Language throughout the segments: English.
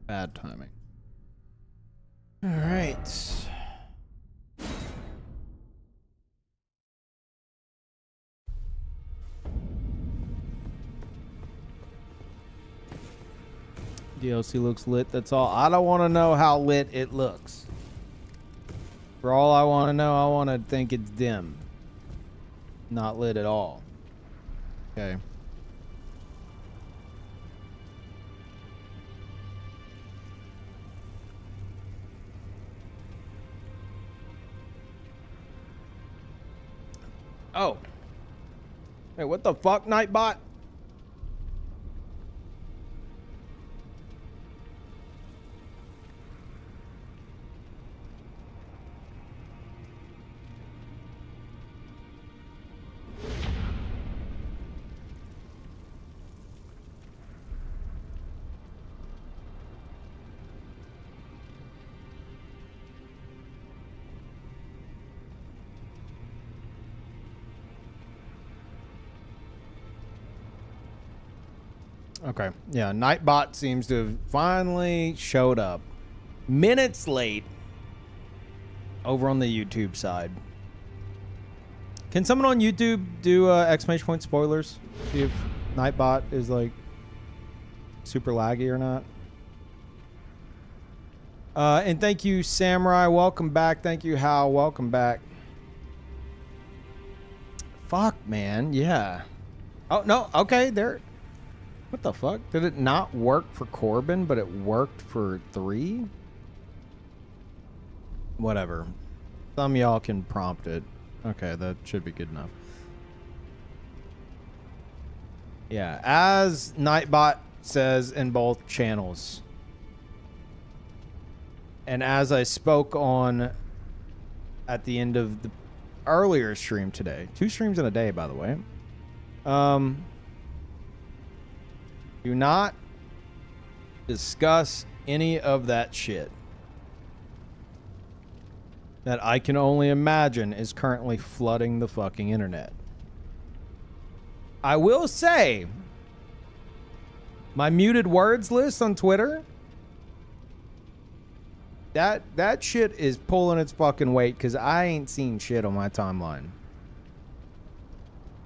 bad timing. All right. DLC looks lit. That's all. I don't want to know how lit it looks. For all I want to know, I want to think it's dim. Not lit at all. Okay. Oh. Hey, what the fuck, Nightbot? Okay. Yeah, Nightbot seems to have finally showed up. Minutes late. Over on the YouTube side. Can someone on YouTube do exclamation point spoilers? See if Nightbot is like super laggy or not. And thank you, Samurai. Welcome back. Thank you, Hal. Welcome back. Fuck, man. Yeah. Oh, no. Okay, there. What the fuck? Did it not work for Corbin, but it worked for 3? Whatever. Some of y'all can prompt it. Okay, that should be good enough. Yeah, as Nightbot says in both channels. And as I spoke on at the end of the earlier stream today. 2 streams in a day, by the way. Do not discuss any of that shit that I can only imagine is currently flooding the fucking internet. I will say, my muted words list on Twitter, that shit is pulling its fucking weight because I ain't seen shit on my timeline.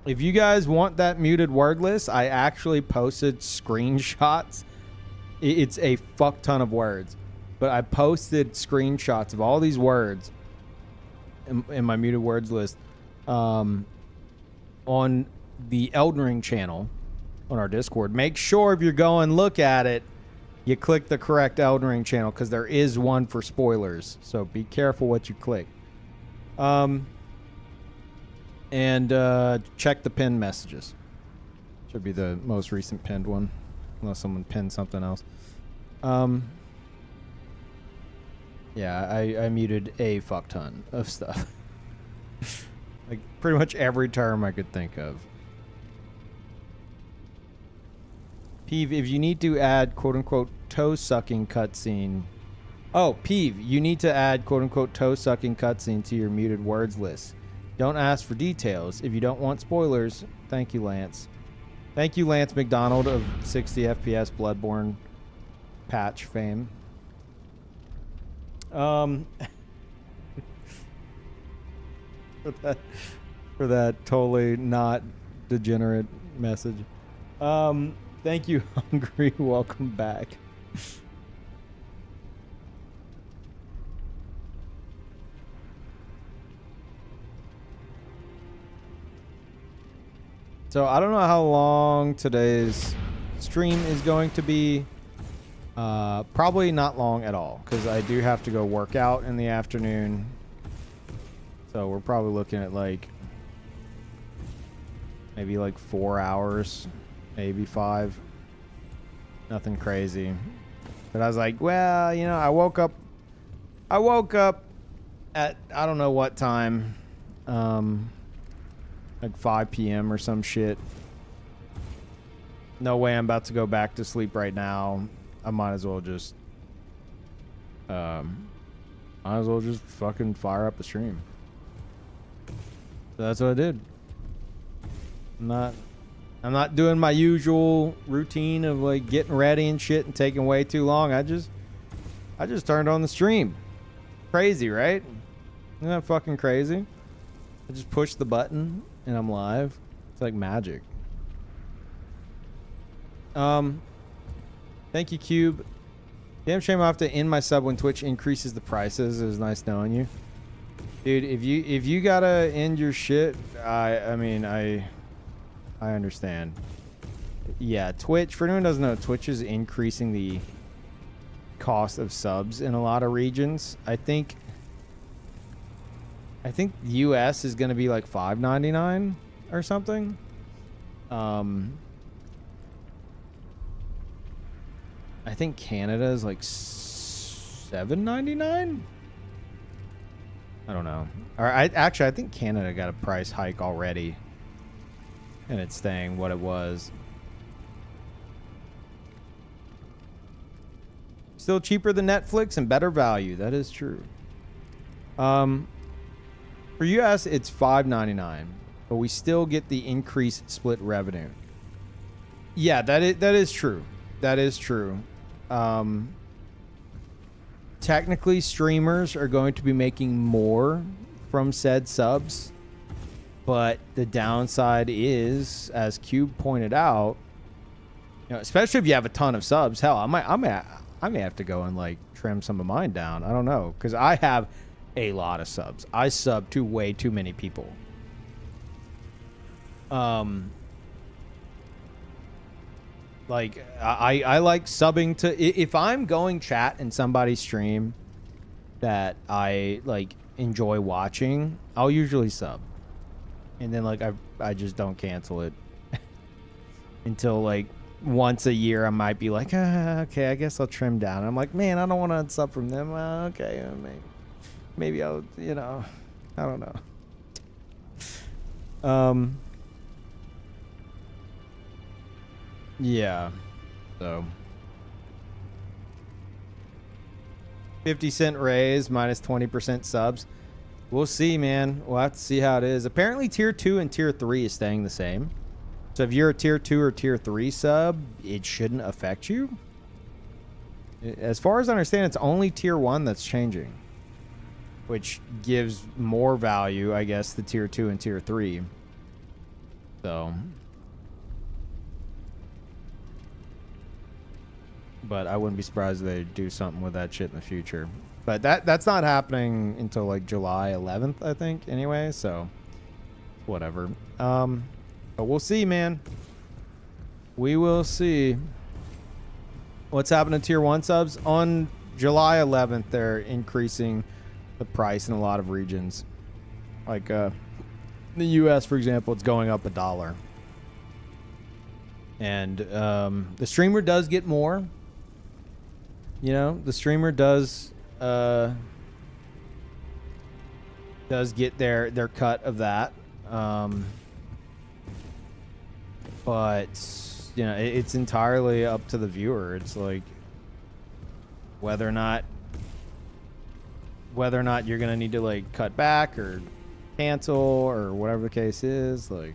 If you guys want that muted word list, I actually posted screenshots. It's a fuck ton of words. But I posted screenshots of all these words in my muted words list on the Elden Ring channel on our Discord. Make sure if you're going look at it, you click the correct Elden Ring channel because there is one for spoilers. So be careful what you click. And check the pinned messages. Should be the most recent pinned one. Unless someone pinned something else. Yeah, I muted a fuck ton of stuff. Like pretty much every term I could think of. Peeve, if you need to add quote-unquote toe-sucking cutscene... Oh, Peeve, you need to add quote-unquote toe-sucking cutscene to your muted words list. Don't ask for details. If you don't want spoilers, thank you, Lance. Thank you, Lance McDonald of 60 FPS Bloodborne patch fame. For that totally not degenerate message. Thank you, Hungry. Welcome back. So I don't know how long today's stream is going to be. Probably not long at all because I do have to go work out in the afternoon. So we're probably looking at like maybe like 4 hours, maybe 5. Nothing crazy. But I was like, well, you know, I woke up at I don't know what time. Like 5 p.m. or some shit. No way I'm about to go back to sleep right now. I might as well just fucking fire up the stream. So that's what I did. I'm not doing my usual routine of like getting ready and shit and taking way too long. I just turned on the stream. Crazy, right? Isn't that fucking crazy? I just push the button and I'm live. It's like magic. Thank you, Cube. Damn shame I have to end my sub when Twitch increases the prices. It was nice knowing you. Dude, if you gotta end your shit, I mean I understand. Yeah, Twitch, for anyone who doesn't know, Twitch is increasing the cost of subs in a lot of regions. I think US is gonna be like $5.99 or something. I think Canada is like $7.99. I don't know. Or I think Canada got a price hike already, and it's staying what it was. Still cheaper than Netflix and better value. That is true. For US, it's $5.99, but we still get the increased split revenue. Yeah, that is true. That is true. Technically, streamers are going to be making more from said subs, but the downside is, as Cube pointed out, you know, especially if you have a ton of subs. Hell, I may have to go and like trim some of mine down. I don't know, because I have a lot of subs. I sub to way too many people. Like I like subbing to, if I'm going chat in somebody's stream that I like enjoy watching, I'll usually sub, and then like I just don't cancel it until like once a year. I might be like, okay, I guess I'll trim down. I'm like, man, I don't want to unsub from them. Okay, maybe I'll, you know, I don't know. Yeah, so 50-cent raise minus 20% subs. We'll see, man. We'll have to see how it is. Apparently tier 2 and tier 3 is staying the same. So if you're a tier 2 or tier 3 sub, it shouldn't affect you. As far as I understand, it's only tier 1 that's changing, which gives more value, I guess, to tier 2 and tier 3. So, but I wouldn't be surprised if they do something with that shit in the future. But that's not happening until like July 11th, I think, anyway, so whatever. But we'll see, man. We will see. What's happening to tier 1 subs? On July 11th, they're increasing the price in a lot of regions. Like in the US, for example, it's going up $1. And the streamer does get more. You know, the streamer does get their cut of that. But you know, it's entirely up to the viewer. It's like whether or not you're gonna need to like cut back or cancel or whatever the case is. Like,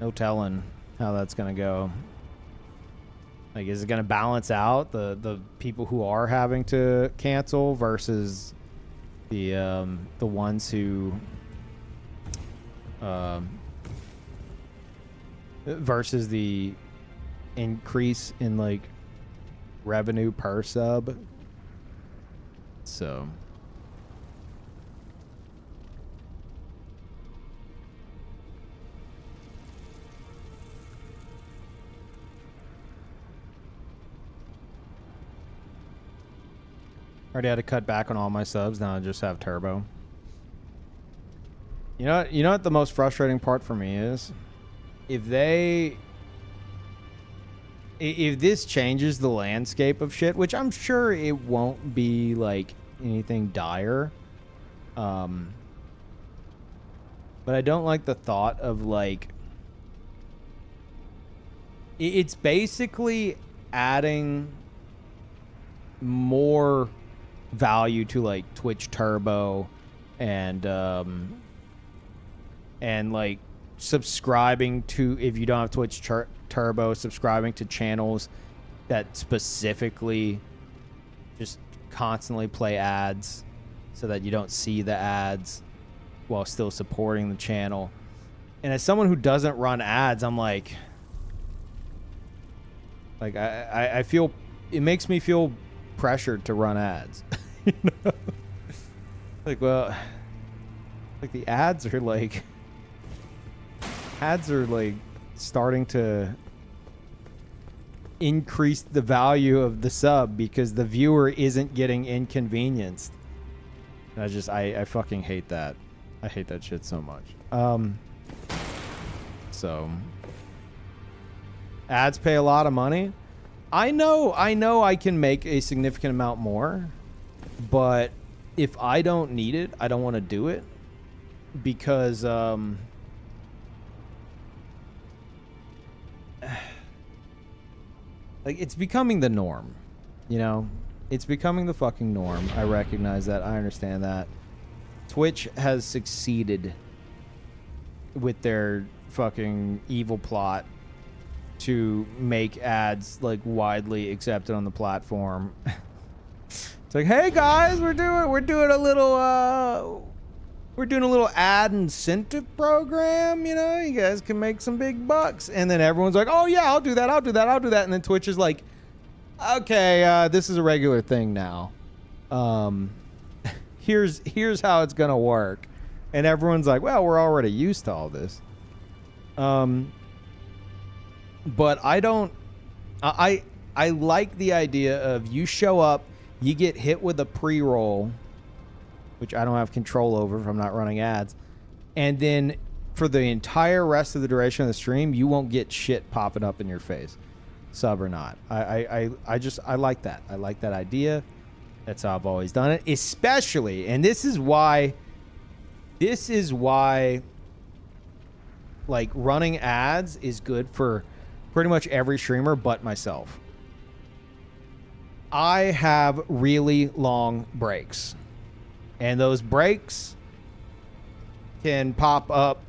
no telling how that's gonna go. Like, is it gonna balance out the people who are having to cancel versus the ones who versus the increase in like revenue per sub? So already had to cut back on all my subs. Now I just have turbo. You know what the most frustrating part for me is? If this changes the landscape of shit, which I'm sure it won't be like anything dire, but I don't like the thought of like it's basically adding more value to like Twitch Turbo and like subscribing to, if you don't have Twitch Turbo, subscribing to channels that specifically just constantly play ads so that you don't see the ads while still supporting the channel. And as someone who doesn't run ads, I'm like I feel, it makes me feel pressured to run ads. You know? Like, well, like the ads are like starting to increase the value of the sub because the viewer isn't getting inconvenienced. And I fucking hate that. I hate that shit so much. So ads pay a lot of money. I know I can make a significant amount more, but if I don't need it, I don't want to do it because like it's becoming the norm, you know? It's becoming the fucking norm. I recognize that. I understand that. Twitch has succeeded with their fucking evil plot to make ads like widely accepted on the platform. It's like, hey guys, we're doing a little ad incentive program, you know, you guys can make some big bucks. And then everyone's like, oh yeah, I'll do that. And then Twitch is like, okay, this is a regular thing now. Here's how it's gonna work. And everyone's like, well, we're already used to all this. But I like the idea of you show up, you get hit with a pre-roll, which I don't have control over if I'm not running ads, and then for the entire rest of the duration of the stream, you won't get shit popping up in your face, sub or not. I like that. I like that idea. That's how I've always done it, especially, and this is why like running ads is good for pretty much every streamer but myself. I have really long breaks, and those breaks can pop up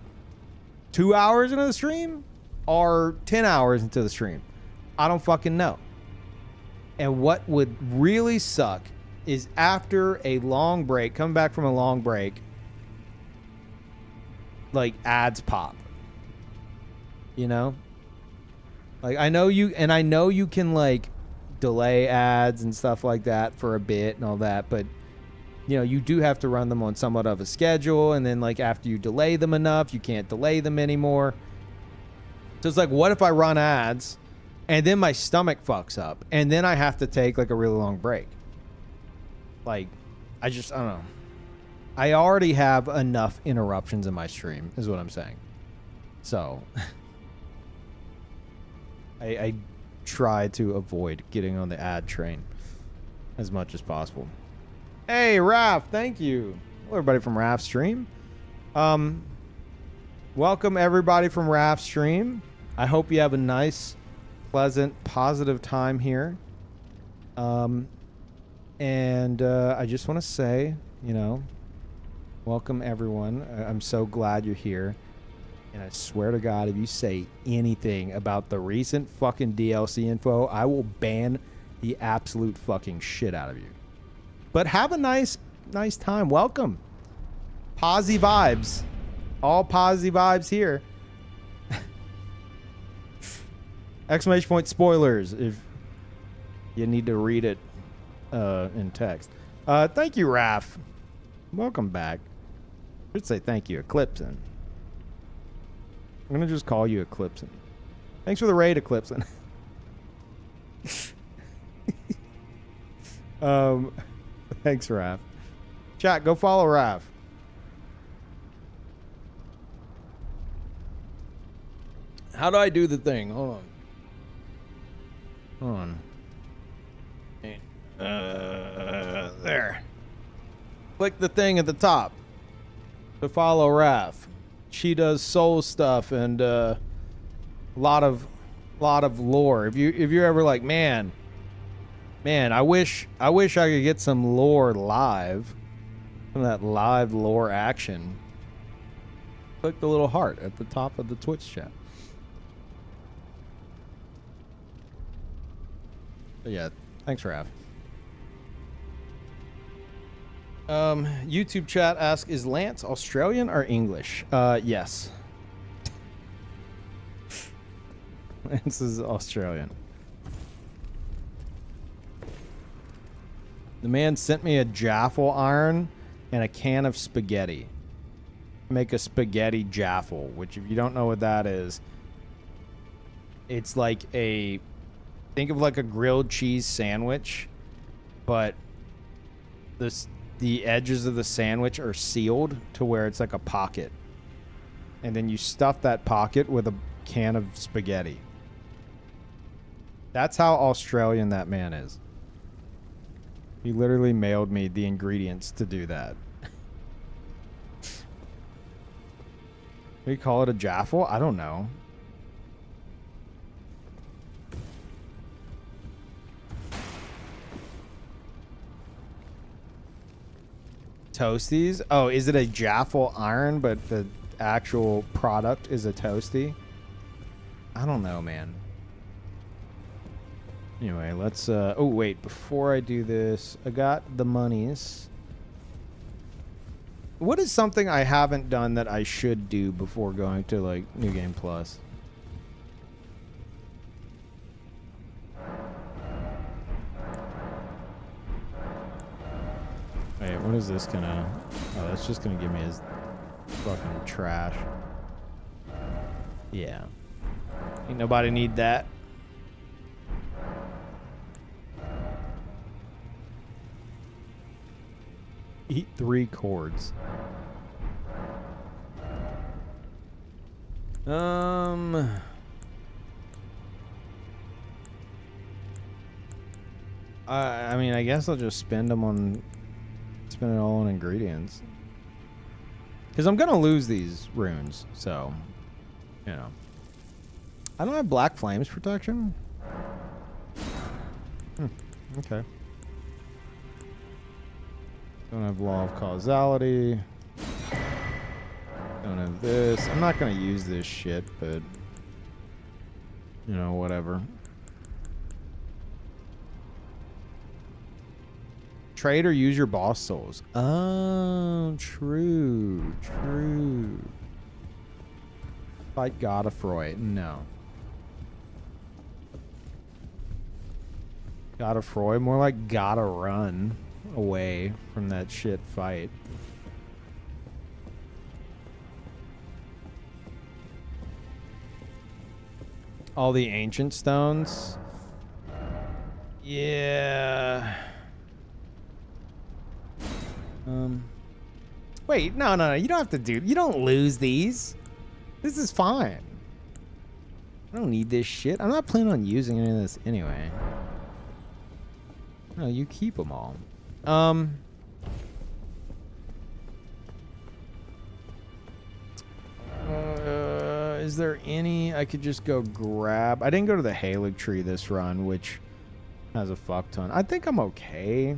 2 hours into the stream or 10 hours into the stream. I don't fucking know. And what would really suck is after a long break, coming back from a long break, like ads pop. You know? Like I know you can like delay ads and stuff like that for a bit and all that, but you know, you do have to run them on somewhat of a schedule, and then like after you delay them enough, you can't delay them anymore. So it's like, what if I run ads and then my stomach fucks up and then I have to take like a really long break? Like, I don't know. I already have enough interruptions in my stream, is what I'm saying. So I try to avoid getting on the ad train as much as possible. Hey, Raph, thank you. Hello, everybody from Raph's stream. Welcome, everybody from Raph's stream. I hope you have a nice, pleasant, positive time here. And I just want to say, you know, welcome, everyone. I'm so glad you're here. And I swear to God, if you say anything about the recent fucking DLC info, I will ban the absolute fucking shit out of you. But have a nice time. Welcome. Posy vibes. All posy vibes here. Exclamation point spoilers if you need to read it in text. Thank you, Raph. Welcome back. I should say thank you, Eclipson. I'm going to just call you Eclipson. Thanks for the raid, Eclipson. Thanks, Raph. Chat, go follow Raph. How do I do the thing? Hold on. There. Click the thing at the top to follow Raph. She does soul stuff and a lot of lore. If you're ever like, man, I wish I could get some lore live, some of that live lore action. Click the little heart at the top of the Twitch chat. But yeah, thanks, Raph. YouTube chat asks, is Lance Australian or English? Yes. Lance is Australian. The man sent me a jaffle iron and a can of spaghetti. Make a spaghetti jaffle, which if you don't know what that is, it's like a, think of like a grilled cheese sandwich, but the edges of the sandwich are sealed to where it's like a pocket. And then you stuff that pocket with a can of spaghetti. That's how Australian that man is. He literally mailed me the ingredients to do that. We call it a jaffle? I don't know. Toasties? Oh, is it a jaffle iron, but the actual product is a toasty? I don't know, man. Anyway, let's oh wait, before I do this, I got the monies. What is something I haven't done that I should do before going to like New Game Plus? Wait, what is this gonna... Oh, that's just gonna give me his fucking trash. Yeah. Ain't nobody need that. Eat 3 chords. I mean, I guess I'll just spend it all on ingredients. Because I'm gonna lose these runes, so, you know. I don't have Black Flames protection. Okay. Don't have Law of Causality. Don't have this. I'm not gonna use this shit, but you know, whatever. Trade or use your boss souls. Oh, true. True. Fight Godefroy. No. Godefroy? More like gotta run away from that shit fight. All the ancient stones? Yeah. Wait, no. You don't have to do... You don't lose these. This is fine. I don't need this shit. I'm not planning on using any of this anyway. No, you keep them all. Is there any I could just go grab? I didn't go to the Halig tree this run, which has a fuck ton. I think I'm okay.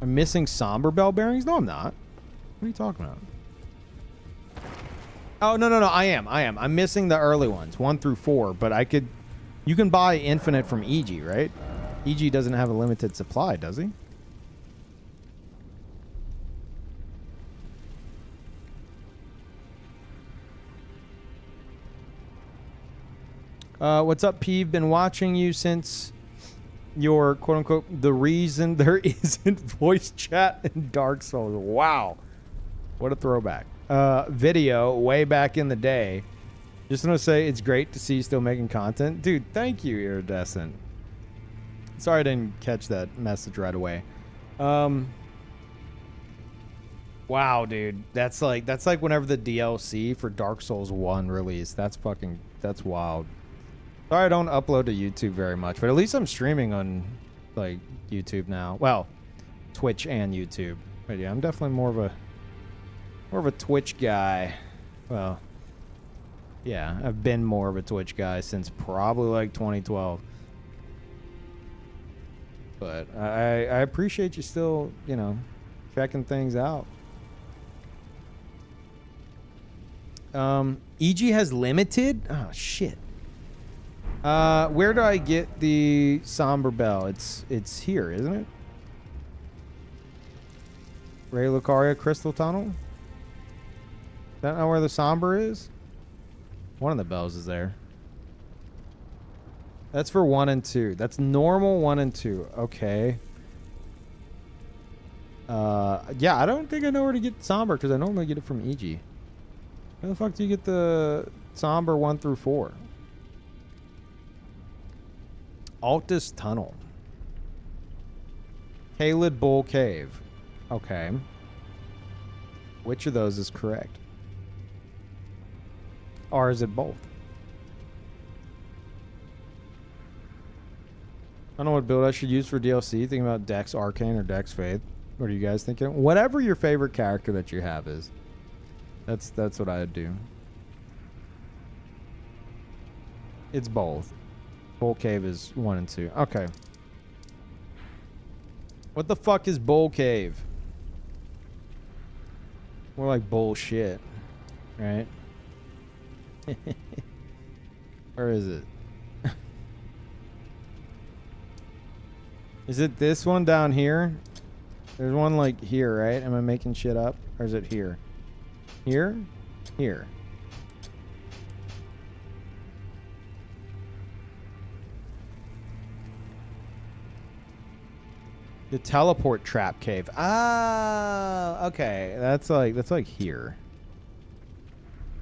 I'm missing somber bell bearings? No, I'm not. What are you talking about? Oh, no. I am. I'm missing the early ones, 1 through 4, but I could... You can buy infinite from EG, right? EG doesn't have a limited supply, does he? What's up, Peeve? Been watching you since your quote-unquote the reason there isn't voice chat in Dark Souls. Wow. What a throwback. Video way back in the day. Just want to say it's great to see you still making content. Dude, thank you, Iridescent. Sorry I didn't catch that message right away. Wow, dude. That's like whenever the DLC for Dark Souls 1 released. That's wild. Sorry I don't upload to YouTube very much, but at least I'm streaming on like YouTube now. Well, Twitch and YouTube. But yeah, I'm definitely more of a Twitch guy. Well, yeah, I've been more of a Twitch guy since probably like 2012. But I appreciate you still, you know, checking things out. EG has limited? Oh, shit. Where do I get the Somber Bell? It's here, isn't it? Ray Lucaria Crystal Tunnel? Is that not where the Somber is? One of the bells is there. That's for 1 and 2. That's normal 1 and 2. Okay. Yeah, I don't think I know where to get Somber because I normally get it from EG. Where the fuck do you get the Somber 1 through 4? Altus Tunnel. Kaled Bull Cave. Okay. Which of those is correct? Or is it both? I don't know what build I should use for DLC. Thinking about Dex Arcane or Dex Faith. What are you guys thinking? Whatever your favorite character that you have is. That's what I'd do. It's both. Bull Cave is 1 and 2. Okay. What the fuck is Bull Cave? More like bullshit. Right? Where is it? Is it this one down here? There's one like here, right? Am I making shit up? Or is it here? Here? Here. The teleport trap cave. Ah, okay. That's like here.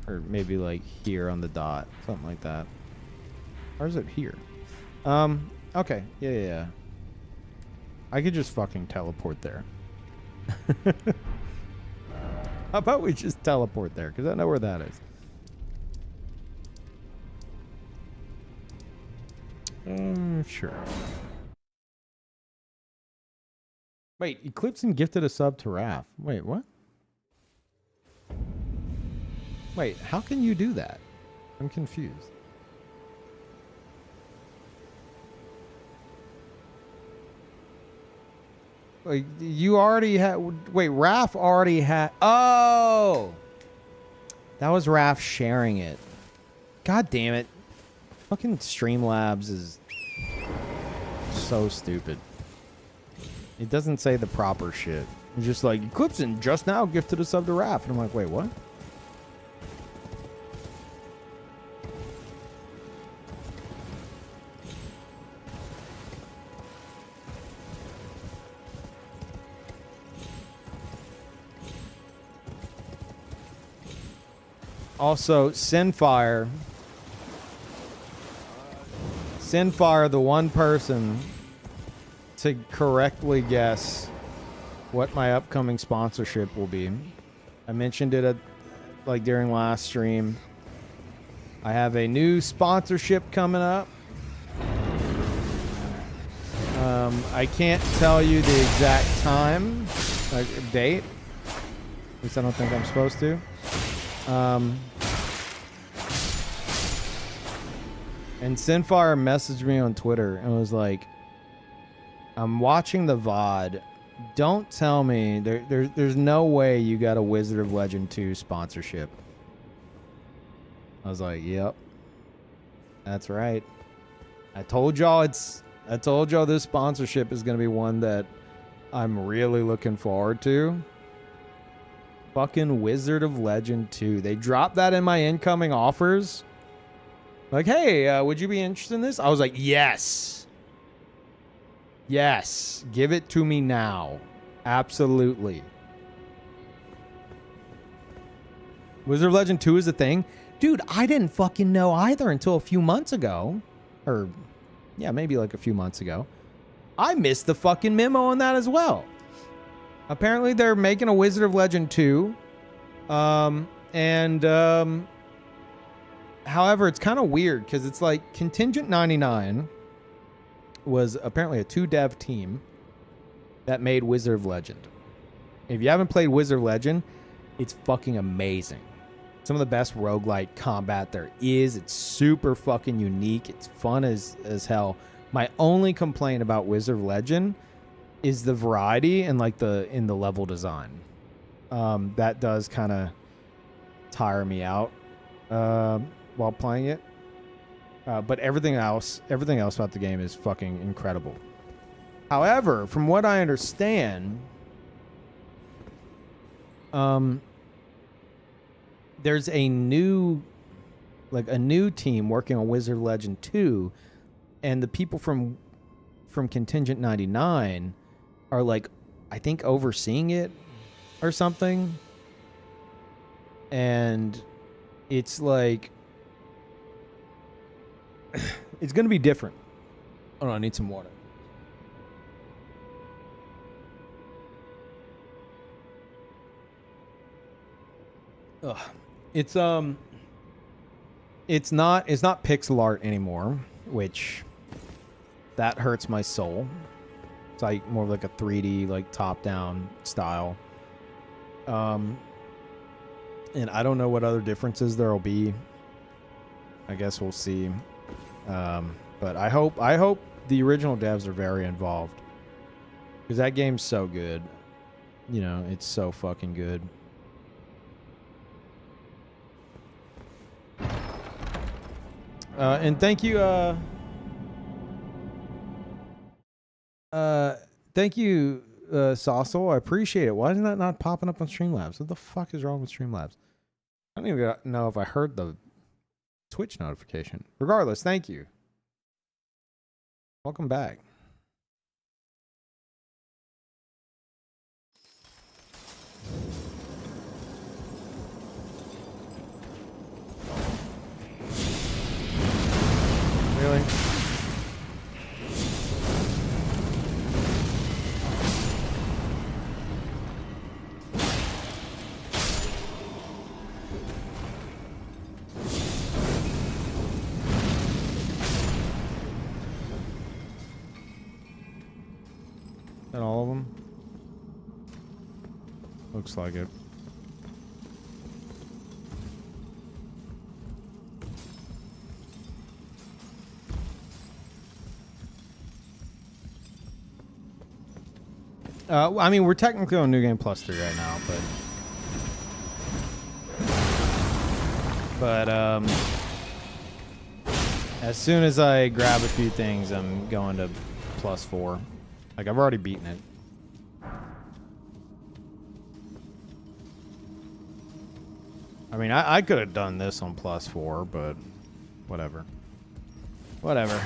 Or maybe like here on the dot. Something like that. Or is it here? Okay. Yeah. I could just fucking teleport there. How about we just teleport there? Because I know where that is. Sure. Wait, Eclipson gifted a sub to Raph. Wait, what? Wait, how can you do that? I'm confused. Like, you already had... Wait, Raph already had... Oh! That was Raph sharing it. God damn it. Fucking Streamlabs is so stupid. It doesn't say the proper shit. It's just like, Eclipson just now gifted a sub to Raph. And I'm like, wait, what? Also, Sinfire, the one person to correctly guess what my upcoming sponsorship will be. I mentioned it like during last stream. I have a new sponsorship coming up. I can't tell you the exact time, like date. At least I don't think I'm supposed to. And Sinfire messaged me on Twitter and was like, I'm watching the VOD. Don't tell me there's no way you got a Wizard of Legend 2 sponsorship. I was like, yep. That's right. I told y'all this sponsorship is going to be one that I'm really looking forward to. Fucking Wizard of Legend 2. They dropped that in my incoming offers. Like, hey, would you be interested in this? I was like, yes. Yes. Give it to me now. Absolutely. Wizard of Legend 2 is a thing? Dude, I didn't fucking know either until a few months ago. Or, yeah, maybe like a few months ago. I missed the fucking memo on that as well. Apparently they're making a Wizard of Legend 2. However, it's kind of weird because it's like Contingent 99 was apparently a 2-dev team that made Wizard of Legend. If you haven't played Wizard of Legend, it's fucking amazing. Some of the best roguelite combat there is. It's super fucking unique. It's fun as hell. My only complaint about Wizard of Legend is the variety and like in the level design. That does kind of tire me out while playing it. But everything else about the game is fucking incredible. However, from what I understand, there's a new team working on Wizard Legend 2, and the people from Contingent 99 are like, I think, overseeing it or something. And it's like it's gonna be different. Oh no, I need some water. Ugh. It's not pixel art anymore, which that hurts my soul. It's like more of like a 3D, like top-down style. And I don't know what other differences there'll be. I guess we'll see. But I hope the original devs are very involved, because that game's so good. You know, it's so fucking good. And thank you, Saucel. I appreciate it. Why isn't that not popping up on Streamlabs? What the fuck is wrong with Streamlabs? I don't even know if I heard the Twitch notification. Regardless, thank you. Welcome back. Really? That all of them? Looks like it. I mean, we're technically on New Game Plus 3 right now, but as soon as I grab a few things, I'm going to plus 4. Like, I've already beaten it. I mean, I could have done this on plus 4, but whatever. Whatever.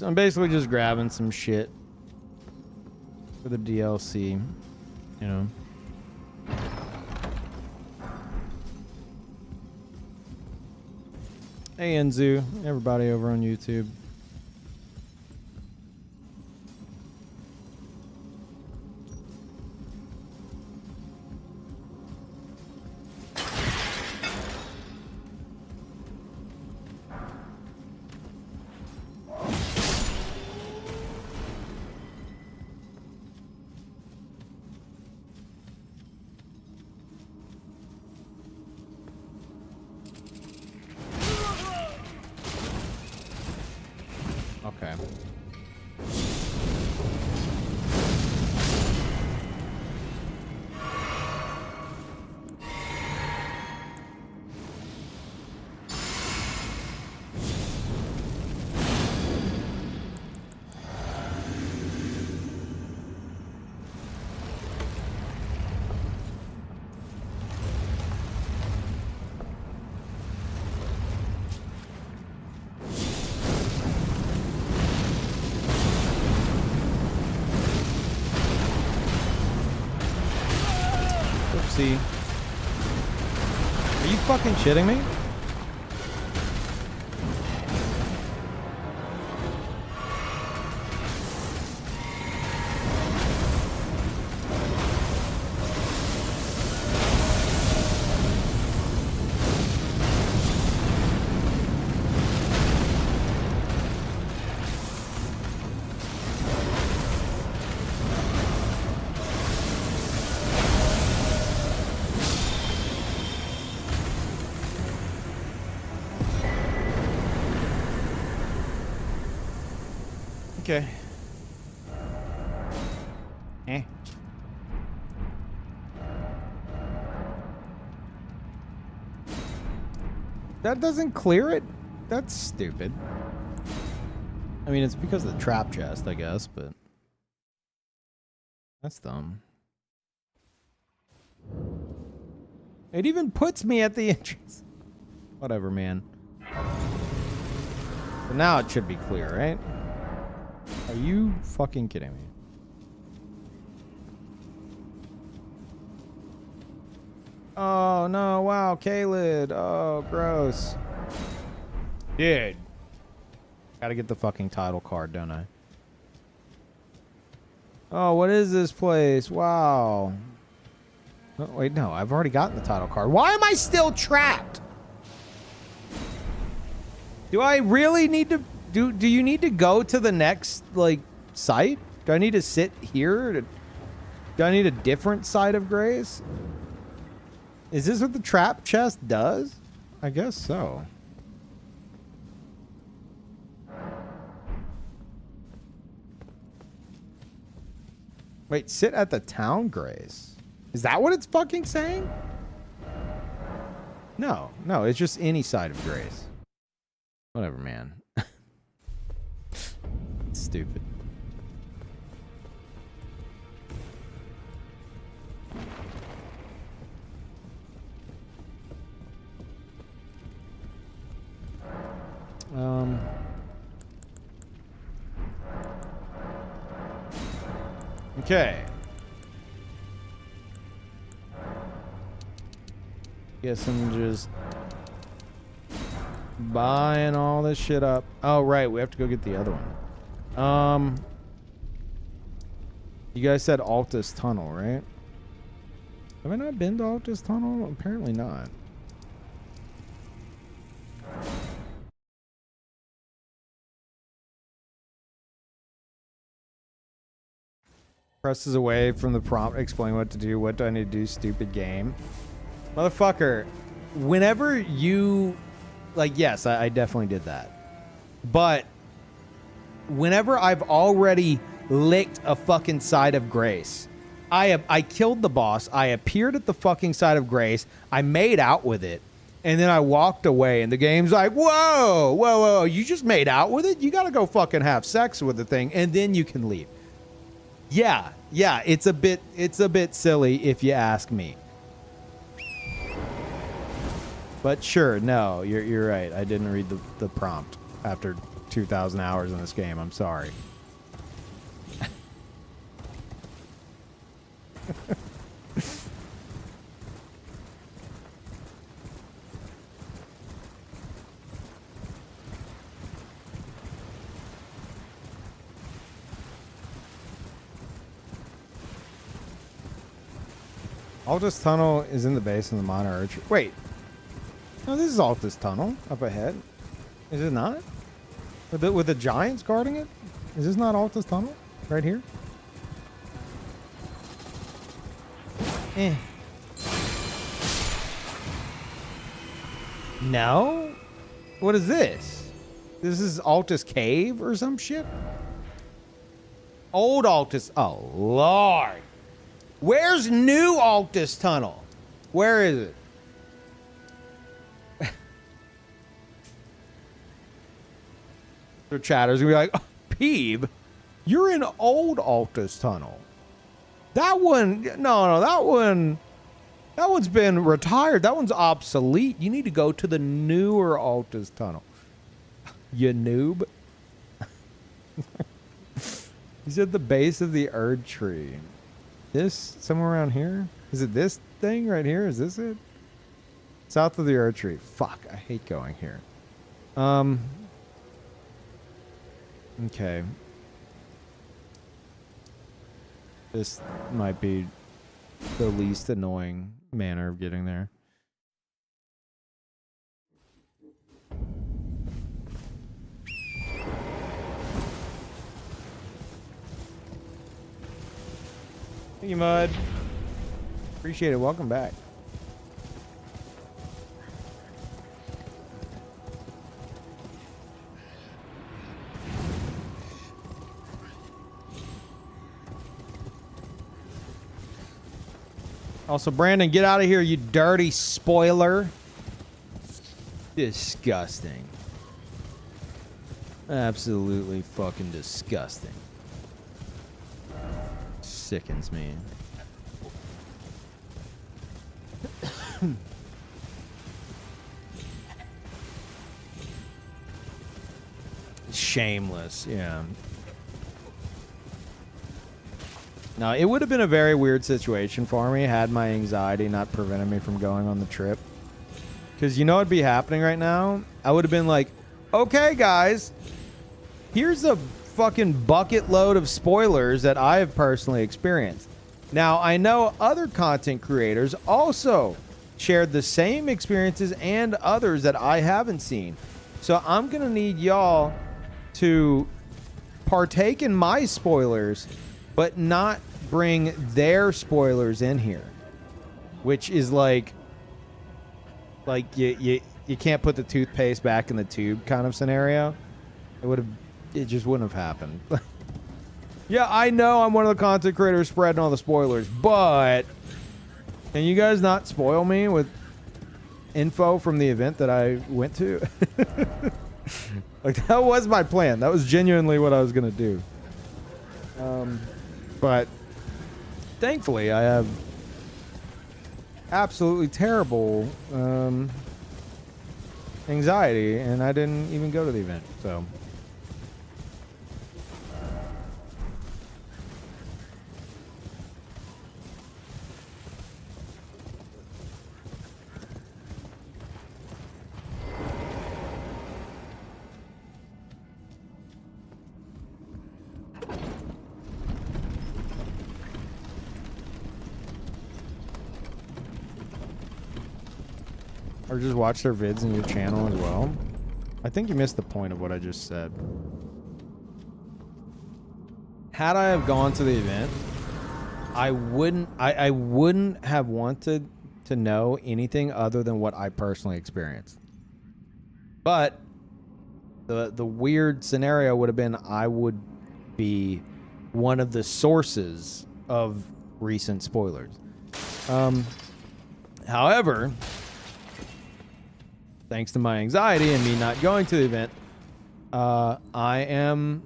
I'm basically just grabbing some shit for the DLC, you know. Hey Enzu, everybody over on YouTube. Okay. Oopsie. Are you fucking shitting me? Okay. Eh. That doesn't clear it? That's stupid. I mean, it's because of the trap chest, I guess, but... That's dumb. It even puts me at the entrance. Whatever, man. So now it should be clear, right? Are you fucking kidding me? Oh, no. Wow. Kalid. Oh, gross. Dude. Gotta get the fucking title card, don't I? Oh, what is this place? Wow. Oh, wait, no. I've already gotten the title card. Why am I still trapped? Do I really need to... Do you need to go to the next, like, site? Do I need to sit here? Do I need a different side of Grace? Is this what the trap chest does? I guess so. Wait, sit at the town Grace. Is that what it's fucking saying? No, no, it's just any side of Grace. Whatever, man. Stupid. Okay. Guess I'm just buying all this shit up. Oh, right. We have to go get the other one. You guys said Altus Tunnel, right? Have I not been to Altus Tunnel? Apparently not. Presses away from the prompt. Explain what to do. What do I need to do? Stupid game. Motherfucker. Whenever you... Like, yes, I definitely did that. But... Whenever I've already licked a fucking side of Grace... I killed the boss. I appeared at the fucking side of Grace. I made out with it. And then I walked away. And the game's like, whoa, whoa, whoa. You just made out with it? You gotta go fucking have sex with the thing. And then you can leave. Yeah, it's a bit silly if you ask me. But sure, no, you're right. I didn't read the prompt after 2,000 hours in this game. I'm sorry. Altus Tunnel is in the base of the Minor Archer. Wait. No, this is Altus Tunnel up ahead. Is it not? With the giants guarding it? Is this not Altus Tunnel? Right here? Eh. No? What is this? This is Altus Cave or some shit? Old Altus. Oh, Lord. Where's new Altus Tunnel? Where is it? The chatter's gonna be like, oh, Peeb, you're in old Altus Tunnel. That one, no, that one's been retired. That one's obsolete. You need to go to the newer Altus Tunnel. You noob. He's at the base of the Erd tree. This somewhere around here? Is it this thing right here? Is this it? South of the Erd tree. Fuck, I hate going here. Okay. This might be the least annoying manner of getting there. Thank you, Mud. Appreciate it. Welcome back. Also, Brandon, get out of here, you dirty spoiler. Disgusting. Absolutely fucking disgusting. Sickens me. Shameless, yeah. Now, it would have been a very weird situation for me had my anxiety not prevented me from going on the trip. Because you know what'd be happening right now? I would have been like, okay, guys, here's a fucking bucket load of spoilers that I have personally experienced. Now, I know other content creators also shared the same experiences and others that I haven't seen. So I'm going to need y'all to partake in my spoilers, but not bring their spoilers in here. Which is like you can't put the toothpaste back in the tube kind of scenario. It just wouldn't have happened. Yeah, I know I'm one of the content creators spreading all the spoilers, but can you guys not spoil me with info from the event that I went to? Like, that was my plan. That was genuinely what I was going to do. But thankfully, I have absolutely terrible anxiety, and I didn't even go to the event, so... Or just watch their vids in your channel as well. I think you missed the point of what I just said. Had I have gone to the event, I wouldn't have wanted to know anything other than what I personally experienced. But the weird scenario would have been I would be one of the sources of recent spoilers. However, thanks to my anxiety and me not going to the event, I am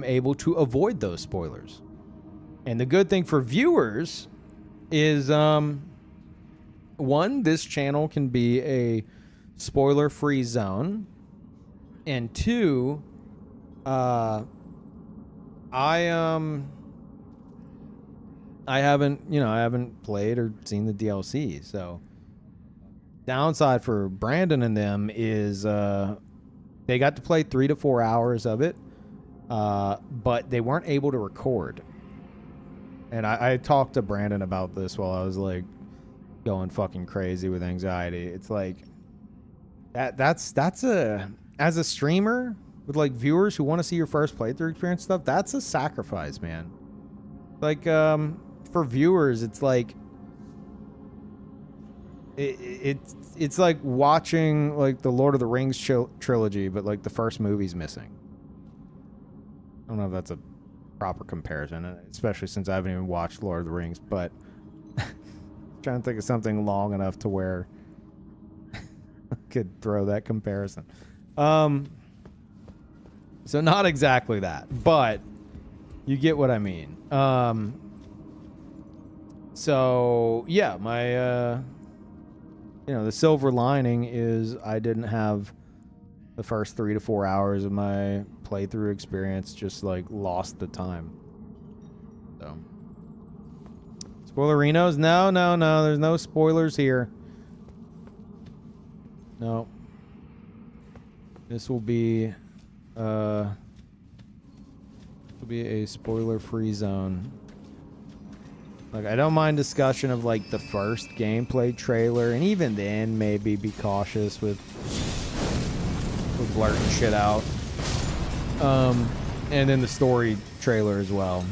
able to avoid those spoilers. And the good thing for viewers is, one, this channel can be a spoiler-free zone, and two, I haven't played or seen the DLC, so. Downside for Brandon and them is they got to play 3 to 4 hours of it, but they weren't able to record. And I talked to Brandon about this while I was like going fucking crazy with anxiety. It's like that's a, as a streamer with like viewers who want to see your first playthrough experience stuff, that's a sacrifice, man. Like for viewers, it's like it's like watching like the Lord of the Rings trilogy, but like the first movie's missing. I don't know if that's a proper comparison, especially since I haven't even watched Lord of the Rings, but trying to think of something long enough to where I could throw that comparison. So not exactly that, but you get what I mean. So yeah, my the silver lining is I didn't have the first 3 to 4 hours of my playthrough experience just like lost the time. So spoilerinos? No, there's no spoilers here. No. This will be a spoiler-free zone. Like, I don't mind discussion of like the first gameplay trailer, and even then maybe be cautious with blurting shit out. And then the story trailer as well.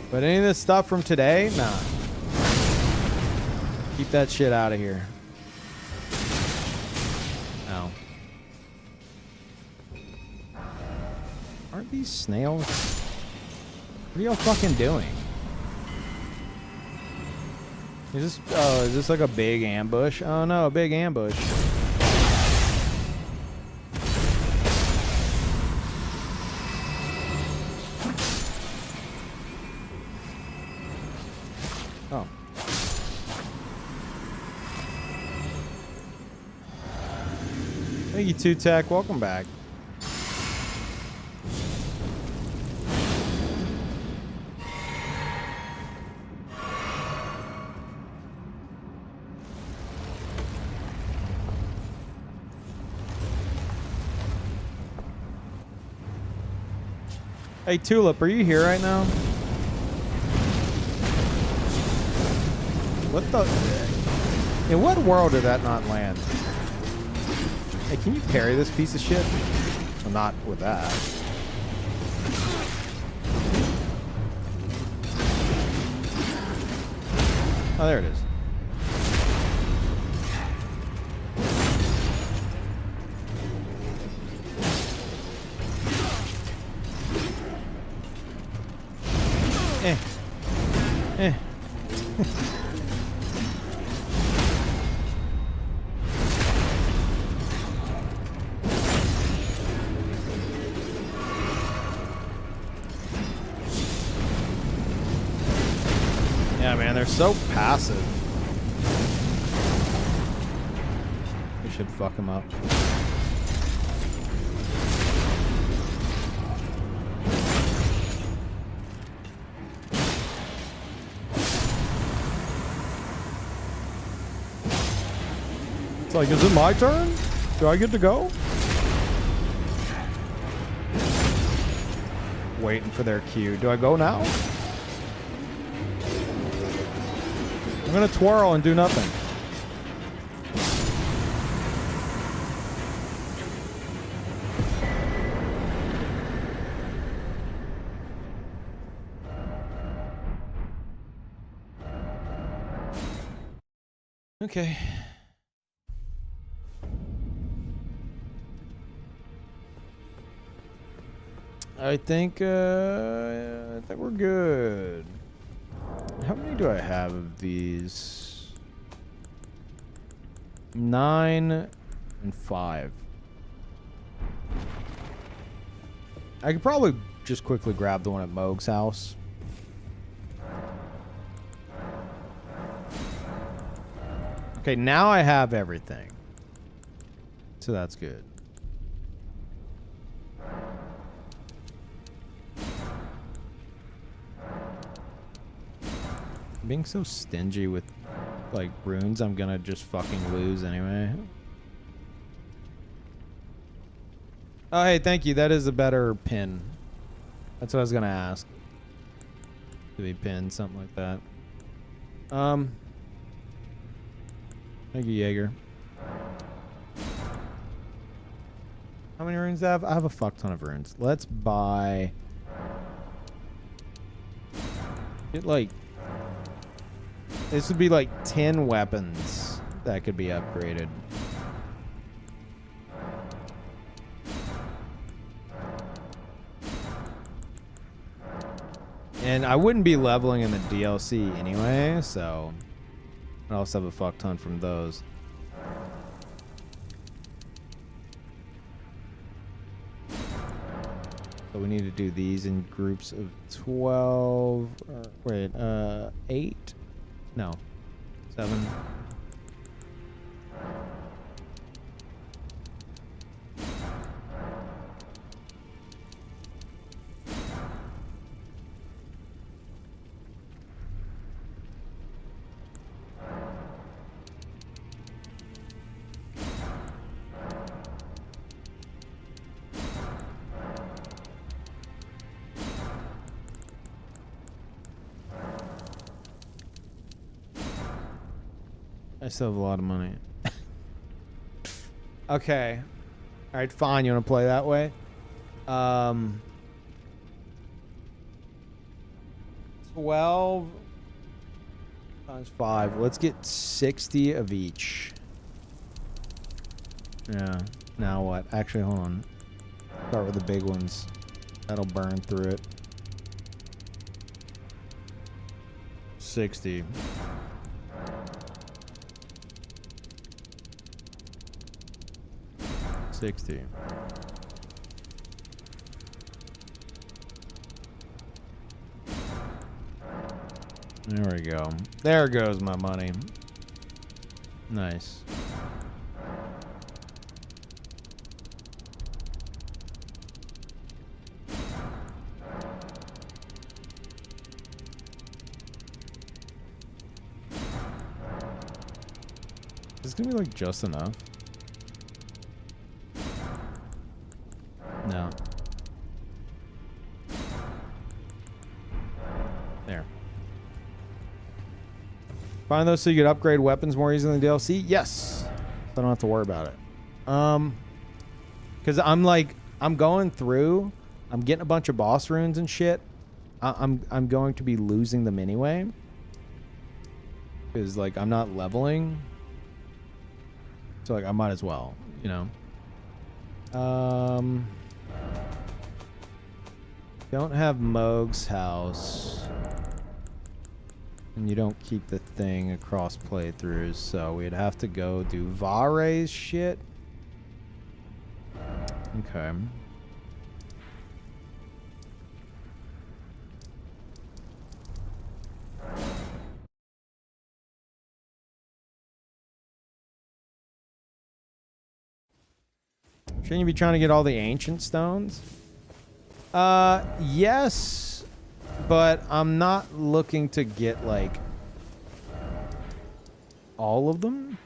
But any of this stuff from today, nah. Keep that shit out of here. No. Aren't these snails? What are y'all fucking doing? Is this like a big ambush? Oh no, a big ambush. Oh. Thank you, 2Tech. Welcome back. Hey, Tulip, are you here right now? What the? In what world did that not land? Hey, can you parry this piece of shit? Well, not with that. Oh, there it is. Eh. Yeah, man, they're so passive. We should fuck them up. It's like, is it my turn? Do I get to go? Waiting for their cue. Do I go now? I'm gonna twirl and do nothing. Okay. I think we're good. How many do I have of these? 9 and 5. I could probably just quickly grab the one at Moog's house. Okay, now I have everything. So that's good. Being so stingy with like runes, I'm gonna just fucking lose anyway. Oh, hey, thank you. That is a better pin. That's what I was gonna ask. To be pinned, something like that. Thank you, Jaeger. How many runes do I have? I have a fuck ton of runes. Let's buy. Get like. This would be like 10 weapons that could be upgraded. And I wouldn't be leveling in the DLC anyway, so I also have a fuck ton from those. So we need to do these in groups of 12. Wait, 8? No, 7. I still have a lot of money. Okay. All right, fine. You want to play that way? 12 times 5. Let's get 60 of each. Yeah. Now what? Actually, hold on. Start with the big ones. That'll burn through it. 60. 60. There we go. There goes my money. Nice. Is this gonna be like just enough? No. There. Find those so you can upgrade weapons more easily in the DLC? Yes. I don't have to worry about it. Because I'm going through, I'm getting a bunch of boss runes and shit. I'm going to be losing them anyway. Because like I'm not leveling. So like I might as well, you know. Don't have Moog's house. And you don't keep the thing across playthroughs, so we'd have to go do Vare's shit. Okay. Shouldn't you be trying to get all the ancient stones? Yes, but I'm not looking to get like all of them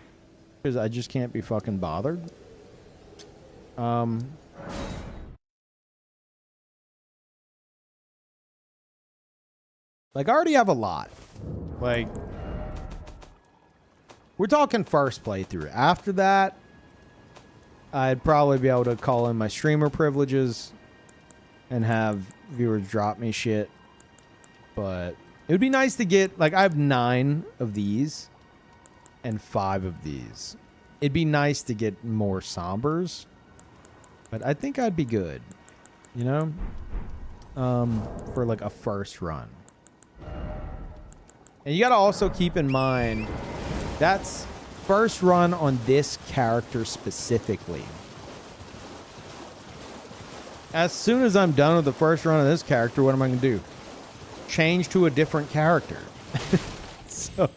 because I just can't be fucking bothered. Like I already have a lot. Like we're talking first playthrough. After that, I'd probably be able to call in my streamer privileges and have viewers drop me shit. But it would be nice to get, like, I have 9 of these and 5 of these. It'd be nice to get more sombers, but I think I'd be good, you know, for like a first run. And you got to also keep in mind that's first run on this character specifically. As soon as I'm done with the first run of this character, what am I going to do? Change to a different character. So...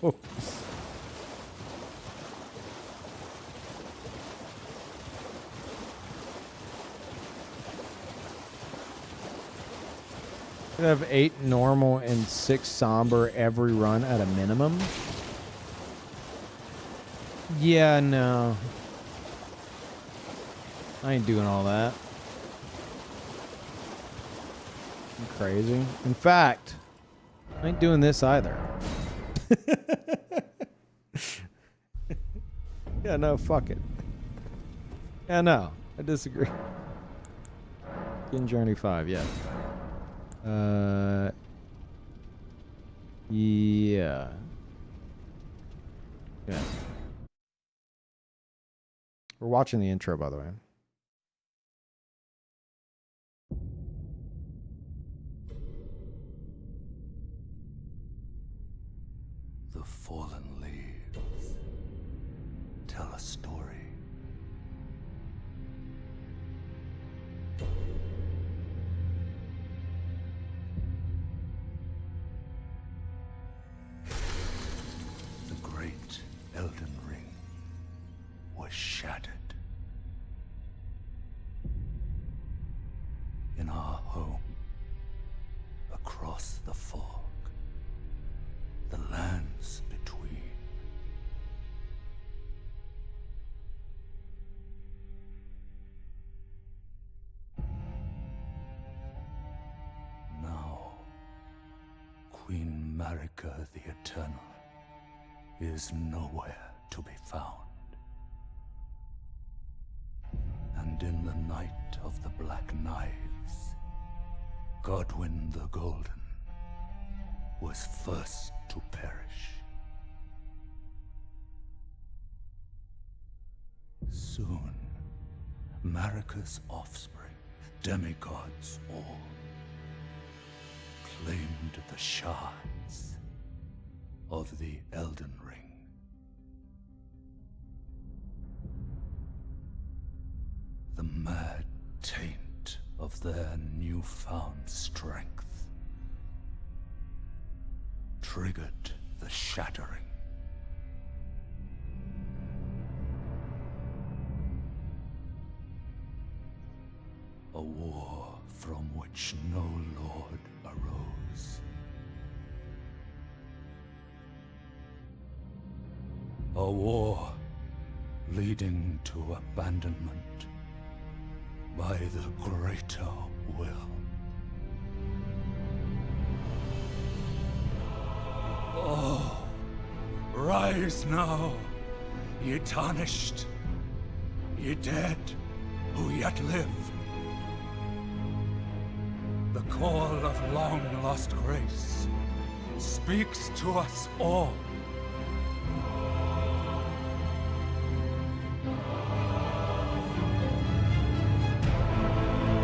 I have 8 normal and 6 somber every run at a minimum. Yeah, no. I ain't doing all that. I'm crazy. In fact, I ain't doing this either. Yeah, no, fuck it. Yeah, no, I disagree. In Journey 5, yeah. Yeah. Yes. We're watching the intro, by the way. The fallen leaves tell a story. The great Elden Ring was shattered. In our home, across the fog, the lands between. Now, Queen Marika the Eternal is nowhere to be found. And in the night of the Black Knives, Godwyn the Golden was first to perish. Soon, Marika's offspring, demigods all, claimed the shards of the Elden Ring. of their newfound strength triggered the shattering. A war from which no lord arose. A war leading to abandonment by the greater will. Oh, rise now, ye tarnished, ye dead who yet live. The call of long-lost grace speaks to us all.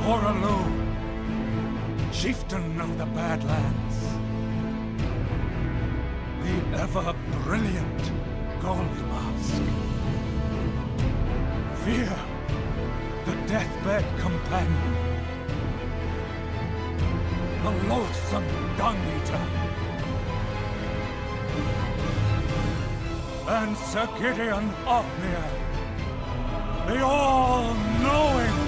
Horalu, chieftain of the Badlands, the ever-brilliant Gold Mask. Fear, the deathbed companion, the loathsome dung-eater, and Sir Gideon Othniel, the all-knowing.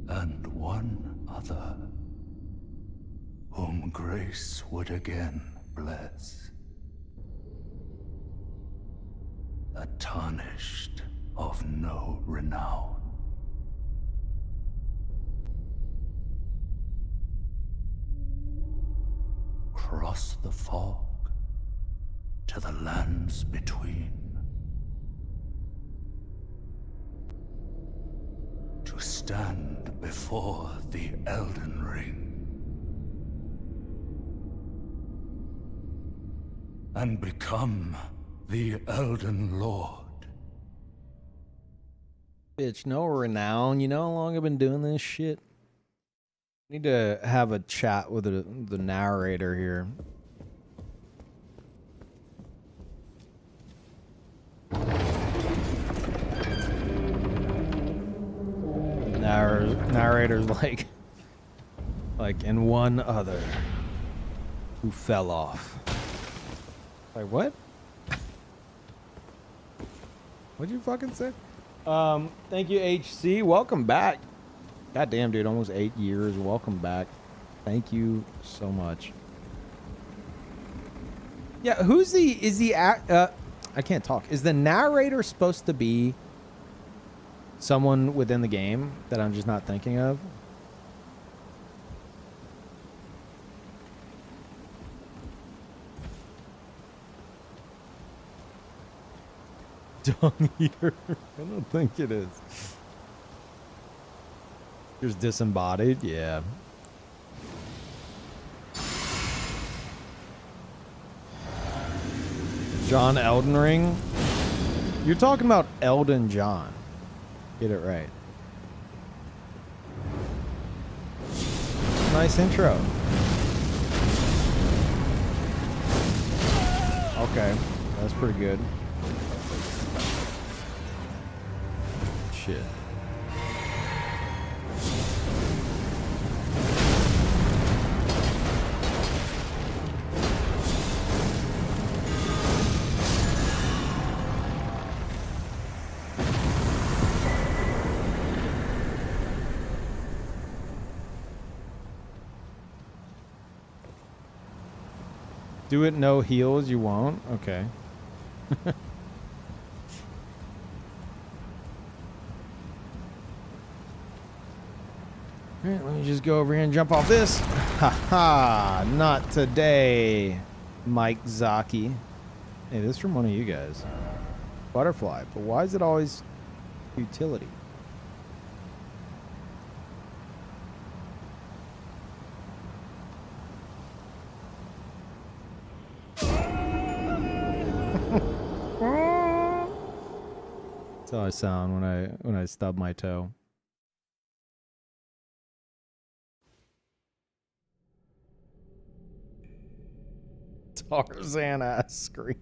And one other, whom grace would again bless. A tarnished of no renown. Cross the fog to the lands between. To stand before the Elden Ring. And become the Elden Lord. Bitch, no renown. You know how long I've been doing this shit? Need to have a chat with the narrator here. Narrator's like and one other who fell off. Like what? What'd you fucking say? Thank you, HC. Welcome back. God damn, dude, almost 8 years. Welcome back. Thank you so much. Yeah, I can't talk. Is the narrator supposed to be someone within the game that I'm just not thinking of? Dung eater. I don't think it is. Just disembodied, yeah. John Elden Ring? You're talking about Elden John. Get it right. Nice intro. Okay, that's pretty good. Shit. Do it no heals, you won't? Okay. Alright, let me just go over here and jump off this. Haha, not today, Mike Zaki. Hey, this is from one of you guys. Butterfly, but why is it always utility? That's how I sound when I stub my toe. Tarzan ass scream.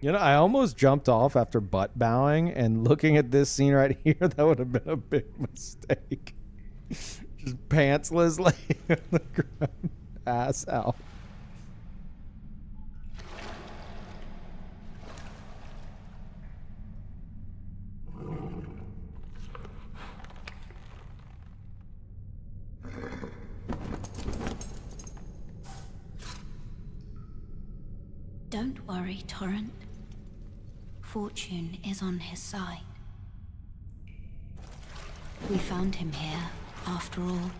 You know, I almost jumped off after butt bowing, and looking at this scene right here, that would have been a big mistake. Just pantsless laying on the ground, ass out. Don't worry, Torrent. Fortune is on his side. We found him here, after all.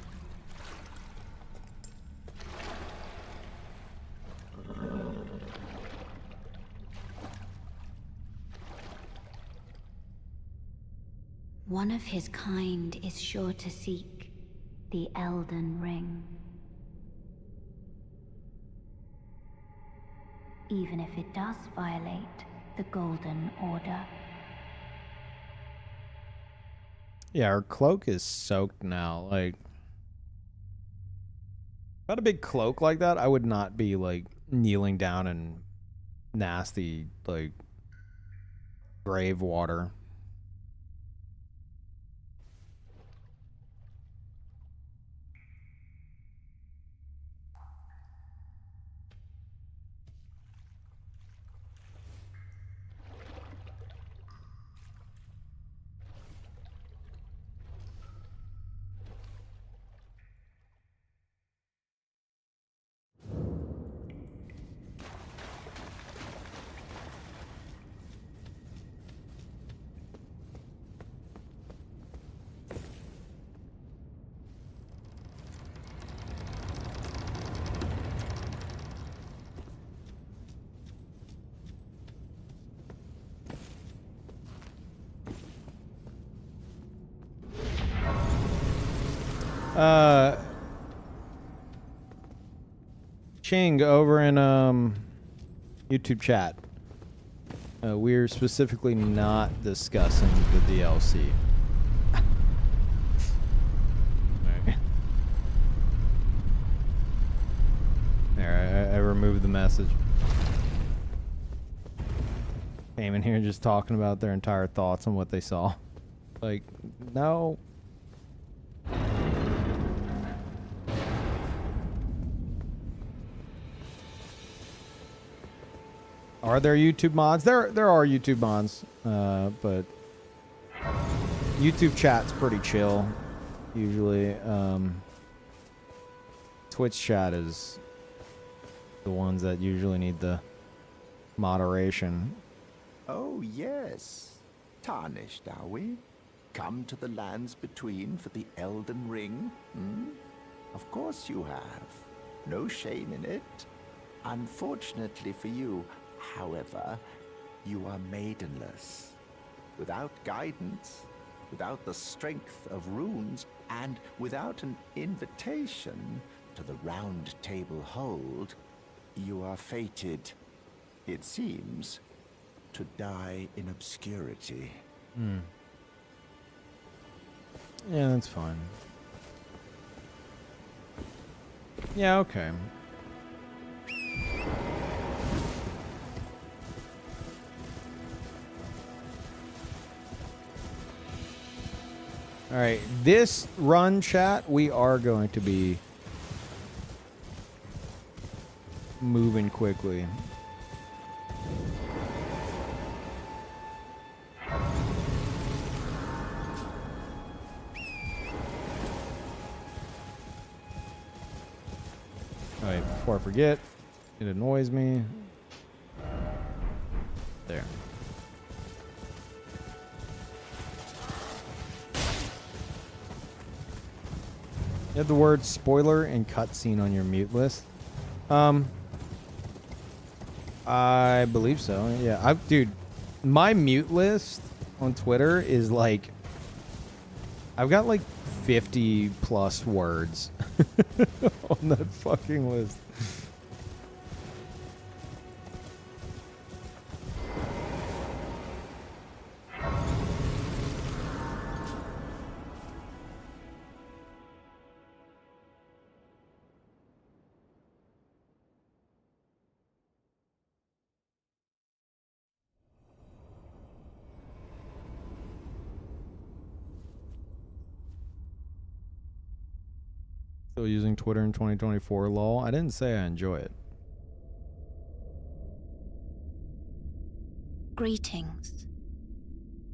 One of his kind is sure to seek the Elden Ring. Even if it does violate the Golden Order. Yeah, her cloak is soaked now. Like, if I had a big cloak like that, I would not be, like, kneeling down in nasty, like, grave water. Ching over in YouTube chat. We're specifically not discussing the DLC. Right. There, I removed the message. Came in here just talking about their entire thoughts on what they saw. Like, no. Are there YouTube mods? There are YouTube mods, but YouTube chat's pretty chill, usually. Twitch chat is the ones that usually need the moderation. Oh, yes. Tarnished, are we? Come to the lands between for the Elden Ring? Hmm? Of course you have. No shame in it. Unfortunately for you, however, you are maidenless. Without guidance, without the strength of runes, and without an invitation to the Round Table Hold, you are fated, it seems, to die in obscurity. Hmm. Yeah, that's fine. Yeah, okay. All right, this run, chat, we are going to be moving quickly. All right, before I forget, it annoys me. There. You have the word spoiler and cutscene on your mute list. I believe so. Yeah, dude, my mute list on Twitter is like, I've got like 50 plus words on that fucking list. Still using Twitter in 2024, lol. I didn't say I enjoy it. Greetings,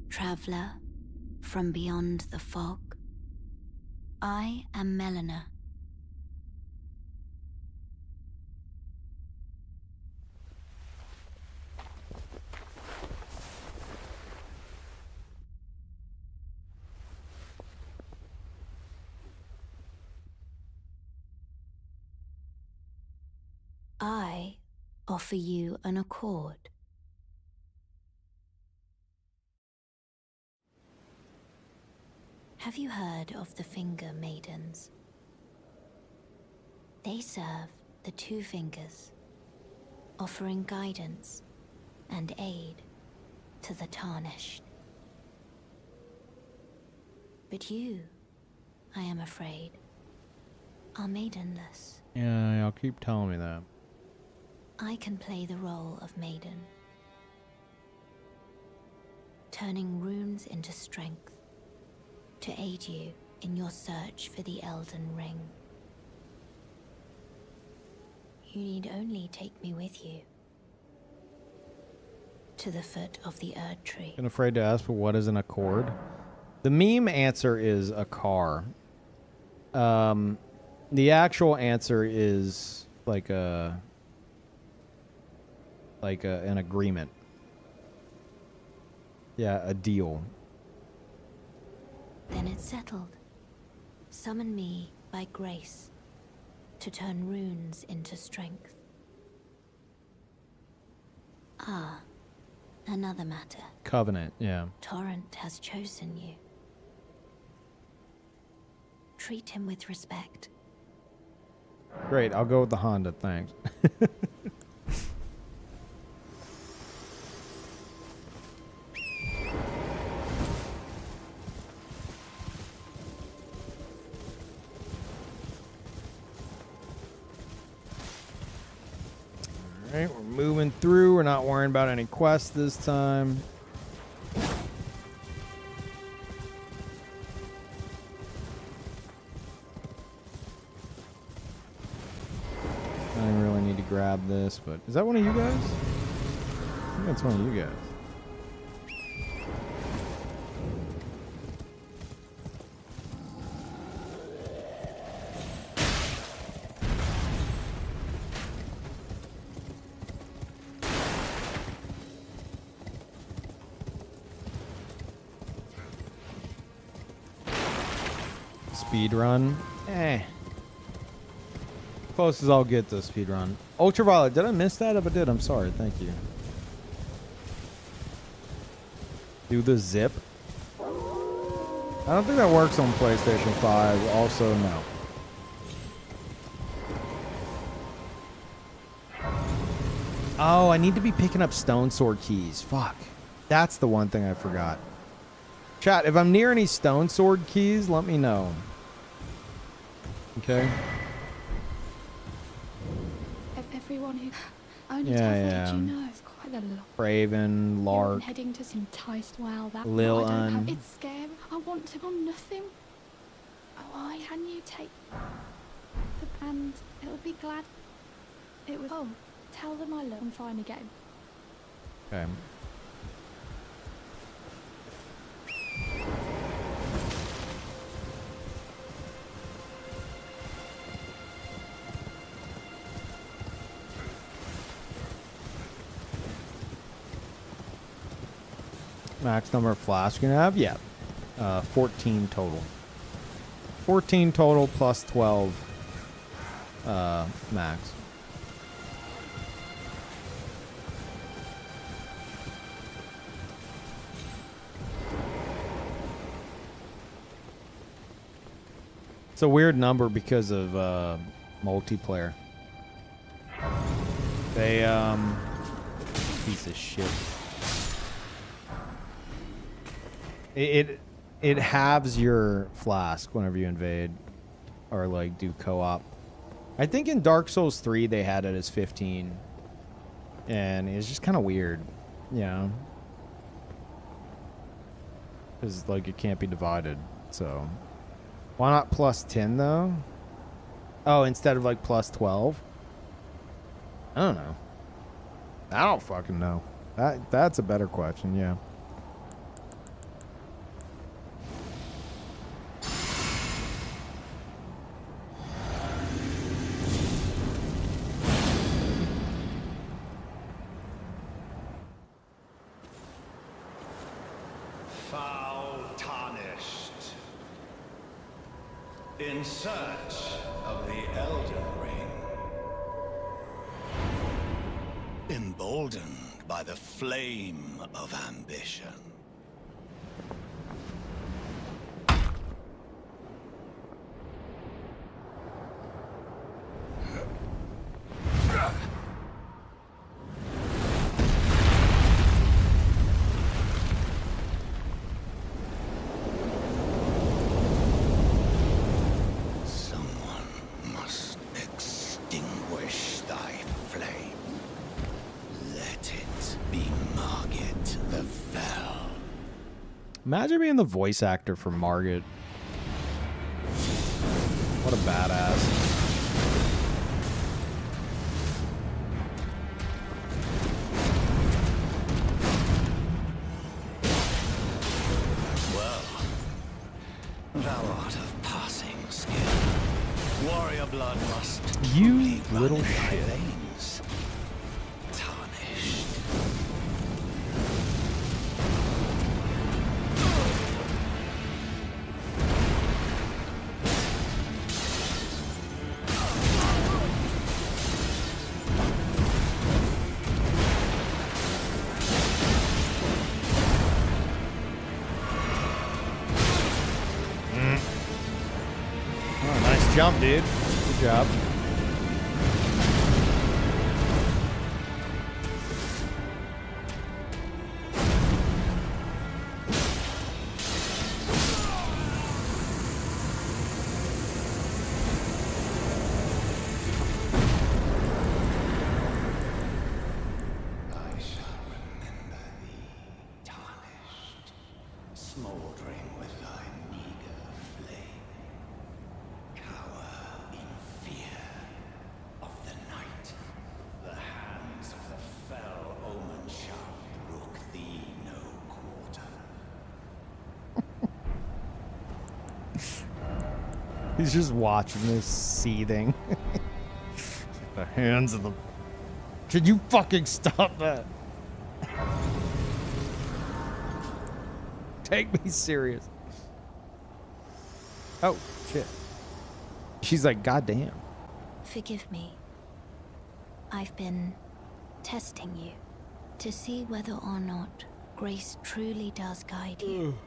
traveler from beyond the fog. I am Melina. I offer you an accord. Have you heard of the Finger Maidens? They serve the Two Fingers, offering guidance and aid to the Tarnished. But you, I am afraid, are maidenless. Yeah, y'all keep telling me that. I can play the role of maiden, turning runes into strength to aid you in your search for the Elden Ring. You need only take me with you to the foot of the Erd Tree. Been afraid to ask, but what is an accord? The meme answer is a car. The actual answer is like an agreement. Yeah, a deal. Then it's settled. Summon me by grace to turn runes into strength. Ah, another matter. Covenant, yeah. Torrent has chosen you. Treat him with respect. Great, I'll go with the Honda, thanks. Alright, we're moving through. We're not worrying about any quests this time. I don't really need to grab this, but is that one of you guys? I think that's one of you guys. Speed run. Close as I'll get to speed run. Ultraviolet, did I miss that? If I did, I'm sorry. Thank you. Do the zip. I don't think that works on PlayStation 5. Also, no. Oh, I need to be picking up stone sword keys. Fuck. That's the one thing I forgot. Chat, if I'm near any stone sword keys, let me know. Okay. Everyone who only Yeah. you know, it's quite a lot. Raven, Lark, Heading to some enticed. Well, that Lil I don't Un. have, it's scary. I want to on nothing. Oh, can you take the band? It'll be glad. It was. Oh, tell them I love them fine again. Okay. Max number of flasks you can have? Yeah. 14 total. 14 total plus 12 max. It's a weird number because of multiplayer. They piece of shit. It halves your flask whenever you invade or like do co-op. I think in Dark Souls 3 they had it as 15. And it's just kind of weird, you know. Cuz like it can't be divided. So why not plus 10 though? Oh, instead of like plus 12? I don't know. I don't fucking know. That's a better question, yeah. Foul tarnished. In search of the Elden Ring. Emboldened by the flame of ambition. Imagine being the voice actor for Margit. What a badass. Well, thou art of passing skill. Warrior blood must You run little in thy shit. veins. Tarnished. Oh, nice jump, dude. Good job. I shall remember thee, tarnished, smoldering with thy meager flame. Cower in fear of the night. The hands of the fell omen shall brook thee no quarter. He's just watching this seething. The hands of the... Should you fucking stop that? Take me serious. Oh, shit. She's like, God damn. Forgive me. I've been testing you to see whether or not grace truly does guide you,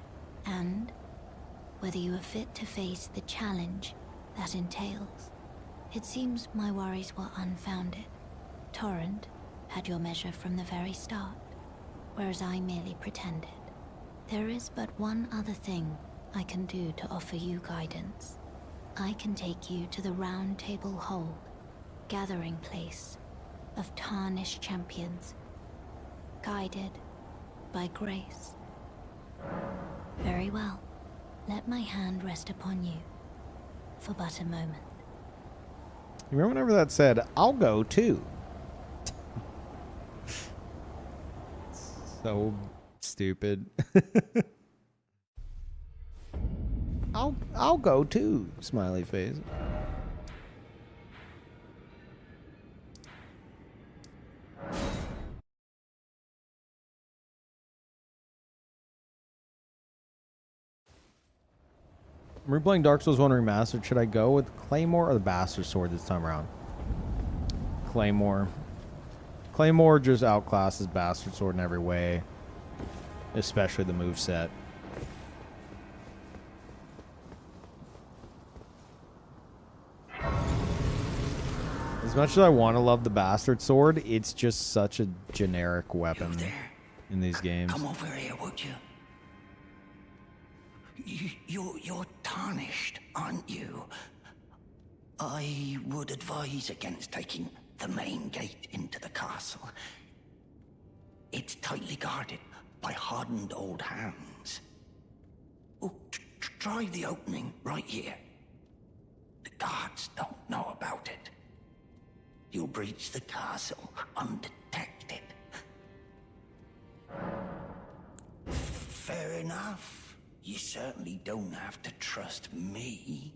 and whether you are fit to face the challenge that entails. It seems my worries were unfounded. Torrent had your measure from the very start, whereas I merely pretended. There is but one other thing I can do to offer you guidance. I can take you to the Round Table Hold, gathering place of tarnished champions, guided by grace. Very well. Let my hand rest upon you for but a moment. You remember whenever that said, I'll go too? So stupid. I'll go too, smiley face. I'm replaying Dark Souls 1 Remastered. Should I go with Claymore or the Bastard Sword this time around? Claymore. Claymore just outclasses Bastard Sword in every way. Especially the moveset. As much as I want to love the Bastard Sword, it's just such a generic weapon in these games. Come over here, would you? You're tarnished, aren't you? I would advise against taking the main gate into the castle. It's tightly guarded by hardened old hands. Oh, try the opening right here. guards don't know about it. You'll breach the castle undetected. Fair enough. You certainly don't have to trust me.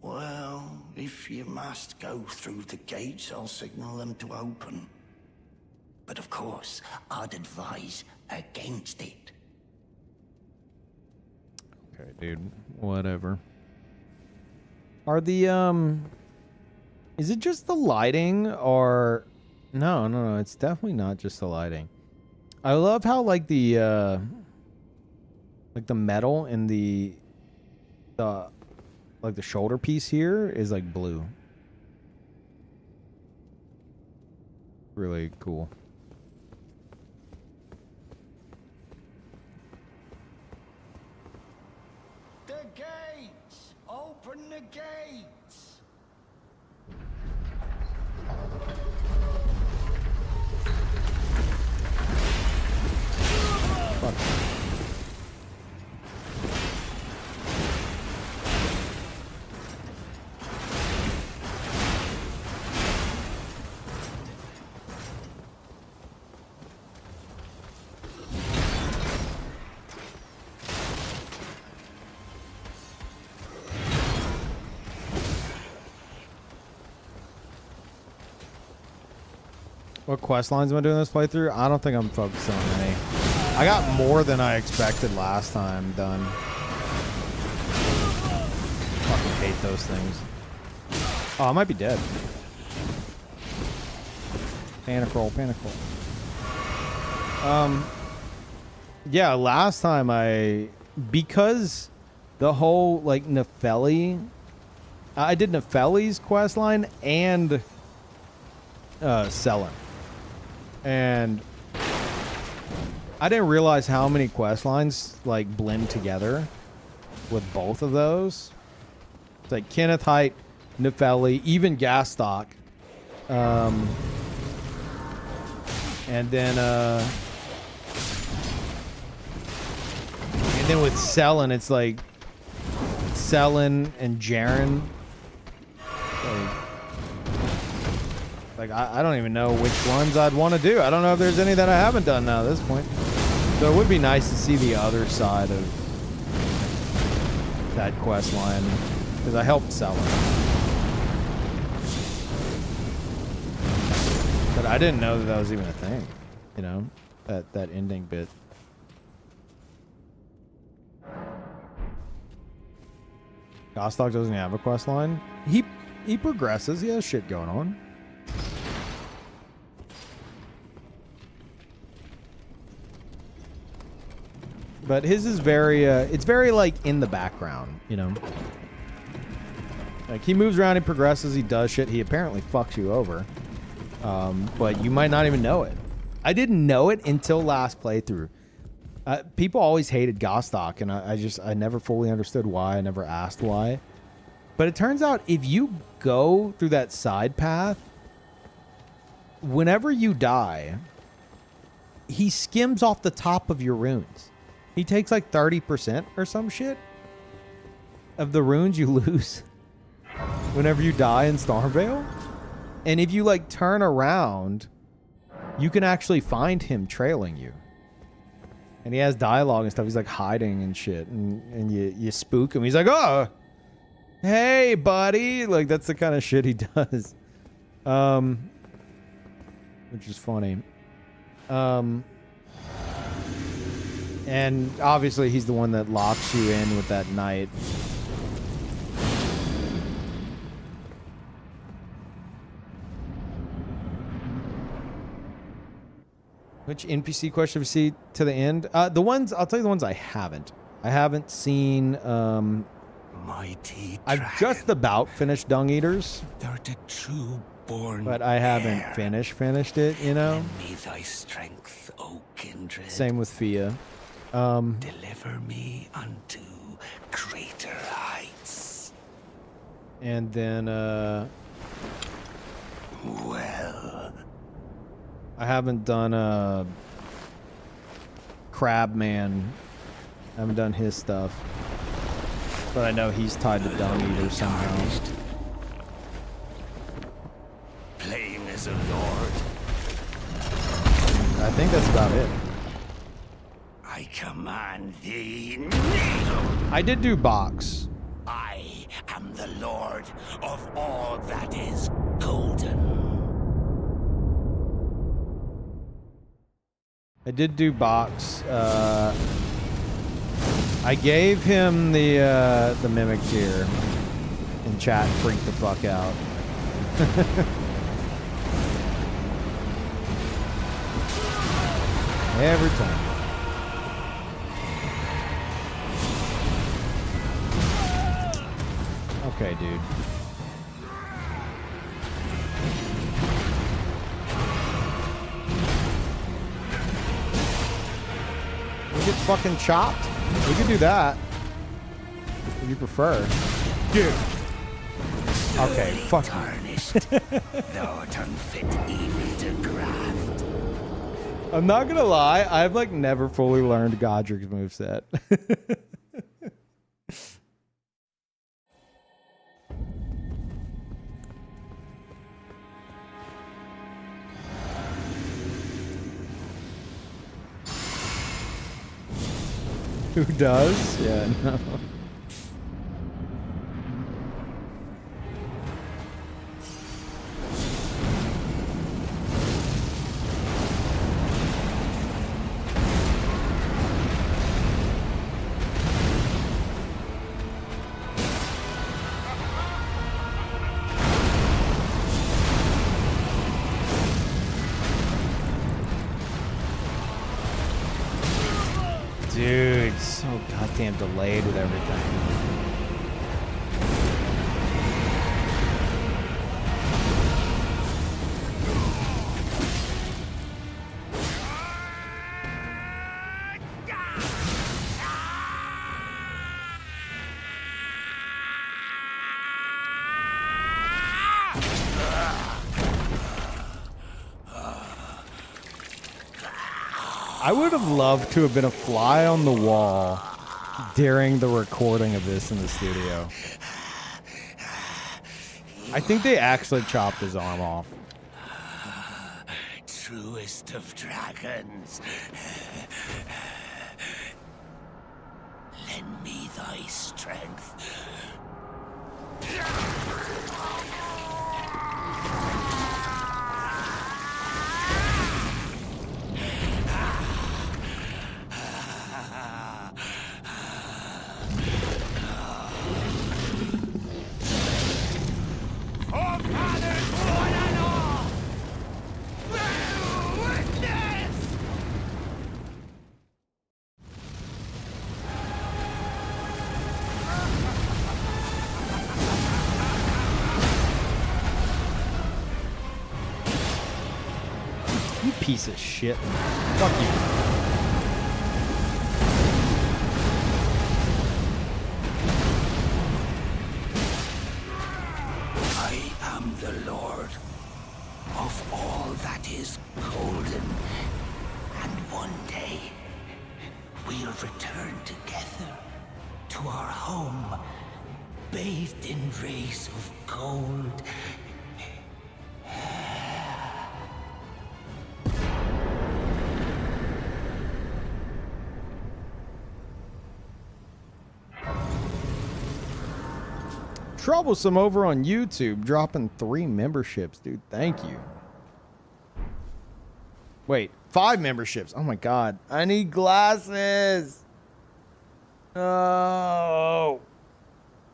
Well, if you must go through the gates, I'll signal them to open. But of course, I'd advise against it. Okay, dude. Whatever. Are the, is it just the lighting or... No, it's definitely not just the lighting. I love how, like, the metal in the like, the shoulder piece here is, like, blue. Really cool. The gates! Open the gates! Fuck. What quest lines am I doing this playthrough? I don't think I'm focusing on any. I got more than I expected last time done. Fucking hate those things. Oh, I might be dead. Panic roll, panic roll. Yeah, last time because the whole, like, Nefeli, I did Nefeli's quest line and Selen. And I didn't realize how many quest lines, like, blend together with both of those. It's like Kenneth Height, Nefeli, even Gastock. And then with Selen, it's like Selen and Jaren. Like I don't even know which ones I'd want to do. I don't know if there's any that I haven't done now at this point. So it would be nice to see the other side of that quest line, because I helped Selen. But I didn't know that that was even a thing, you know, that ending bit. Gostok doesn't have a quest line. He progresses. He has shit going on. But his is very, it's very, like, in the background, you know? Like, he moves around, he progresses, he does shit. He apparently fucks you over. But you might not even know it. I didn't know it until last playthrough. People always hated Gostok, and I never fully understood why. I never asked why. But it turns out if you go through that side path, whenever you die, he skims off the top of your runes. He takes like 30% or some shit of the runes you lose whenever you die in Starvale. And if you, like, turn around, you can actually find him trailing you. And he has dialogue and stuff. He's like hiding and shit. And you spook him. He's like, oh, hey, buddy. Like, that's the kind of shit he does. Which is funny. And obviously he's the one that locks you in with that knight. Which NPC question we see to the end? The ones, I'll tell you the ones I haven't. I haven't seen, Mighty I've just about finished Dung Eaters. Thou the true born But I haven't heir. finished it, you know? Lend me thy strength, O kindred. Same with Fia. Deliver me unto greater heights. And then, Well, I haven't done, Crabman. I haven't done his stuff. But I know he's tied to Dung Eater somehow. as a lord. I think that's about it. I command thee, kneel! I did do box. I am the lord of all that is golden. I did do box. I gave him the mimic tier, and chat freaked the fuck out. Every time. Okay, dude. We get fucking chopped? We can do that. If you prefer. Dude. Okay, fuck. Tarnished, thou art unfit even to graft. I'm not gonna lie, I've like never fully learned Godric's moveset. Who does? Yeah, no. Dude, so goddamn delayed with everything. I would have loved to have been a fly on the wall during the recording of this in the studio. I think they actually chopped his arm off. Truest of dragons, lend me thy strength. You piece of shit. Fuck you. I am the lord of all that is golden, and one day we'll return together to our home, bathed in rays of gold. Troublesome over on YouTube, dropping 3 memberships, dude. Thank you. Wait, 5 memberships. Oh my god. I need glasses. Oh.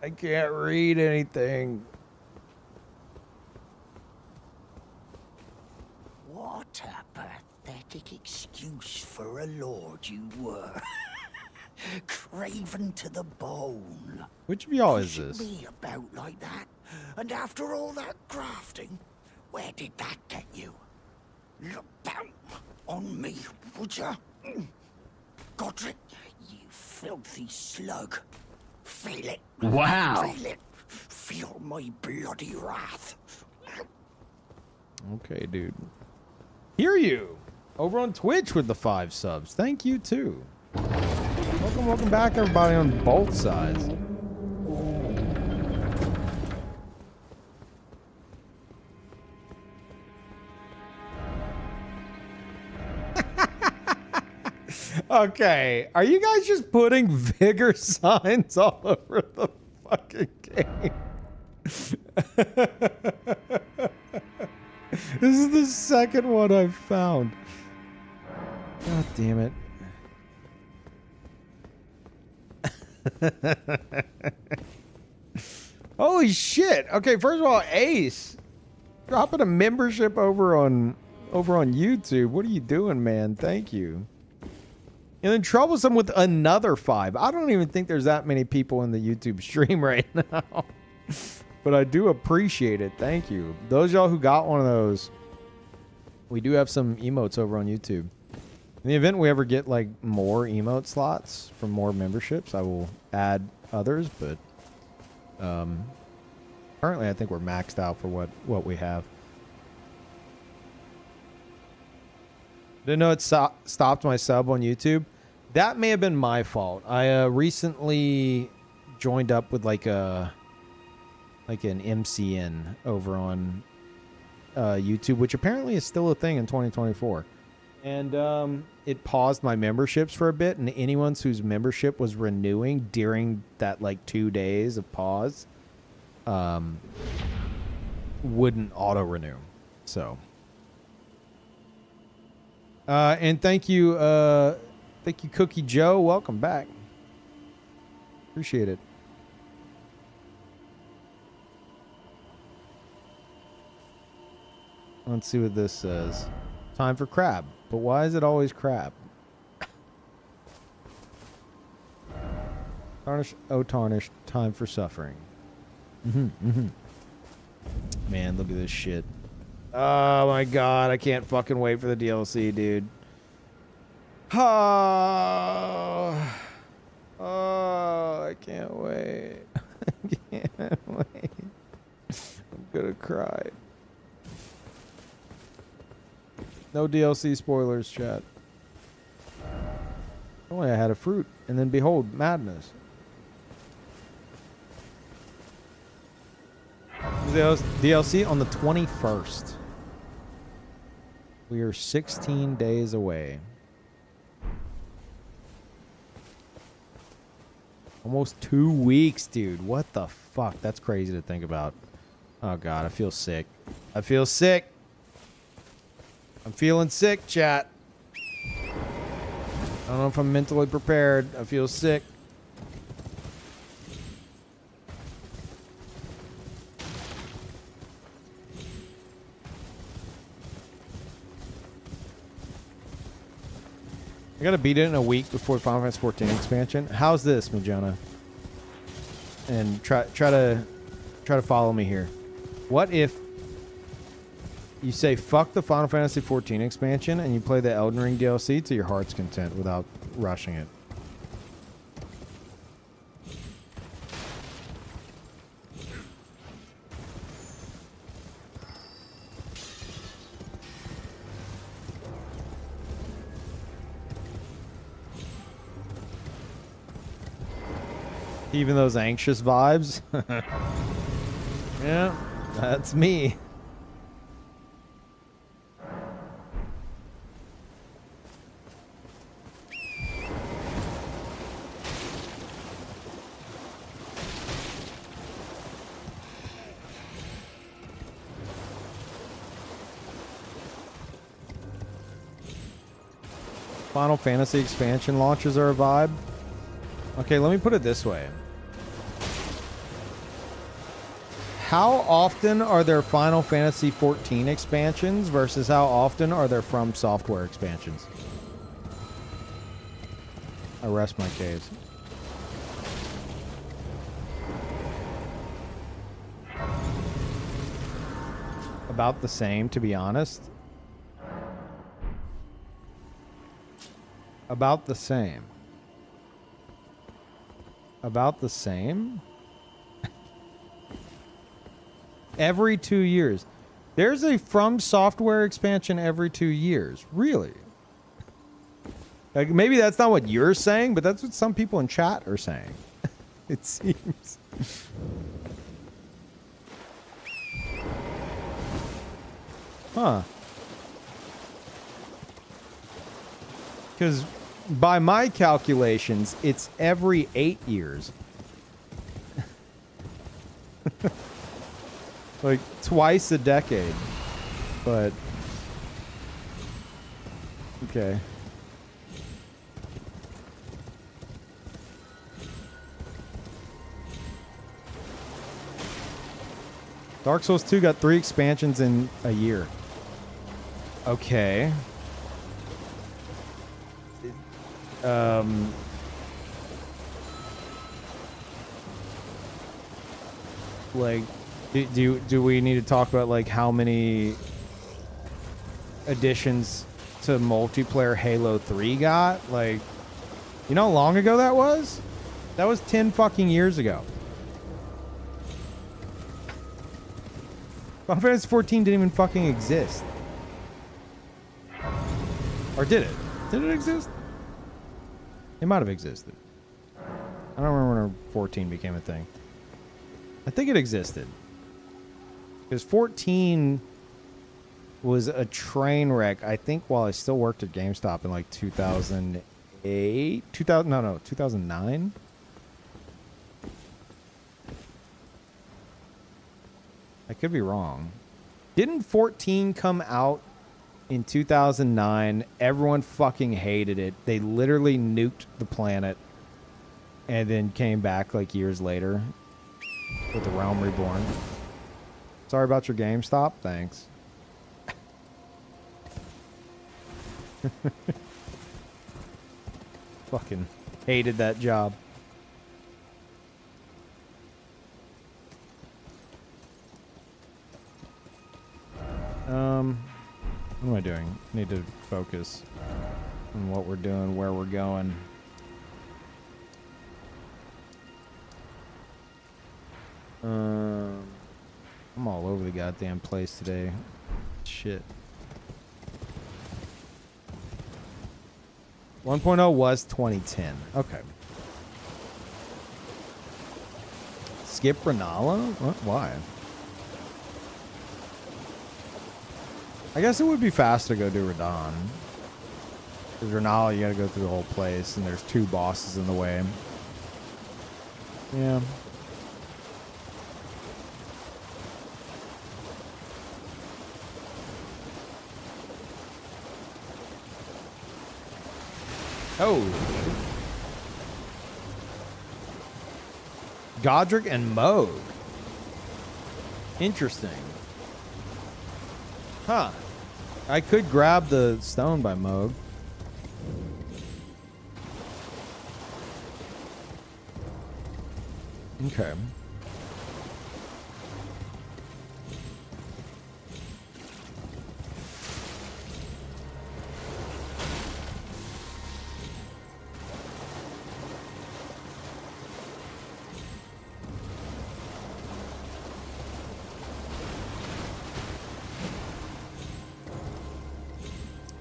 I can't read anything. What a pathetic excuse for a lord you were. Craven to the bone. Which of y'all is Pushing this? me about like that, and after all that grafting, where did that get you? Look down on me, would ya? Godric, you filthy slug. Feel it. Wow. Feel it. Feel my bloody wrath. Okay, dude. Hear you. Over on Twitch with the 5 subs. Thank you, too. Welcome back, everybody on both sides. Okay, are you guys just putting vigor signs all over the fucking game? This is the second one I've found. God damn it. Holy shit. Okay, first of all, Ace, dropping a membership over on YouTube. What are you doing, man? Thank you. And then Troublesome with another 5. I don't even think there's that many people in the YouTube stream right now. But I do appreciate it. Thank you. Those y'all who got one of those, we do have some emotes over on YouTube. In the event we ever get like more emote slots from more memberships, I will add others, but currently I think we're maxed out for what we have. Didn't know it stopped my sub on YouTube. That may have been my fault. I recently joined up with like an MCN over on YouTube, which apparently is still a thing in 2024. And it paused my memberships for a bit, and anyone whose membership was renewing during that like 2 days of pause wouldn't auto renew. So and thank you Cookie Joe, welcome back, appreciate it. Let's see what this says. Time for crab. But why is it always crab? Tarnish, oh tarnish, time for suffering. Man, look at this shit. Oh my god, I can't fucking wait for the DLC, dude. Oh, I can't wait. I can't wait. I'm gonna cry. No DLC spoilers, chat. Only I had a fruit, and then behold, madness. DLC on the 21st. We are 16 days away. Almost 2 weeks, dude. What the fuck? That's crazy to think about. Oh god, I feel sick. I feel sick. I'm feeling sick, chat. I don't know if I'm mentally prepared. I feel sick. I gotta beat it in a week before Final Fantasy 14 expansion. How's this, Majona? And try to follow me here. What if you say fuck the Final Fantasy 14 expansion and you play the Elden Ring DLC to your heart's content without rushing it? Even those anxious vibes? Yeah, that's me. Final Fantasy expansion launches are a vibe. Okay, let me put it this way. How often are there Final Fantasy 14 expansions versus how often are there From Software expansions? I rest my case. About the same, to be honest. About the same. About the same? Every 2 years. There's a From Software expansion every 2 years. Really? Like, maybe that's not what you're saying, but that's what some people in chat are saying. It seems. Huh. Because by my calculations, it's every 8 years. Like twice a decade. But okay. Dark Souls 2 got 3 expansions in a year. Okay. Like, do we need to talk about like how many additions to multiplayer Halo 3 got? Like, you know how long ago that was? That was 10 fucking years ago. Final Fantasy 14 didn't even fucking exist. Or did it? Did it exist? It might have existed. I don't remember when 14 became a thing. I think it existed. Because 14 was a train wreck, I think, while I still worked at GameStop in like 2008? 2009? I could be wrong. Didn't 14 come out in 2009? Everyone fucking hated it. They literally nuked the planet and then came back like years later with The Realm Reborn. Sorry about your GameStop. Thanks. Fucking hated that job. What am I doing? Need to focus on what we're doing, where we're going. I'm all over the goddamn place today. Shit. 1.0 was 2010. Okay. Skip Renala? What? Why? I guess it would be fast to go do Radon. Because Renala, you gotta go through the whole place, and there's 2 bosses in the way. Yeah. Oh. Godric and Moog. Interesting. Huh. I could grab the stone by Moog. Okay.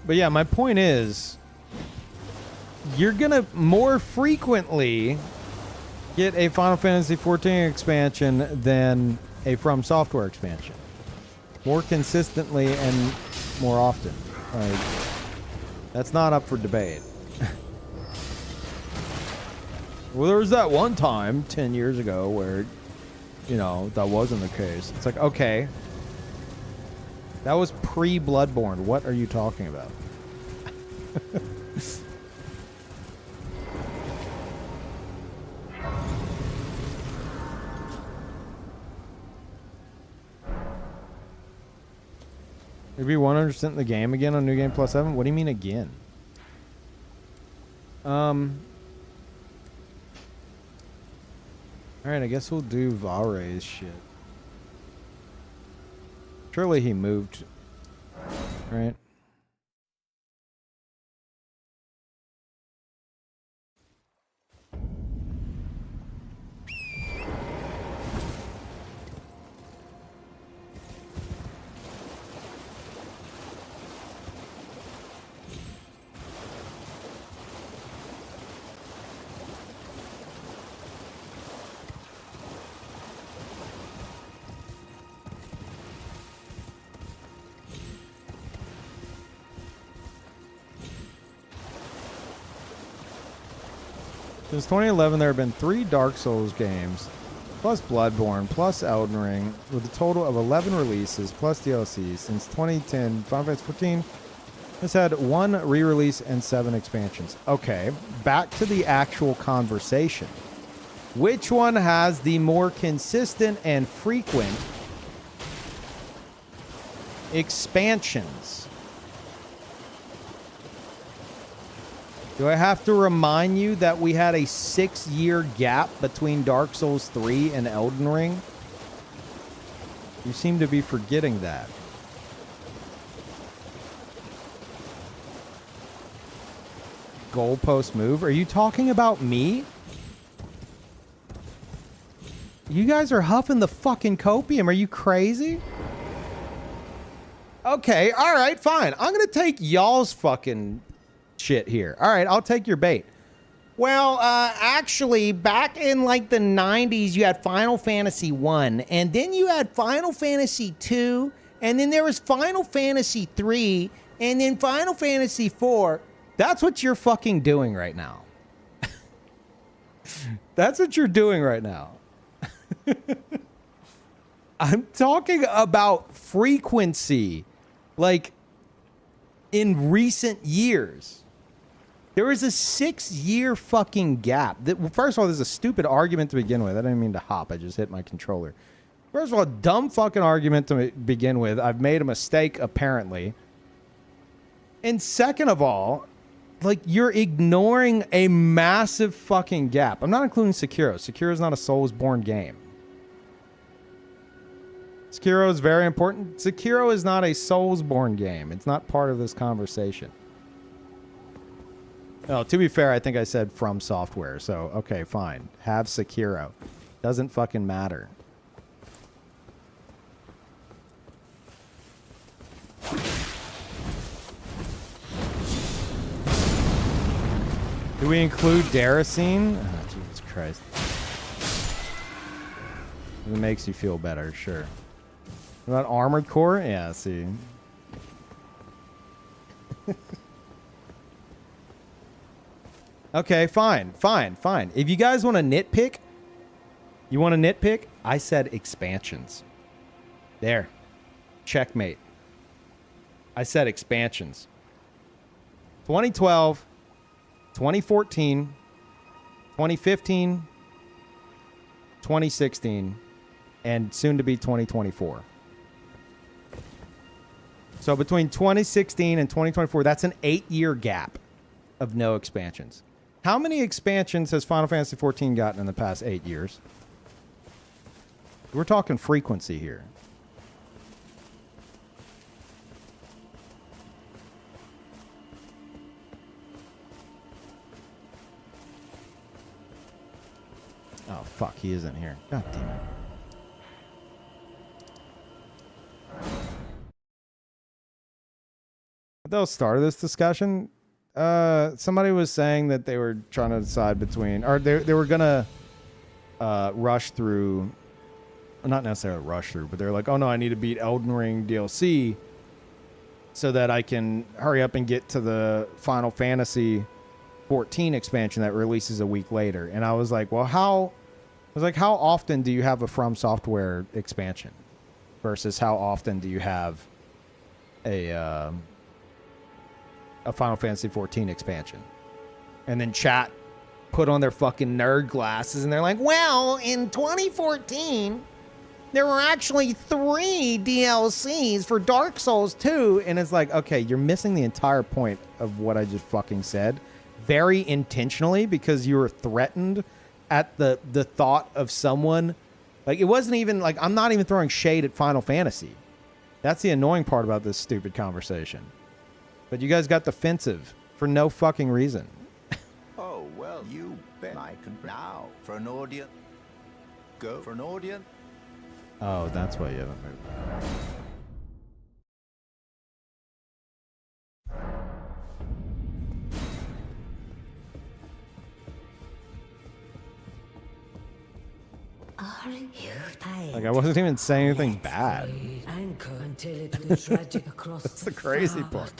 But yeah, my point is, you're gonna more frequently get a Final Fantasy 14 expansion than a From Software expansion. More consistently and more often. Like, that's not up for debate. Well, there was that one time 10 years ago where, you know, that wasn't the case. It's like, okay. That was pre-Bloodborne. What are you talking about? Maybe 100% in the game again on New Game Plus 7? What do you mean again? Alright, I guess we'll do Vare's shit. Surely he moved, right? Since 2011, there have been 3 Dark Souls games, plus Bloodborne, plus Elden Ring, with a total of 11 releases, plus DLC. Since 2010, Final Fantasy 14 has had 1 re-release and 7 expansions. Okay, back to the actual conversation. Which one has the more consistent and frequent expansions? Do I have to remind you that we had a 6-year gap between Dark Souls 3 and Elden Ring? You seem to be forgetting that. Goalpost move? Are you talking about me? You guys are huffing the fucking copium. Are you crazy? Okay, all right, fine. I'm going to take y'all's fucking shit here. All right, I'll take your bait. Well, actually, back in like the 90s, you had Final Fantasy 1, and then you had Final Fantasy 2, and then there was Final Fantasy 3, and then Final Fantasy 4. That's what you're fucking doing right now. That's what you're doing right now. I'm talking about frequency, like in recent years. There was a 6-year fucking gap. Well, first of all, there's a stupid argument to begin with. I didn't mean to hop. I just hit my controller. First of all, dumb fucking argument to begin with. I've made a mistake, apparently. And second of all, like, you're ignoring a massive fucking gap. I'm not including Sekiro. Sekiro is not a Soulsborne game. Sekiro is very important. Sekiro is not a Soulsborne game. It's not part of this conversation. Oh, to be fair, I think I said From Software. So, okay, fine. Have Sekiro. Doesn't fucking matter. Do we include Daracene? Oh, Jesus Christ. If it makes you feel better, sure. What about Armored Core? Yeah, see. Okay, fine. If you guys want to nitpick, I said expansions. There. Checkmate. I said expansions. 2012, 2014, 2015, 2016, and soon to be 2024. So between 2016 and 2024, that's an 8-year gap of no expansions. How many expansions has Final Fantasy XIV gotten in the past 8 years? We're talking frequency here. Oh, fuck, he isn't here. God damn it. At the start of this discussion, somebody was saying that they were trying to decide between, or they were gonna rush through, not necessarily rush through, but they're like, oh no, I need to beat Elden Ring DLC so that I can hurry up and get to the Final Fantasy 14 expansion that releases a week later. And I was like, well, how often do you have a From Software expansion versus how often do you have a Final Fantasy 14 expansion? And then chat put on their fucking nerd glasses and they're like, well, in 2014, there were actually 3 DLCs for Dark Souls 2. And it's like, okay, you're missing the entire point of what I just fucking said very intentionally because you were threatened at the thought of someone. Like, it wasn't even like, I'm not even throwing shade at Final Fantasy. That's the annoying part about this stupid conversation. But you guys got defensive for no fucking reason. Oh, well, you bet I can now. For an audience. Go for an audience. Oh, that's why you haven't moved. Like, I wasn't even saying anything bad. Anchor until it will tragic across That's the crazy part.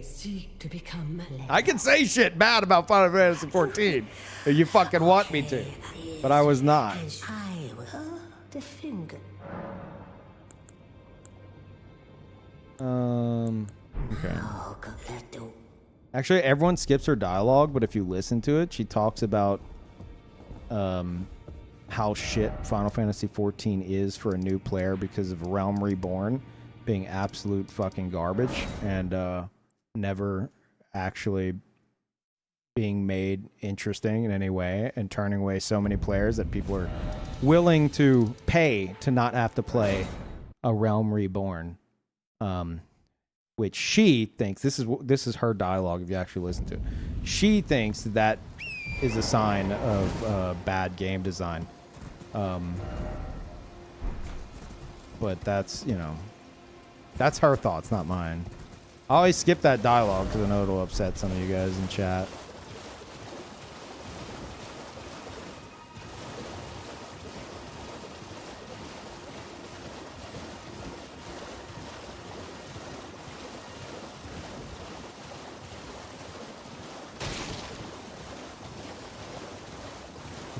Seek to become I can say shit bad about Final Fantasy 14 if you fucking want me to, but I was not. I will the finger. Okay. Actually, everyone skips her dialogue, but if you listen to it, she talks about how shit Final Fantasy 14 is for a new player because of Realm Reborn being absolute fucking garbage and never actually being made interesting in any way and turning away so many players that people are willing to pay to not have to play a Realm Reborn. Which she thinks, this is her dialogue if you actually listen to it. She thinks that is a sign of bad game design. But that's, you know, that's her thoughts, not mine. I always skip that dialogue because I know it'll upset some of you guys in chat.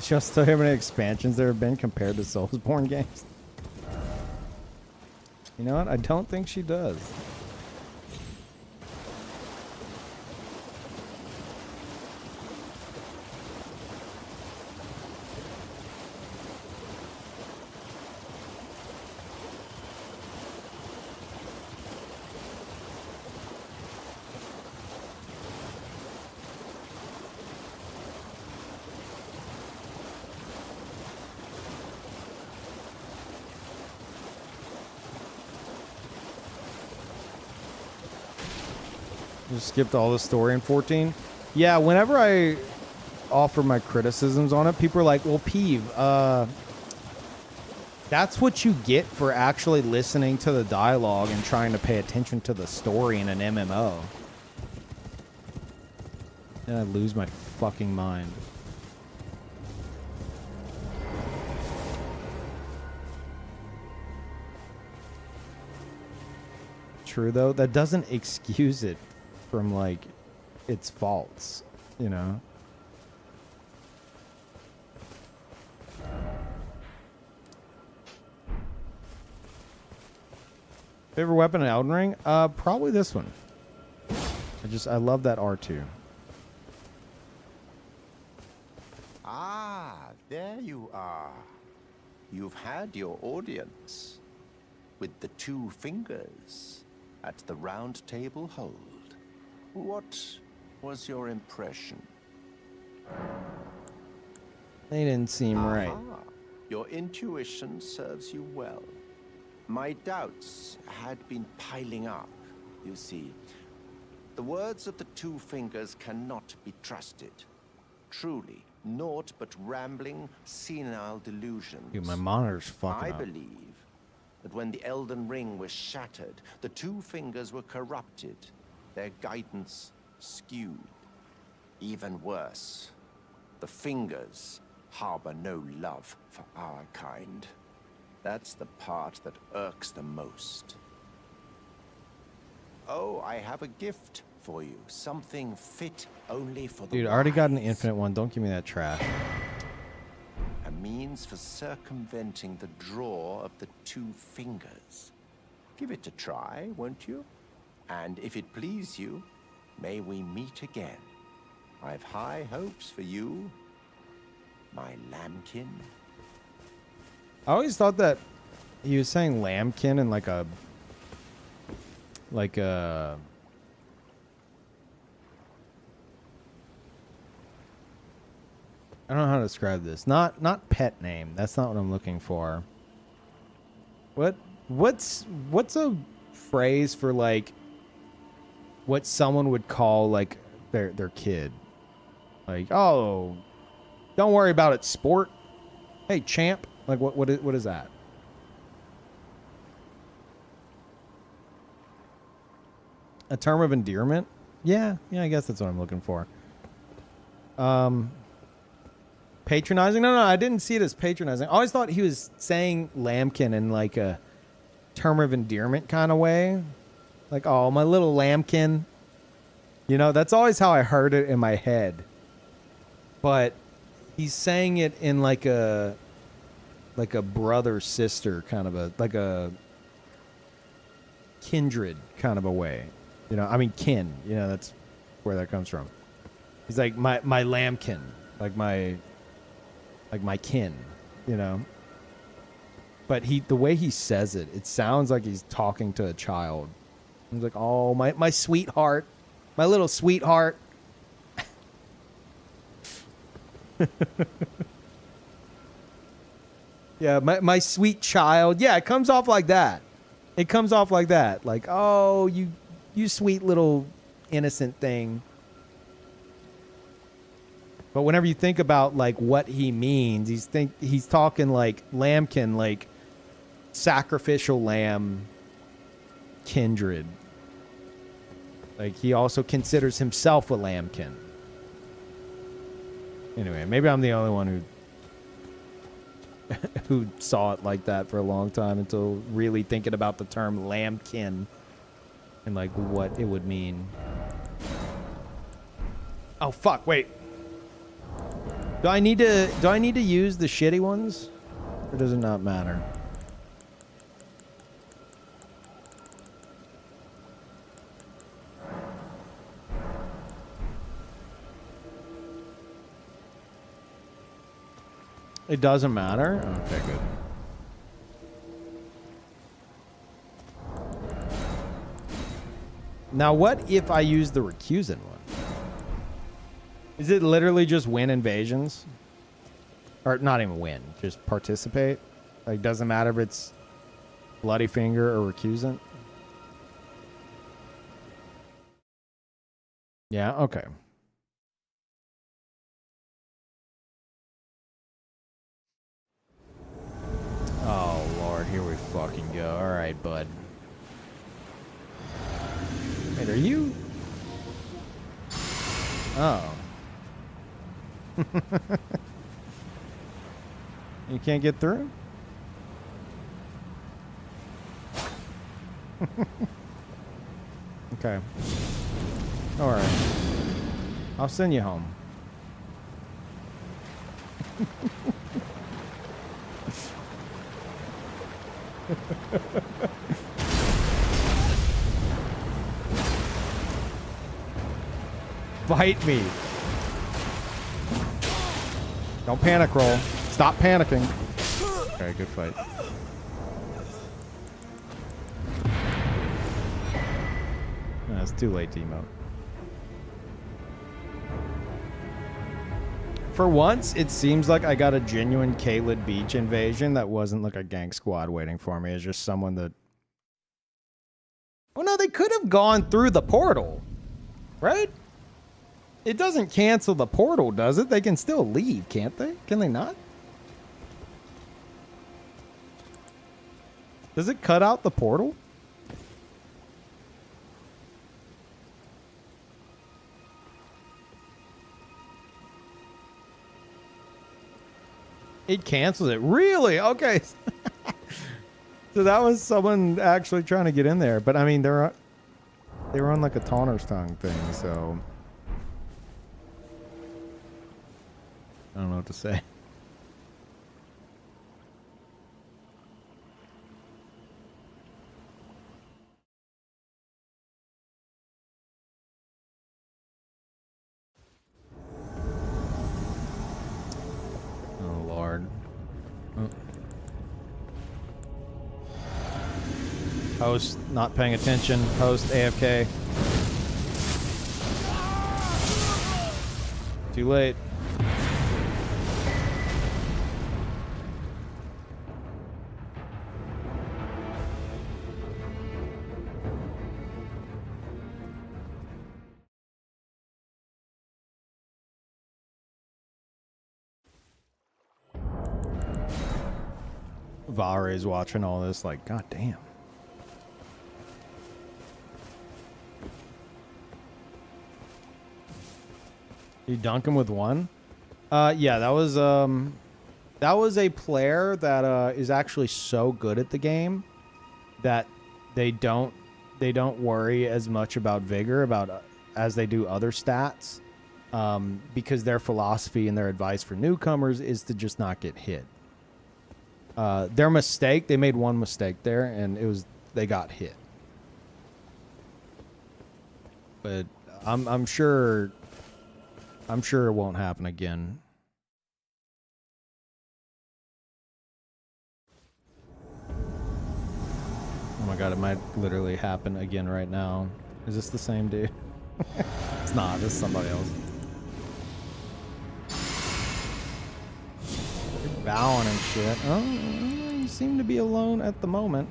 Just how many expansions there have been compared to Soulsborne games. You know what? I don't think she does. Just skipped all the story in 14. Yeah, whenever I offer my criticisms on it, people are like, well, Peeve, that's what you get for actually listening to the dialogue and trying to pay attention to the story in an MMO. And I lose my fucking mind. True, though, that doesn't excuse it from, like, its faults, you know? Favorite weapon in Elden Ring? Probably this one. I love that R2. Ah, there you are. You've had your audience. With the two fingers at the round table hold. What was your impression? They didn't seem right. Aha. Your intuition serves you well. My doubts had been piling up, you see. The words of the two fingers cannot be trusted. Truly, naught but rambling, senile delusions. Dude, my monitor's fucking I up. believe that when the Elden Ring was shattered, the two fingers were corrupted, their guidance skewed. Even worse, the fingers harbor no love for our kind. That's the part that irks the most. Oh, I have a gift for you. Something fit only for the Dude, I already got an wise. infinite one. Don't give me that trash. A means for circumventing the draw of the two fingers. Give it a try, won't you? And if it please you, may we meet again. I've high hopes for you, my lambkin. I always thought that he was saying lambkin in like a I don't know how to describe this. Not pet name. That's not what I'm looking for. What's a phrase for like what someone would call like their kid? Like, oh, don't worry about it, sport. Hey, champ. Like what is that? A term of endearment? Yeah, I guess that's what I'm looking for. Pay patronizing? No, I didn't see it as patronizing. I always thought he was saying lambkin in like a term of endearment kind of way. Like, oh, my little lambkin. You know, that's always how I heard it in my head. But he's saying it in like a brother sister kind of like a kindred kind of a way. You know, I mean kin, you know, that's where that comes from. He's like my lambkin, like my kin, you know. But the way he says it, it sounds like he's talking to a child. He's like, "Oh, my sweetheart, my little sweetheart." Yeah, my sweet child. Yeah, it comes off like that. It comes off like that. Like, "Oh, you sweet little innocent thing." But whenever you think about like what he means, he's talking like lambkin, like sacrificial lamb kindred. Like he also considers himself a lambkin. Anyway, maybe I'm the only one who saw it like that for a long time until really thinking about the term lambkin and like what it would mean. Oh fuck, wait. Do I need to use the shitty ones? Or does it not matter? It doesn't matter? Okay, good. Now, what if I use the recusant one? Is it literally just win invasions? Or not even win, just participate? Like, doesn't matter if it's Bloody Finger or recusant? Yeah, okay. Oh, Lord, here we fucking go. All right, bud. Wait, are you? Oh. You can't get through? Okay. All right. I'll send you home. Fight me. Don't panic roll. Stop panicking. Okay, good fight. No, it's too late to emote. For once, it seems like I got a genuine Kaled Beach invasion that wasn't like a gang squad waiting for me. It's just someone that... Oh no, they could have gone through the portal. Right? It doesn't cancel the portal, does it? They can still leave, can't they? Can they not? Does it cut out the portal? It cancels it. Really? Okay. So that was someone actually trying to get in there. But I mean, they were on like a Taunter's Tongue thing, so I don't know what to say. Oh, Lord. Oh. Host not paying attention. Host AFK. Too late. Vare's watching all this like, God damn. You dunk him with one? Yeah, that was a player that is actually so good at the game that they don't worry as much about vigor as they do other stats, because their philosophy and their advice for newcomers is to just not get hit. Their mistake, they made one mistake there, and they got hit. But I'm sure it won't happen again. Oh my god, it might literally happen again right now. Is this the same dude? It's not, this is somebody else. You're bowing and shit. Oh, you seem to be alone at the moment.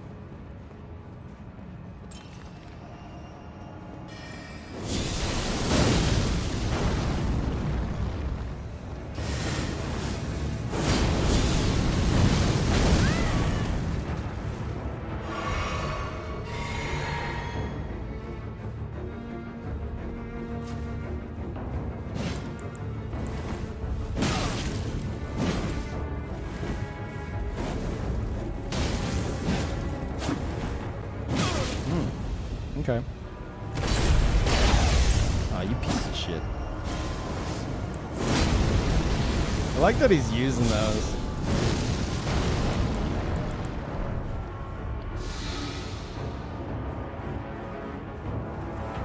Okay. Aw, you piece of shit. I like that he's using those.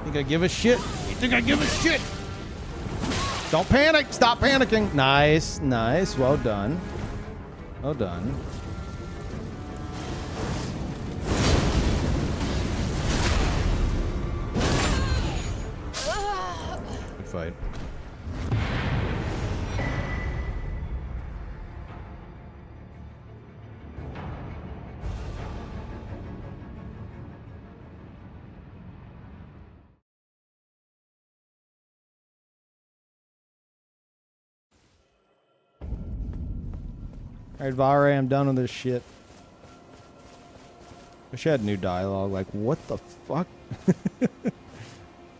Think I give a shit? You think I give a shit? Don't panic! Stop panicking! Nice, nice. Well done. Well done. Fight. Alright, Vare, I'm done with this shit. Wish I had new dialogue, like, what the fuck?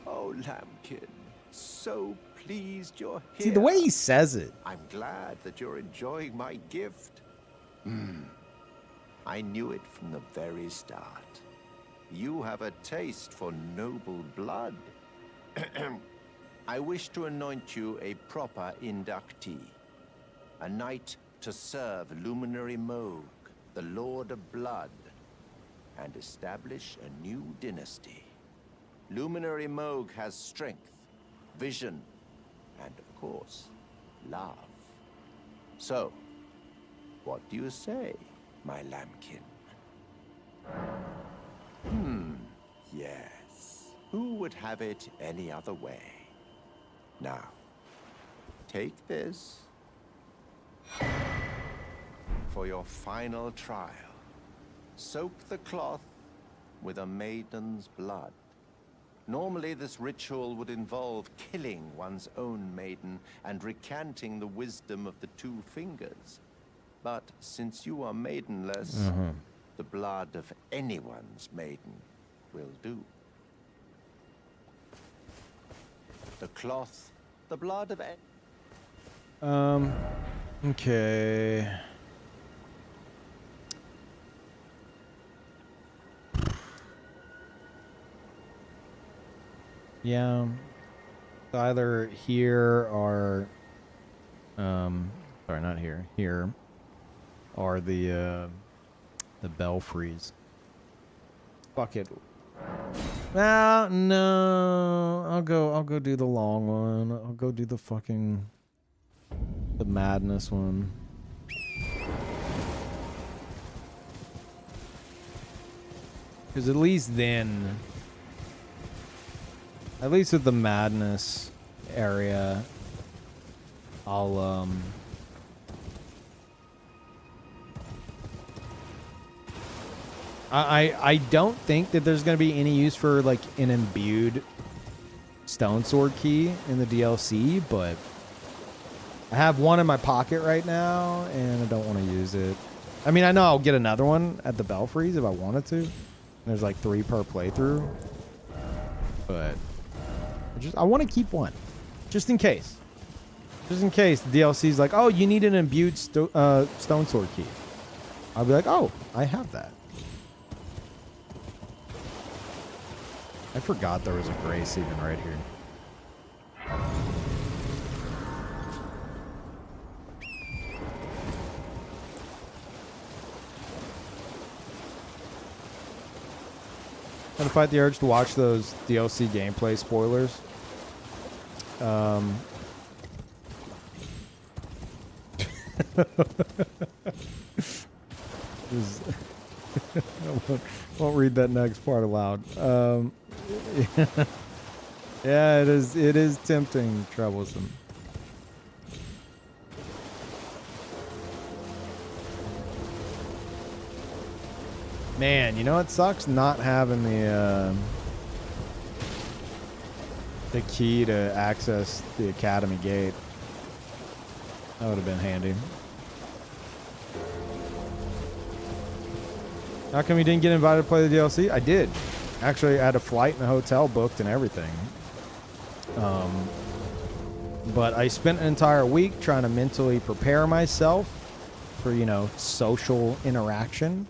Oh, Lambkin, so pleased you're here. See, the way he says it. I'm glad that you're enjoying my gift. I knew it from the very start. You have a taste for noble blood. I wish to anoint you a proper inductee. A knight to serve Luminary Moog, the Lord of Blood, and establish a new dynasty. Luminary Moog has strength, vision, and of course, love. So, what do you say, my lambkin? Yes. Who would have it any other way? Now, take this for your final trial. Soak the cloth with a maiden's blood. Normally, this ritual would involve killing one's own maiden and recanting the wisdom of the two fingers. But since you are maidenless, the blood of anyone's maiden will do. The cloth, the blood of Okay. Yeah. Either here or sorry, not here. Here are the belfries. Fuck it. Ah, no. I'll go do the long one. I'll go do the fucking the madness one. Because at least then, at least with the madness area, I'll I don't think that there's gonna be any use for like an imbued stone sword key in the DLC, but I have one in my pocket right now and I don't want to use it. I mean, I know I'll get another one at the belfries if I wanted to. There's like 3 per playthrough, but I want to keep one just in case. Just in case the DLC's like, oh, you need an imbued stone sword key. I'll be like, oh, I have that. I forgot there was a grace even right here. Trying to fight the urge to watch those DLC gameplay spoilers. I won't read that next part aloud. Yeah, it is tempting, troublesome. Man, you know what sucks? Not having the key to access the Academy gate. That would have been handy. How come you didn't get invited to play the DLC? I did. Actually, I had a flight and a hotel booked and everything. But I spent an entire week trying to mentally prepare myself for, you know, social interaction.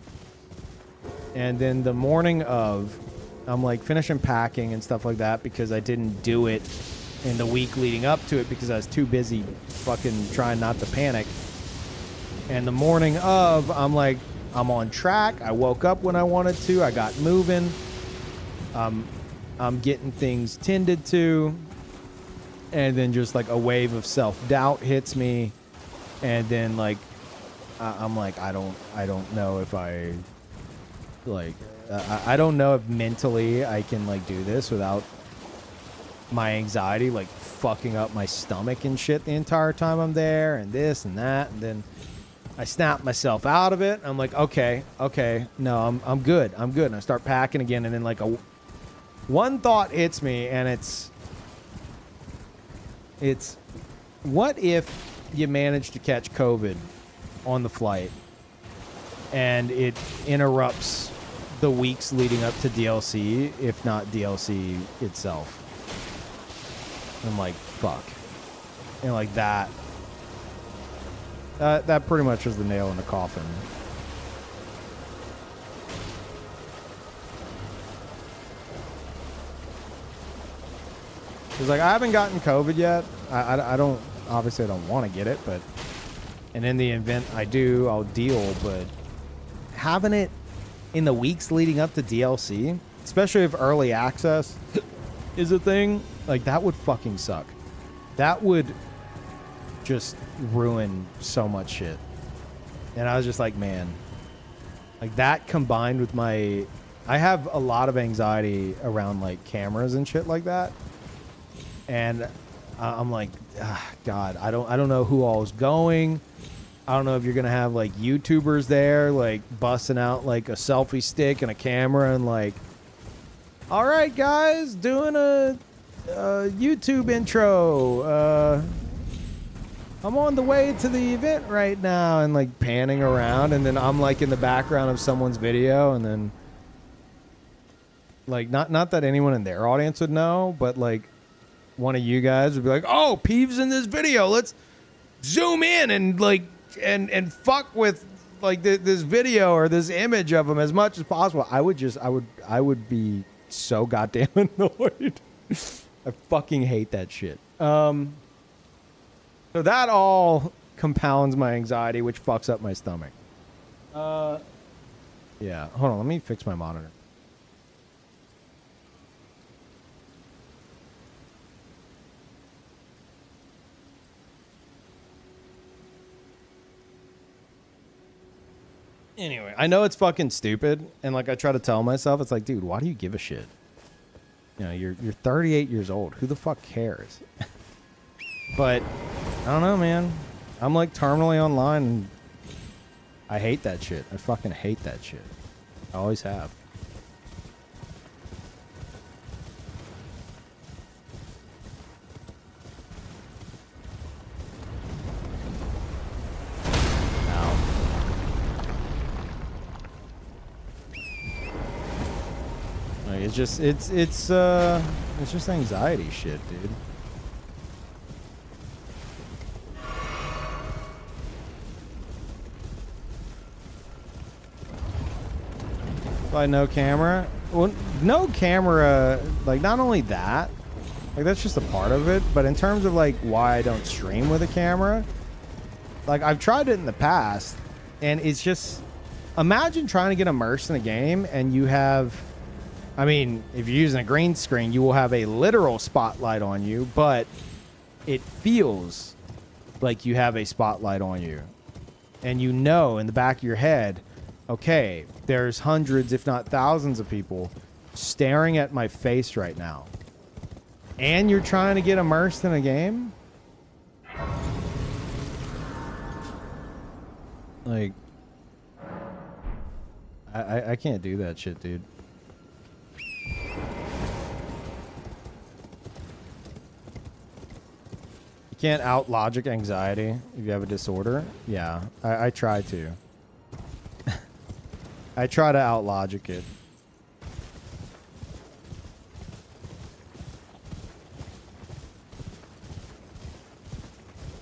And then the morning of, I'm like finishing packing and stuff like that because I didn't do it in the week leading up to it because I was too busy fucking trying not to panic. And the morning of, I'm like, I'm on track. I woke up when I wanted to. I got moving. I'm getting things tended to. And then just like a wave of self-doubt hits me. And then like, I'm like, I don't know if I, like, I don't know if mentally I can like do this without my anxiety like fucking up my stomach and shit the entire time I'm there and this and that. And then I snap myself out of it. I'm like, okay, no, I'm good. And I start packing again. And then like one thought hits me and it's what if you manage to catch COVID on the flight and it interrupts the weeks leading up to DLC, if not DLC itself? I'm like, fuck. And like that pretty much was the nail in the coffin. Because like I haven't gotten COVID yet. I don't, obviously I don't want to get it, but, and in the event I do, I'll deal. But having it in the weeks leading up to DLC, especially if early access is a thing, like that would fucking suck. That would just ruin so much shit. And I was just like, man, like that combined with I have a lot of anxiety around like cameras and shit like that. And I'm like, God, I don't know who all is going. I don't know if you're going to have like YouTubers there, like busting out like a selfie stick and a camera and like, all right, guys, doing a YouTube intro. I'm on the way to the event right now, and like panning around, and then I'm like in the background of someone's video, and then like not that anyone in their audience would know, but like one of you guys would be like, "Oh, Peeves in this video. Let's zoom in and like and fuck with like this video or this image of them as much as possible." I would be so goddamn annoyed. I fucking hate that shit. So that all compounds my anxiety, which fucks up my stomach. Yeah, hold on, let me fix my monitor. Anyway, I know it's fucking stupid, and like I try to tell myself, it's like, dude, why do you give a shit? You know, you're 38 years old. Who the fuck cares? But I don't know, man. I'm like terminally online, and I hate that shit. I fucking hate that shit. I always have. Like, it's just it's just anxiety shit, dude. By no camera? Well, no camera, like, not only that, like, that's just a part of it, but in terms of, like, why I don't stream with a camera, like, I've tried it in the past, and it's just, imagine trying to get immersed in a game, and you have, I mean, if you're using a green screen, you will have a literal spotlight on you, but it feels like you have a spotlight on you. And you know in the back of your head, okay, there's hundreds, if not thousands of people staring at my face right now. And you're trying to get immersed in a game? Like, I can't do that shit, dude. You can't out logic anxiety if you have a disorder. Yeah, I try to. I try to out logic it.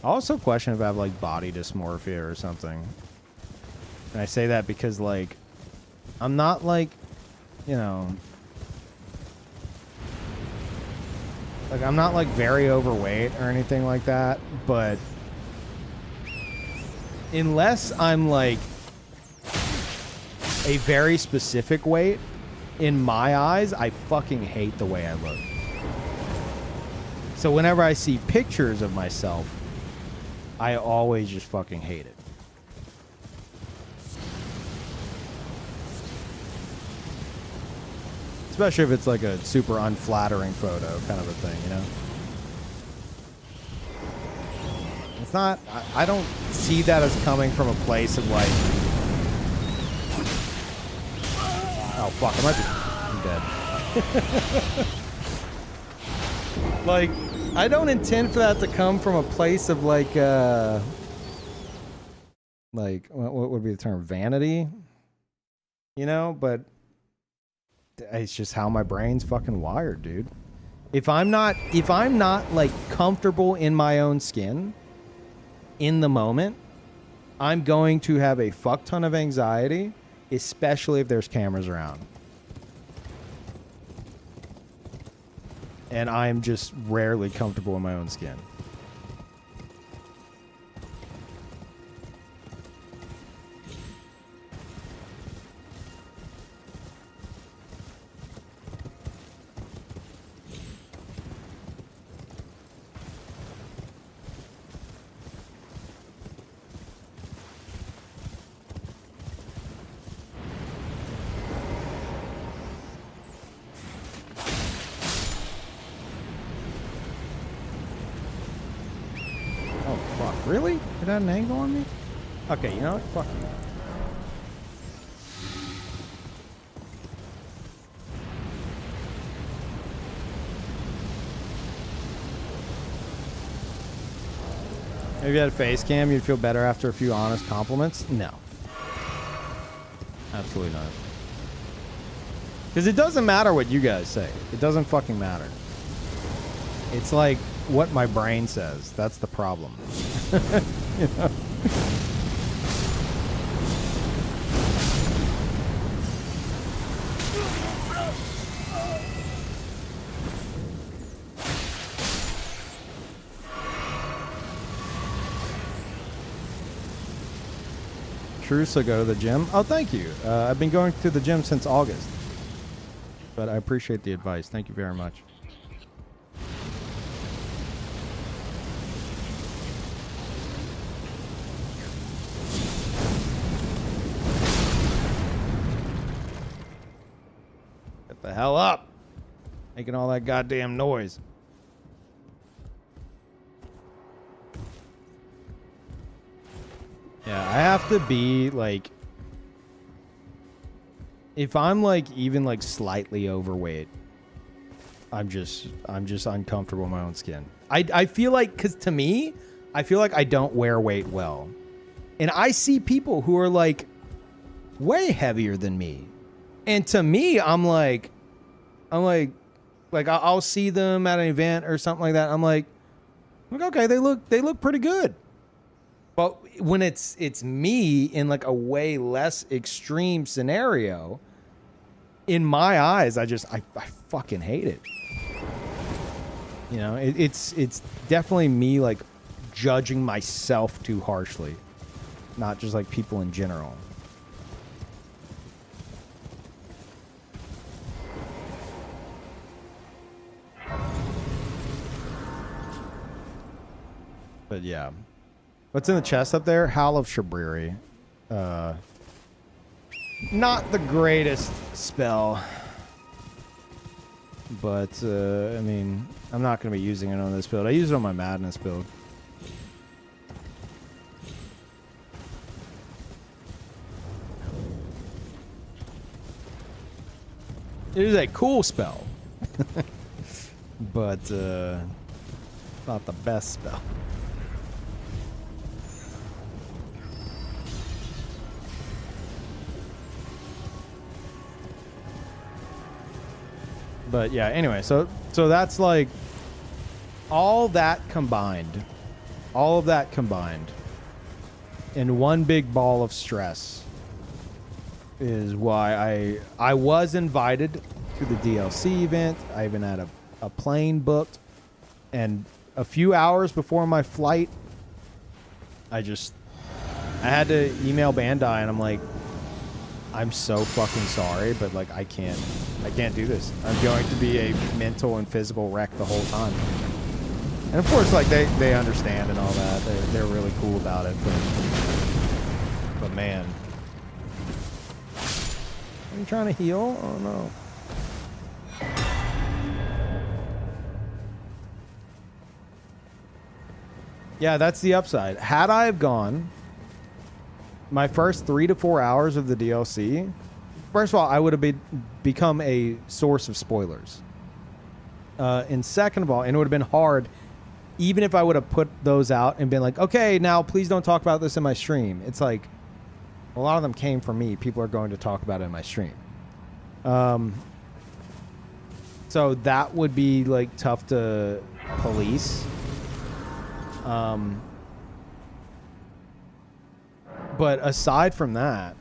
I also question if I have like body dysmorphia or something. And I say that because like I'm not like, you know, like I'm not like very overweight or anything like that, but unless I'm like a very specific weight, in my eyes, I fucking hate the way I look. So whenever I see pictures of myself, I always just fucking hate it. Especially if it's like a super unflattering photo kind of a thing, you know? It's not, I don't see that as coming from a place of like, oh fuck, I'm dead. Like, I don't intend for that to come from a place of like what would be the term? Vanity? You know, but it's just how my brain's fucking wired, dude. If I'm not like comfortable in my own skin in the moment, I'm going to have a fuck ton of anxiety, especially if there's cameras around. And I'm just rarely comfortable in my own skin. Really? It had an angle on me? Okay, you know what? Fuck you. If you had a face cam, you'd feel better after a few honest compliments? No. Absolutely not. Because it doesn't matter what you guys say. It doesn't fucking matter. It's like what my brain says. That's the problem. You know? Truce, I go to the gym. Oh, thank you. I've been going to the gym since August. But I appreciate the advice. Thank you very much. Get the hell up. Making all that goddamn noise. Yeah, I have to be like, if I'm like even like slightly overweight, I'm just uncomfortable in my own skin. I feel like, cause to me, I feel like I don't wear weight well. And I see people who are like way heavier than me. And to me, I'm like I'll see them at an event or something like that. I'm like, okay, they look pretty good. But when it's me in like a way less extreme scenario, in my eyes, I fucking hate it. You know, it's definitely me like judging myself too harshly, not just like people in general. But yeah. What's in the chest up there? Howl of Shabriri. Not the greatest spell. But, I mean, I'm not going to be using it on this build. I use it on my Madness build. It is a cool spell. But, not the best spell. But yeah, anyway, so that's like all that combined, all of that combined in one big ball of stress is why I was invited to the DLC event. I even had a plane booked, and a few hours before my flight, I had to email Bandai, and I'm like, I'm so fucking sorry, but like I can't do this. I'm going to be a mental and physical wreck the whole time. And of course, like they understand and all that. They're really cool about it. But man, are you trying to heal? Oh no. Yeah, that's the upside. Had I have gone my first 3 to 4 hours of the DLC, first of all, I would have become a source of spoilers. And second of all, and it would have been hard, even if I would have put those out and been like, okay, now please don't talk about this in my stream. It's like, a lot of them came from me. People are going to talk about it in my stream. So that would be like tough to police. But aside from that,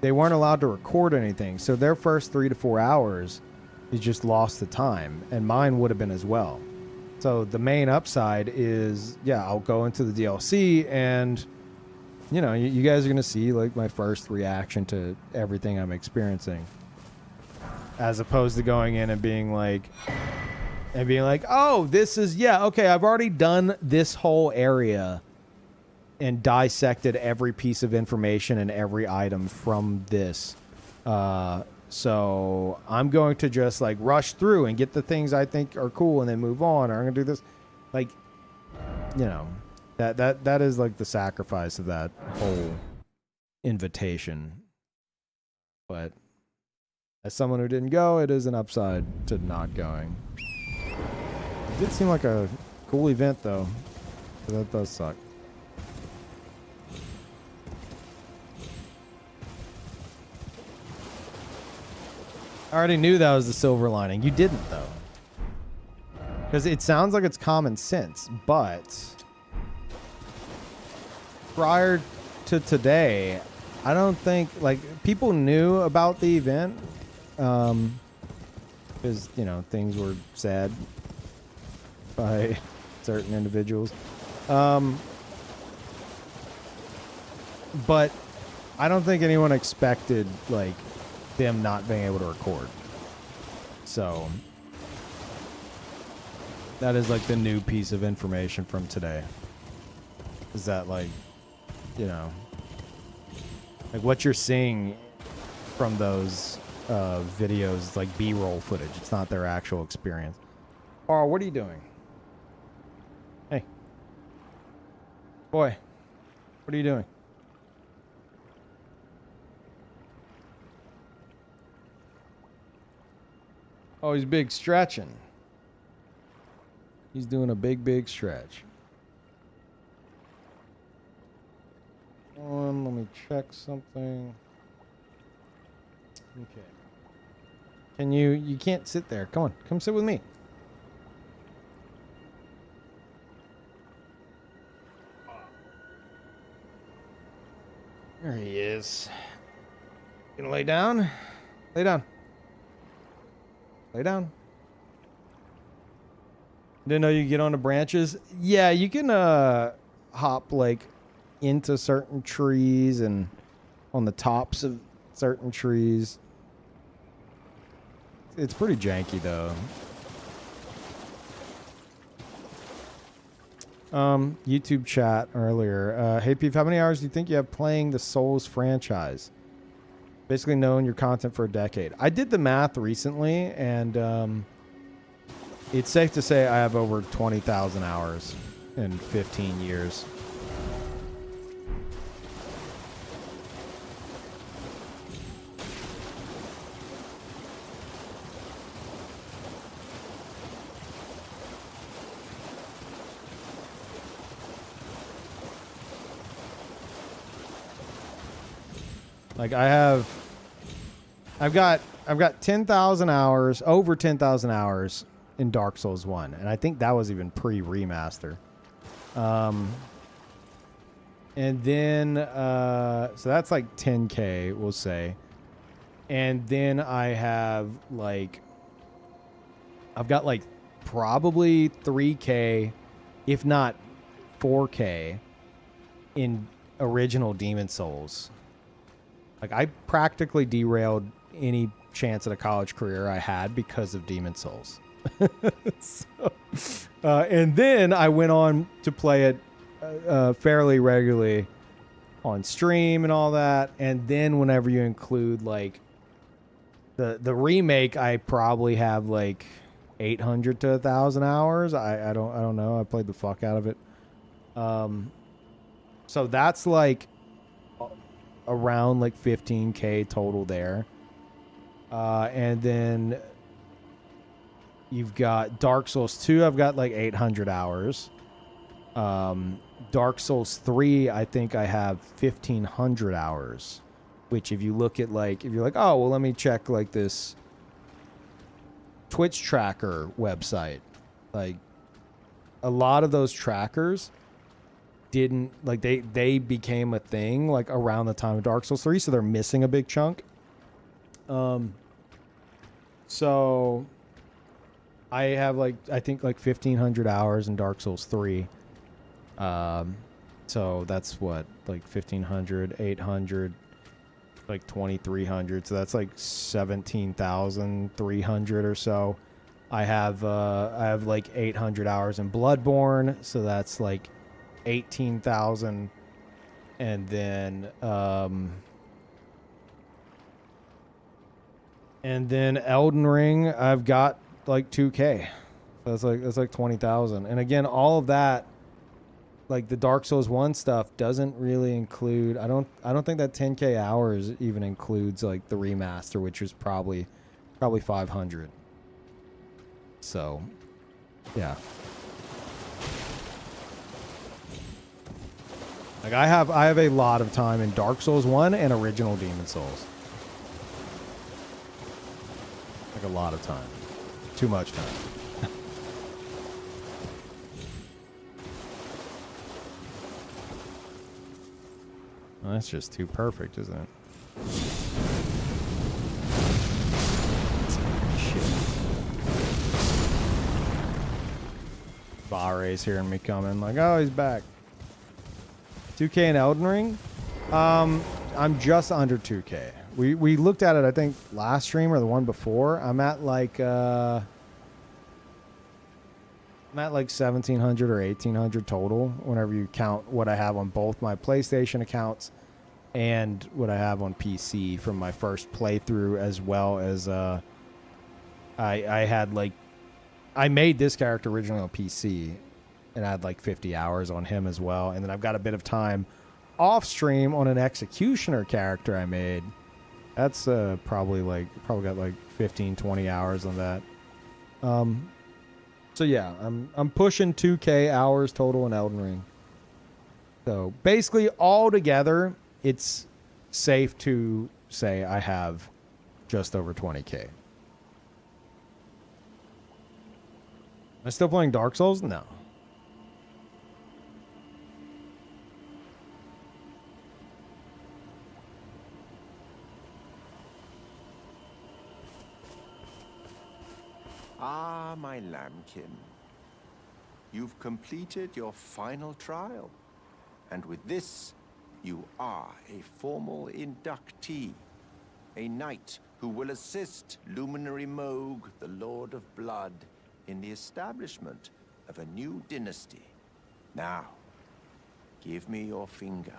they weren't allowed to record anything. So their first 3 to 4 hours is just lost the time. And mine would have been as well. So the main upside is, yeah, I'll go into the DLC and, you know, you guys are going to see like my first reaction to everything I'm experiencing. As opposed to going in and being like, oh, this is, yeah, okay, I've already done this whole area and dissected every piece of information and every item from this. So I'm going to just like rush through and get the things I think are cool and then move on, or I'm going to do this. Like, you know, that is like the sacrifice of that whole invitation. But as someone who didn't go, it is an upside to not going. It did seem like a cool event though. But that does suck. I already knew that was the silver lining. You didn't, though. Because it sounds like it's common sense, but prior to today, I don't think, like, people knew about the event. Because, you know, things were said by certain individuals. But I don't think anyone expected, like, them not being able to record. So that is like the new piece of information from today. Is that like, you know, like what you're seeing from those videos, like B-roll footage. It's not their actual experience. Carl, what are you doing? Hey. Boy, what are you doing? Oh, he's big stretching. He's doing a big stretch. Let me check something. Okay. Can you can't sit there. Come on, come sit with me. There he is. Gonna lay down? Lay down. Lay down. Didn't know you could get on the branches. Yeah, you can hop like into certain trees and on the tops of certain trees. It's pretty janky though. YouTube chat earlier. Hey Peep, how many hours do you think you have playing the Souls franchise? Basically known your content for a decade. I did the math recently, and it's safe to say I have over 20,000 hours in 15 years. Like I've got 10,000 hours, over 10,000 hours in Dark Souls 1, and I think that was even pre-remaster. And then so that's like 10K, we'll say. And then I've got like probably 3K, if not 4K in original Demon Souls. Like, I practically derailed any chance at a college career I had because of Demon Souls. And then I went on to play it fairly regularly on stream and all that. And then whenever you include, like, the remake, I probably have, like, 800 to 1,000 hours. I don't know. I played the fuck out of it. So that's, like, around like 15K total there. And then you've got Dark Souls 2, I've got like 800 hours. Dark Souls 3, I think I have 1,500 hours. Which if you look at like, if you're like, oh, well, let me check like this Twitch tracker website. Like a lot of those trackers didn't like they became a thing like around the time of Dark Souls 3, so they're missing a big chunk. So I have like I think like 1,500 hours in Dark Souls 3. So that's what, like 1,500, 800, like 2,300. So that's like 17,300 or so. I have like 800 hours in Bloodborne, so that's like 18,000, and then Elden Ring I've got like 2K. That's like 20,000. And again, all of that, like the Dark Souls 1 stuff doesn't really include, I don't think that 10K hours even includes like the remaster, which is probably 500. So yeah. Like I have a lot of time in Dark Souls 1 and original Demon Souls. Like a lot of time. Too much time. Well, that's just too perfect, isn't it? Shit. Bare's hearing me coming. Like, oh, he's back. 2K in Elden Ring? I'm just under 2K. We looked at it, I think, last stream or the one before. I'm at like 1,700 or 1,800 total whenever you count what I have on both my PlayStation accounts and what I have on PC from my first playthrough, as well as I had like, I made this character originally on PC and I had like 50 hours on him as well. And then I've got a bit of time off stream on an executioner character I made. That's probably got like 15, 20 hours on that. So yeah, I'm pushing 2K hours total in Elden Ring. So basically all together, it's safe to say I have just over 20K. Am I still playing Dark Souls? No. Ah, my lambkin. You've completed your final trial. And with this, you are a formal inductee. A knight who will assist Luminary Moog, the Lord of Blood, in the establishment of a new dynasty. Now, give me your finger.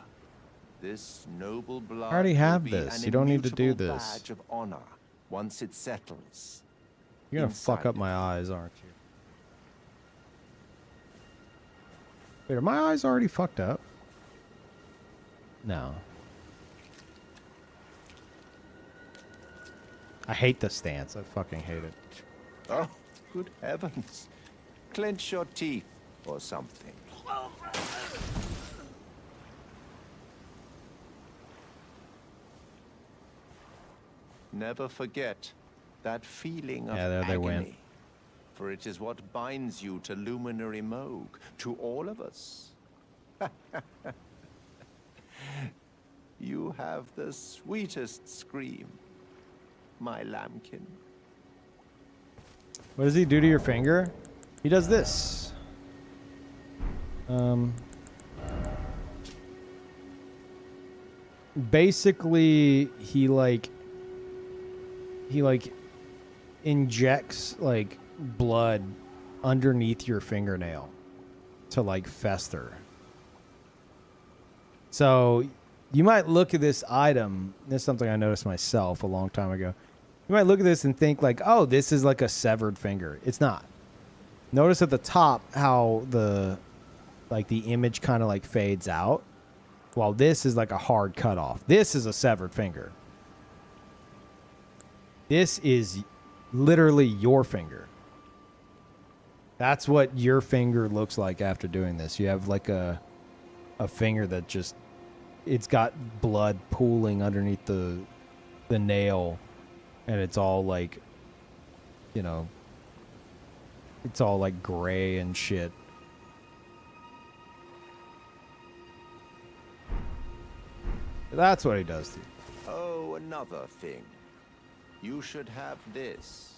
This noble blood I already have will be this. an You don't need to do immutable this. badge of honor once it settles. You're gonna fuck inside up of my you. eyes, aren't you? Wait, are my eyes already fucked up? No. I hate the stance. I fucking hate it. Oh, good heavens. Clench your teeth or something. Never forget that feeling of Yeah, there they went. agony. For it is what binds you to Luminary Moog, to all of us. You have the sweetest scream, my lambkin. What does he do to your finger? He does this. Basically, he injects like blood underneath your fingernail to like fester. So you might look at this item. This is something I noticed myself a long time ago. You might look at this and think like, oh, this is like a severed finger. It's not. Notice at the top how the image kind of like fades out, while this is like a hard cut off. This is a severed finger. This is literally your finger. That's what your finger looks like after doing this. You have like a finger that just, it's got blood pooling underneath the nail, and it's all like, you know, it's all like gray and shit. That's what he does to you. Oh, another thing. You should have this.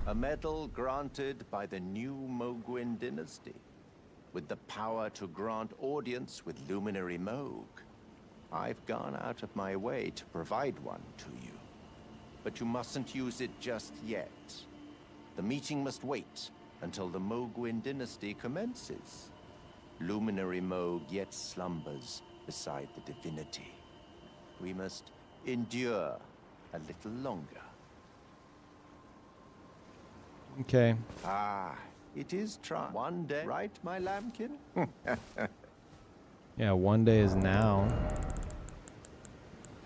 A medal granted by the new Mogwin dynasty, with the power to grant audience with Luminary Moog. I've gone out of my way to provide one to you. But you mustn't use it just yet. The meeting must wait until the Mogwin dynasty commences. Luminary Moog yet slumbers beside the divinity. We must endure a little longer. Okay. Ah, it is one day, right, my lambkin? Yeah, one day is now.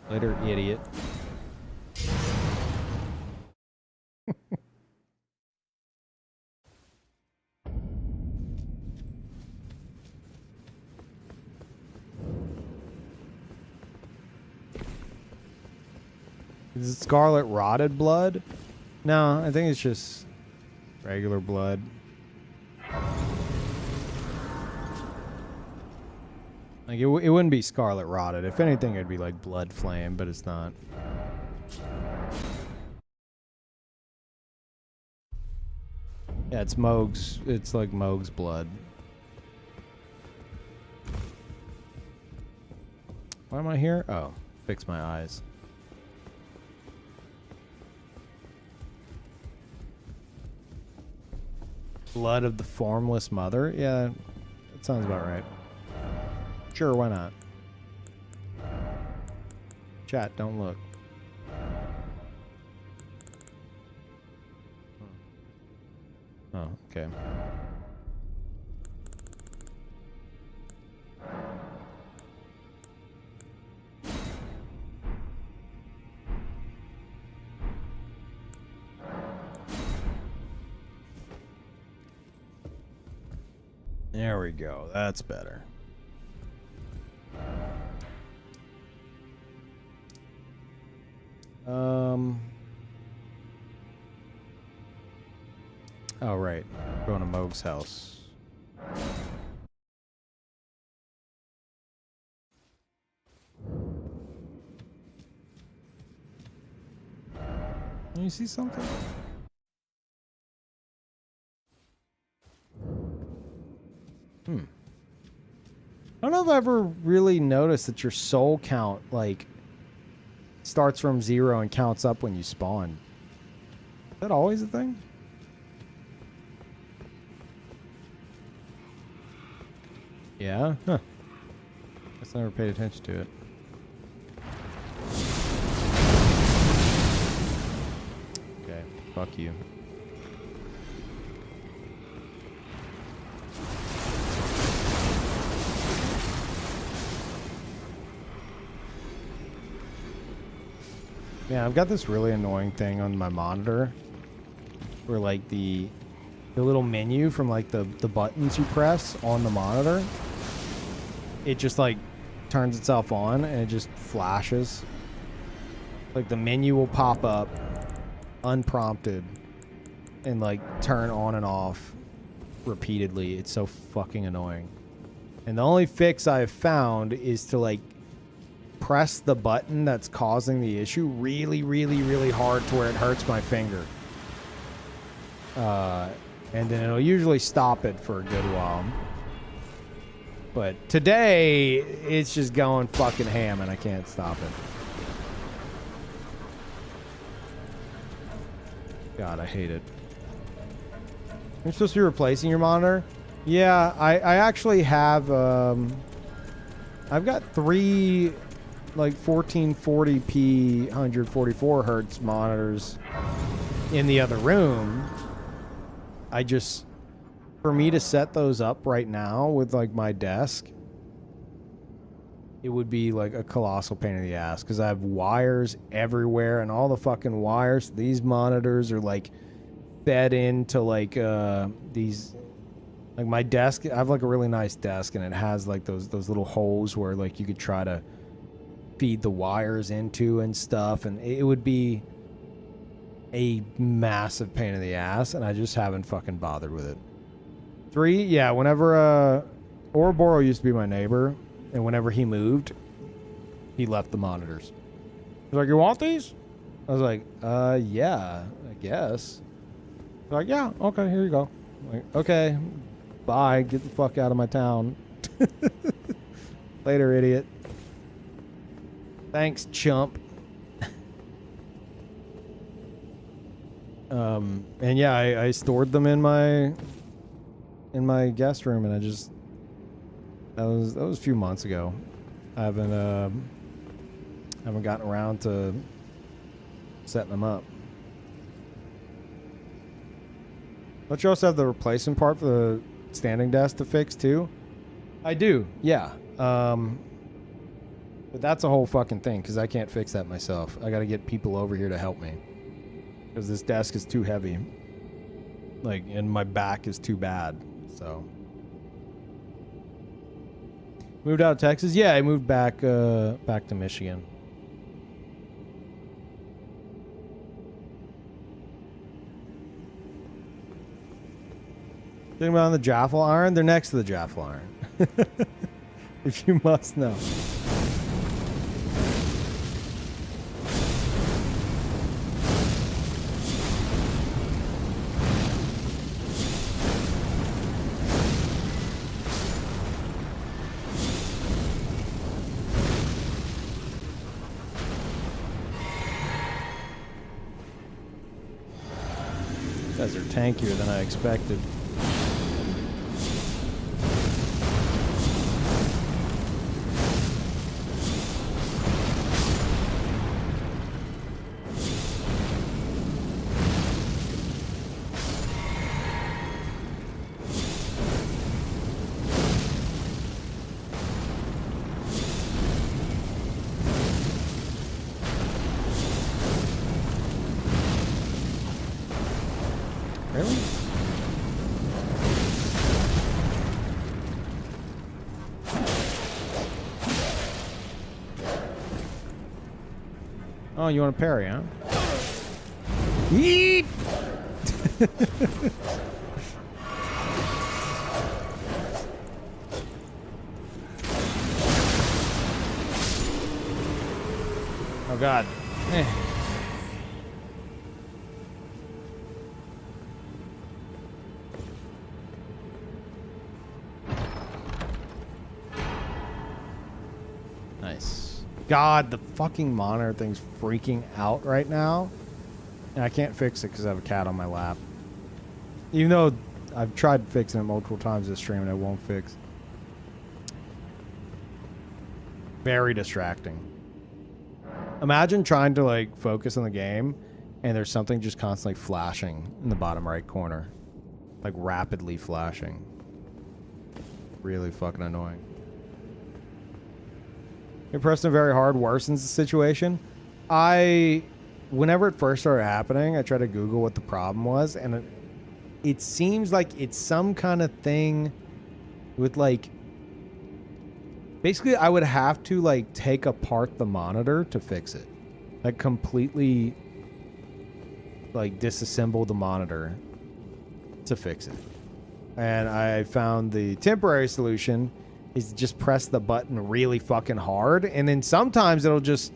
Later, idiot. Is it scarlet rotted blood? No, I think it's just regular blood. Like it wouldn't be scarlet rotted. If anything, it'd be like blood flame, but it's not. Yeah, it's Moog's. It's like Moog's blood. Why am I here? Oh, fix my eyes. Blood of the formless mother? Yeah, that sounds about right. Sure, why not? Chat, don't look. Oh, okay. There we go. That's better. Oh, right. Going to Moog's house. You see something? I don't know if I ever really noticed that your soul count, like, starts from 0 and counts up when you spawn. Is that always a thing? Yeah? Huh. Guess I never paid attention to it. Okay, fuck you. Yeah, I've got this really annoying thing on my monitor where like the little menu from like the buttons you press on the monitor, it just like turns itself on and it just flashes. Like the menu will pop up unprompted and like turn on and off repeatedly. It's so fucking annoying. And the only fix I've found is to like press the button that's causing the issue really, really, really hard to where it hurts my finger. And then it'll usually stop it for a good while. But today, it's just going fucking ham and I can't stop it. God, I hate it. You're supposed to be replacing your monitor? Yeah, I actually have, I've got 3 like 1440p 144 hertz monitors in the other room. I just, for me to set those up right now with like my desk, it would be like a colossal pain in the ass because I have wires everywhere and all the fucking wires. These monitors are like fed into like these, like my desk. I have like a really nice desk and it has like those little holes where like you could try to feed the wires into and stuff, and it would be a massive pain in the ass, and I just haven't fucking bothered with it. 3, yeah, whenever Ouroboros used to be my neighbor, and whenever he moved, he left the monitors. He's like, you want these? I was like, yeah, I guess. He's like, yeah, okay, here you go. I'm like, okay, bye, get the fuck out of my town. Later, idiot. Thanks, chump. And yeah, I stored them in my guest room, and I just that was a few months ago. I haven't gotten around to setting them up. Don't you also have the replacement part for the standing desk to fix too? I do, yeah. But that's a whole fucking thing because I can't fix that myself. I got to get people over here to help me because this desk is too heavy. Like, and my back is too bad. So, moved out of Texas. Yeah, I moved back to Michigan. Thinking about on the Jaffle Iron? They're next to the Jaffle Iron. If you must know. Guys are tankier than I expected. Really? Oh, you want to parry, huh? Yeet! Oh, God. Eh. Nice. God, the fucking monitor thing's freaking out right now. And I can't fix it because I have a cat on my lap. Even though I've tried fixing it multiple times this stream and it won't fix. Very distracting. Imagine trying to like focus on the game and there's something just constantly flashing in the bottom right corner. Like rapidly flashing. Really fucking annoying. Pressing very hard worsens the situation. Whenever it first started happening, I tried to Google what the problem was, and it seems like it's some kind of thing with like, basically I would have to like take apart the monitor to fix it. Like completely like disassemble the monitor to fix it. And I found the temporary solution is just press the button really fucking hard, and then sometimes it'll just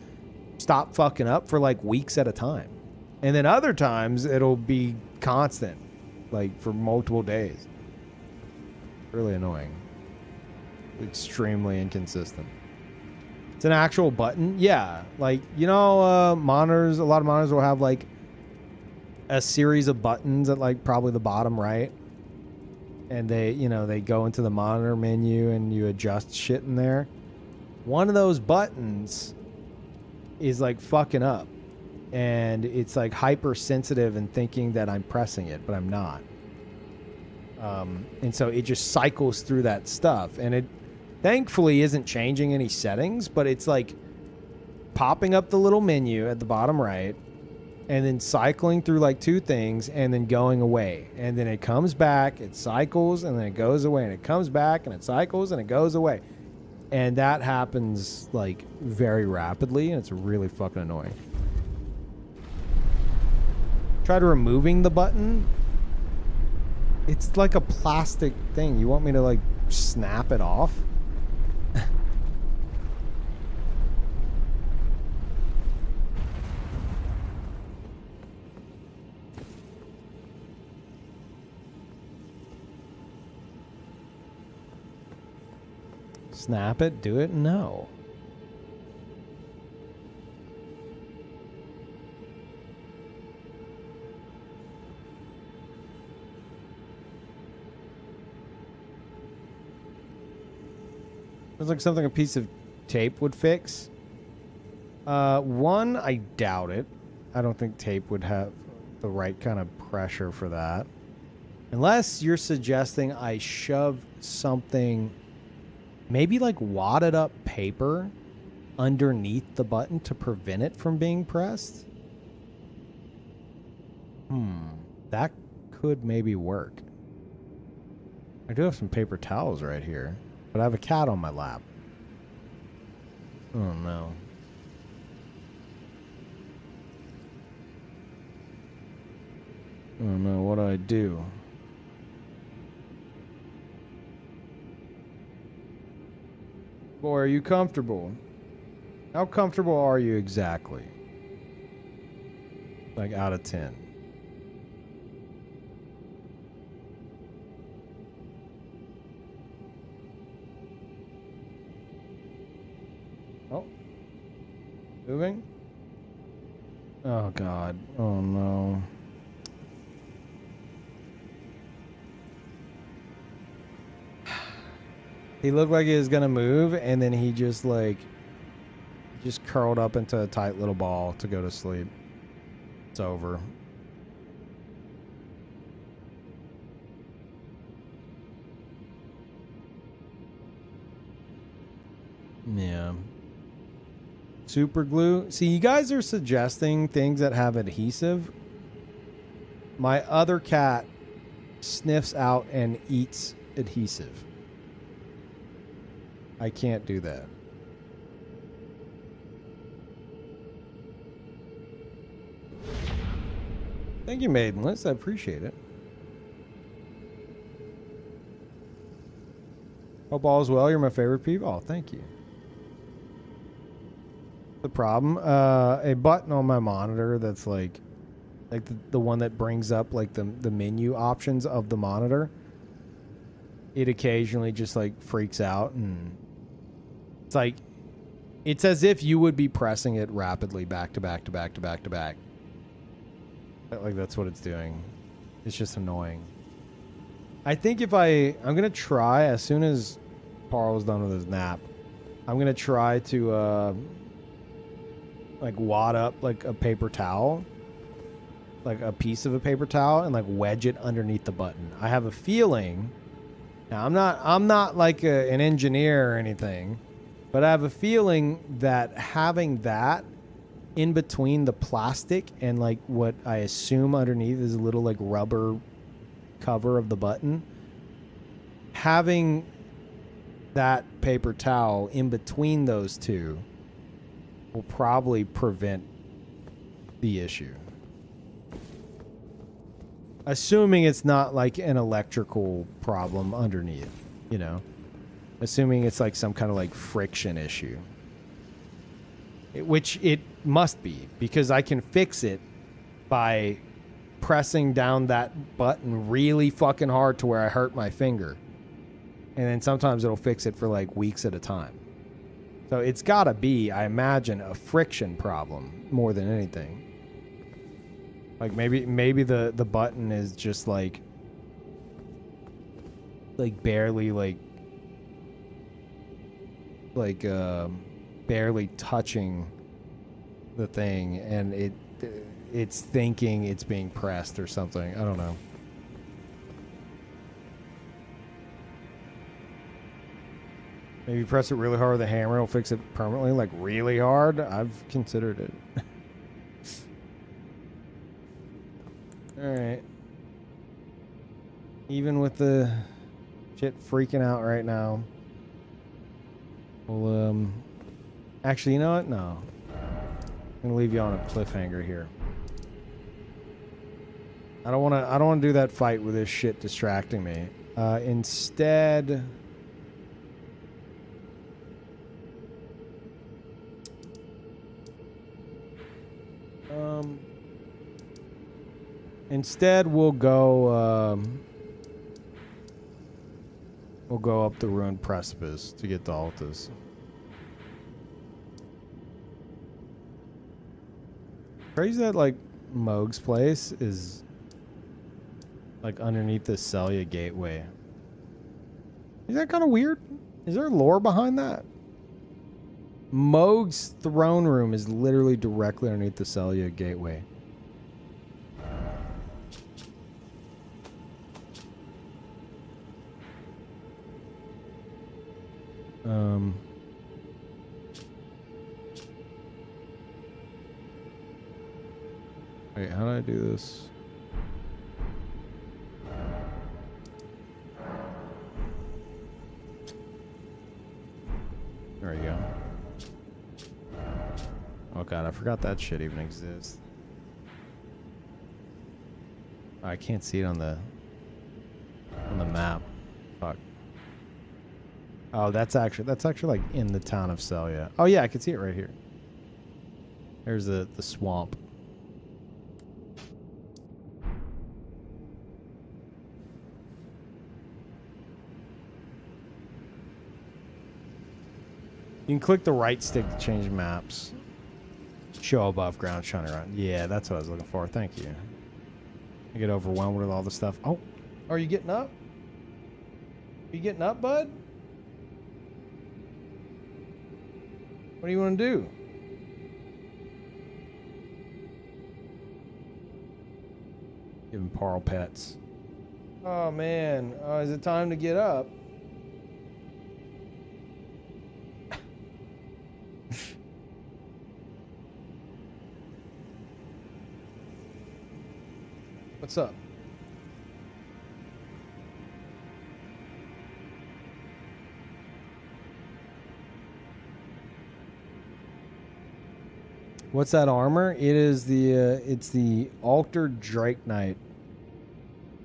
stop fucking up for like weeks at a time. And then other times it'll be constant, like for multiple days. Really annoying. Extremely inconsistent. It's an actual button. Yeah. Like, you know, monitors, a lot of monitors will have like a series of buttons at like probably the bottom right. And they, you know, they go into the monitor menu and you adjust shit in there. One of those buttons is like fucking up. And it's like hypersensitive and thinking that I'm pressing it, but I'm not. And so it just cycles through that stuff. And it thankfully isn't changing any settings, but it's like popping up the little menu at the bottom right and then cycling through like two things and then going away. And then it comes back, it cycles, and then it goes away. And it comes back and it cycles and it goes away. And that happens like very rapidly, and it's really fucking annoying. Try to removing the button. It's like a plastic thing. You want me to like snap it off? Snap it? Do it? No. It's like something a piece of tape would fix. One, I doubt it. I don't think tape would have the right kind of pressure for that. Unless you're suggesting I shove something, maybe like wadded up paper underneath the button to prevent it from being pressed. That could maybe work. I do have some paper towels right here. But I have a cat on my lap. Oh no. Oh no, what do I do? Boy, are you comfortable? How comfortable are you exactly? Like out of 10. Oh. Moving? Oh, God. Oh, no. He looked like he was going to move, and then he just, like, just curled up into a tight little ball to go to sleep. It's over. Yeah. Super glue. See, you guys are suggesting things that have adhesive. My other cat sniffs out and eats adhesive. I can't do that. Thank you, Maidenless. I appreciate it. Hope all is well. You're my favorite people. Oh, thank you. The problem, a button on my monitor that's like the one that brings up like the menu options of the monitor. It occasionally just like freaks out, and it's like It's as if you would be pressing it rapidly back to back to back to back to back. Like that's what it's doing. It's just annoying. I think if I'm gonna try as soon as Parl's done with his nap, I'm gonna try to like wad up like a paper towel, like a piece of a paper towel, and like wedge it underneath the button. I have a feeling. Now I'm not like an engineer or anything, but I have a feeling that having that in between the plastic and like what I assume underneath is a little like rubber cover of the button, having that paper towel in between those two will probably prevent the issue. Assuming it's not like an electrical problem underneath, you know? Assuming it's like some kind of like friction issue. Which it must be, because I can fix it by pressing down that button really fucking hard to where I hurt my finger. And then sometimes it'll fix it for like weeks at a time. So it's gotta be, I imagine, a friction problem more than anything. Like maybe the button is just like barely barely touching the thing, and it's thinking it's being pressed or something. I don't know. Maybe press it really hard with a hammer, it'll fix it permanently, like really hard. I've considered it. Alright. Even with the shit freaking out right now. We'll, actually, you know what? No. I'm gonna leave you on a cliffhanger here. I don't wanna do that fight with this shit distracting me. Instead... Instead, we'll go up the ruined precipice to get to Altus. Crazy that like Moog's place is like underneath the Celia gateway. Is that kind of weird? Is there lore behind that? Moog's throne room is literally directly underneath the Celia gateway. Wait, how do I do this? There we go. Oh god, I forgot that shit even exists. Oh, I can't see it on the map. Fuck. Oh, that's actually like in the town of Celia. Oh yeah, I can see it right here. There's the swamp. You can click the right stick to change maps. Show above ground, shine around. Yeah, that's what I was looking for. Thank you. I get overwhelmed with all the stuff. Oh, are you getting up? You getting up, bud? What do you want to do? Give him Parl pets. Oh man, is it time to get up? What's up? What's that armor? It is the it's the Altered Drake Knight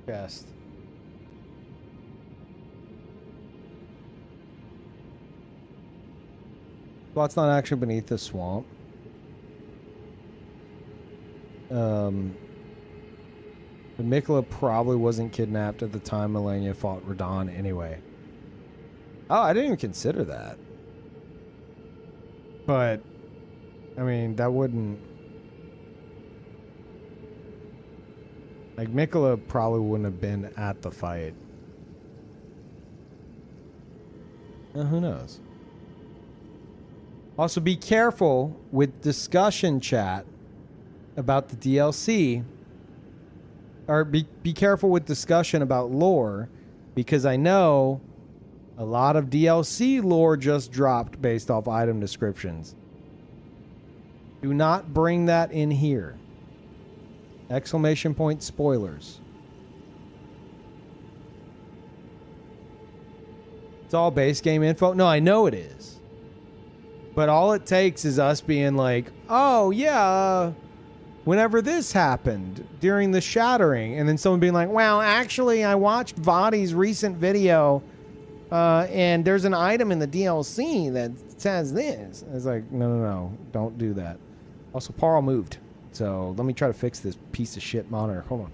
chest. Well, it's not actually beneath the swamp. But Mikula probably wasn't kidnapped at the time Melania fought Radon anyway. Oh, I didn't even consider that. But, I mean, that wouldn't... Like, Mikola probably wouldn't have been at the fight. Who knows? Also, be careful with discussion chat about the DLC. Or be careful with discussion about lore, because I know a lot of DLC lore just dropped based off item descriptions. Do not bring that in here. Exclamation point spoilers. It's all base game info. No, I know it is. But all it takes is us being like, oh, yeah, whenever this happened during the shattering. And then someone being like, well, actually, I watched Vadi's recent video and there's an item in the DLC that says this. It's like, no, don't do that. Also, Parl moved. So let me try to fix this piece of shit monitor. Hold on.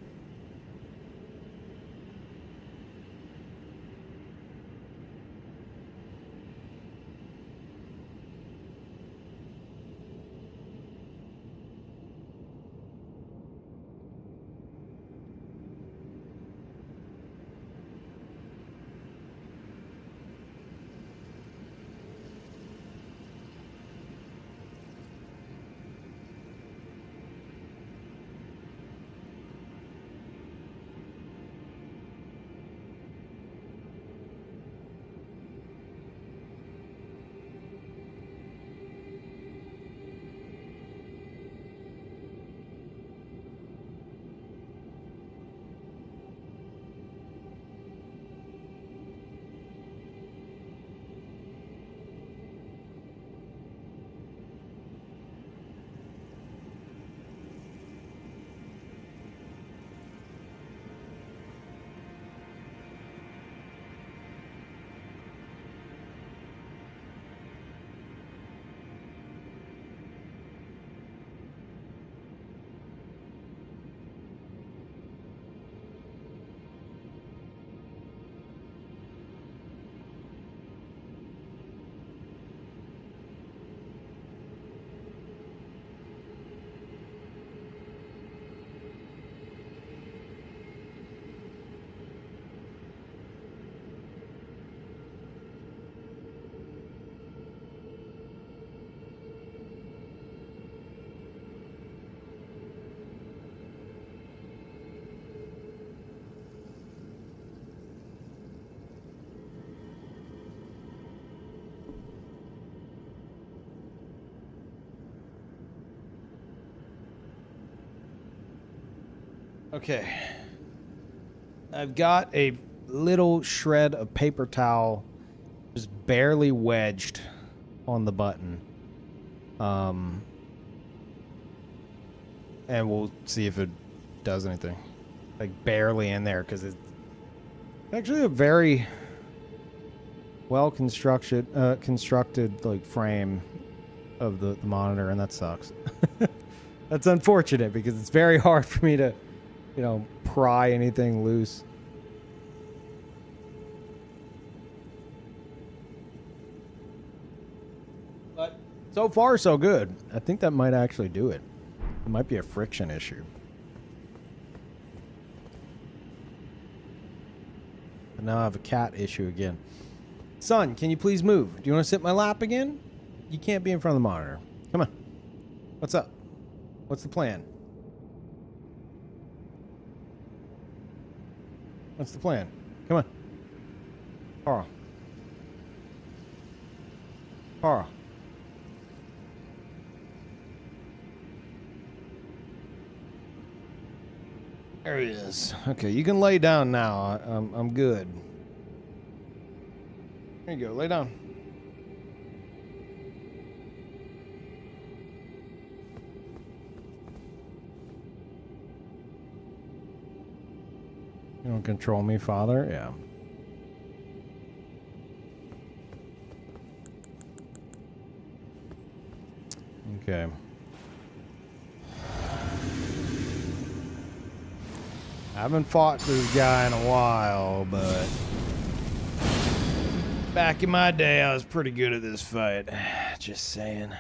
Okay. I've got a little shred of paper towel just barely wedged on the button. And we'll see if it does anything. Like barely in there, because it's actually a very well constructed like frame of the monitor, and that sucks. That's unfortunate because it's very hard for me to, you know, pry anything loose. But so far, so good. I think that might actually do it. It might be a friction issue. And now I have a cat issue again. Son, can you please move? Do you want to sit in my lap again? You can't be in front of the monitor. Come on. What's up? What's the plan? What's the plan? Come on. Carl. Carl. There he is. Okay, you can lay down now. I'm good. There you go. Lay down. You don't control me, Father? Yeah. Okay. I haven't fought this guy in a while, but Back in my day, I was pretty good at this fight. Just saying.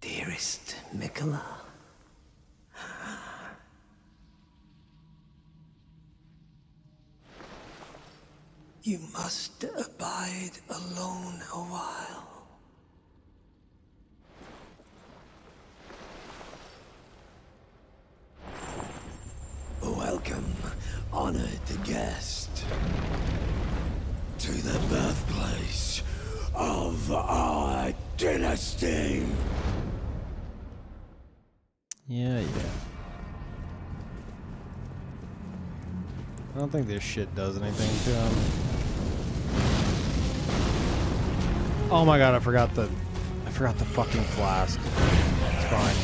Dearest Mikola. You must abide alone a while. Welcome, honored guest, to the birthplace of our dynasty. Yeah. I don't think this shit does anything to him. Oh my god, I forgot the fucking flask. It's fine.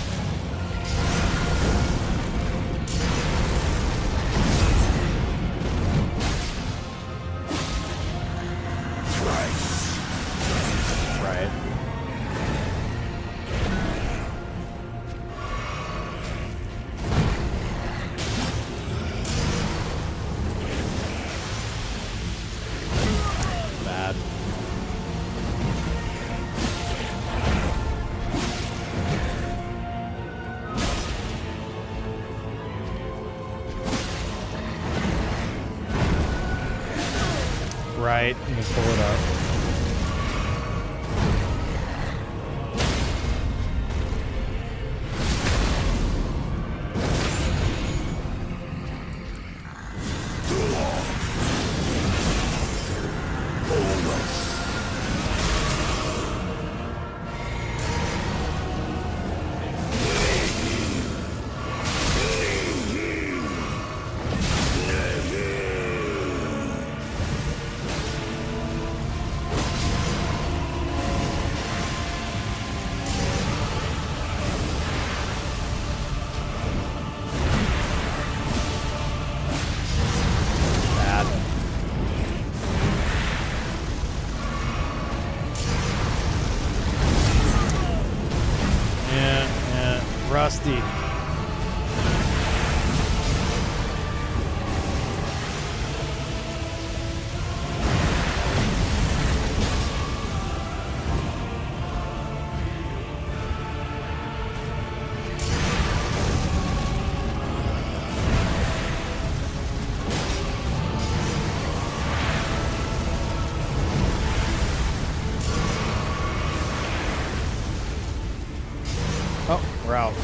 Right. Bad. Right, let me pull it up. Rusty. Oh, we're out.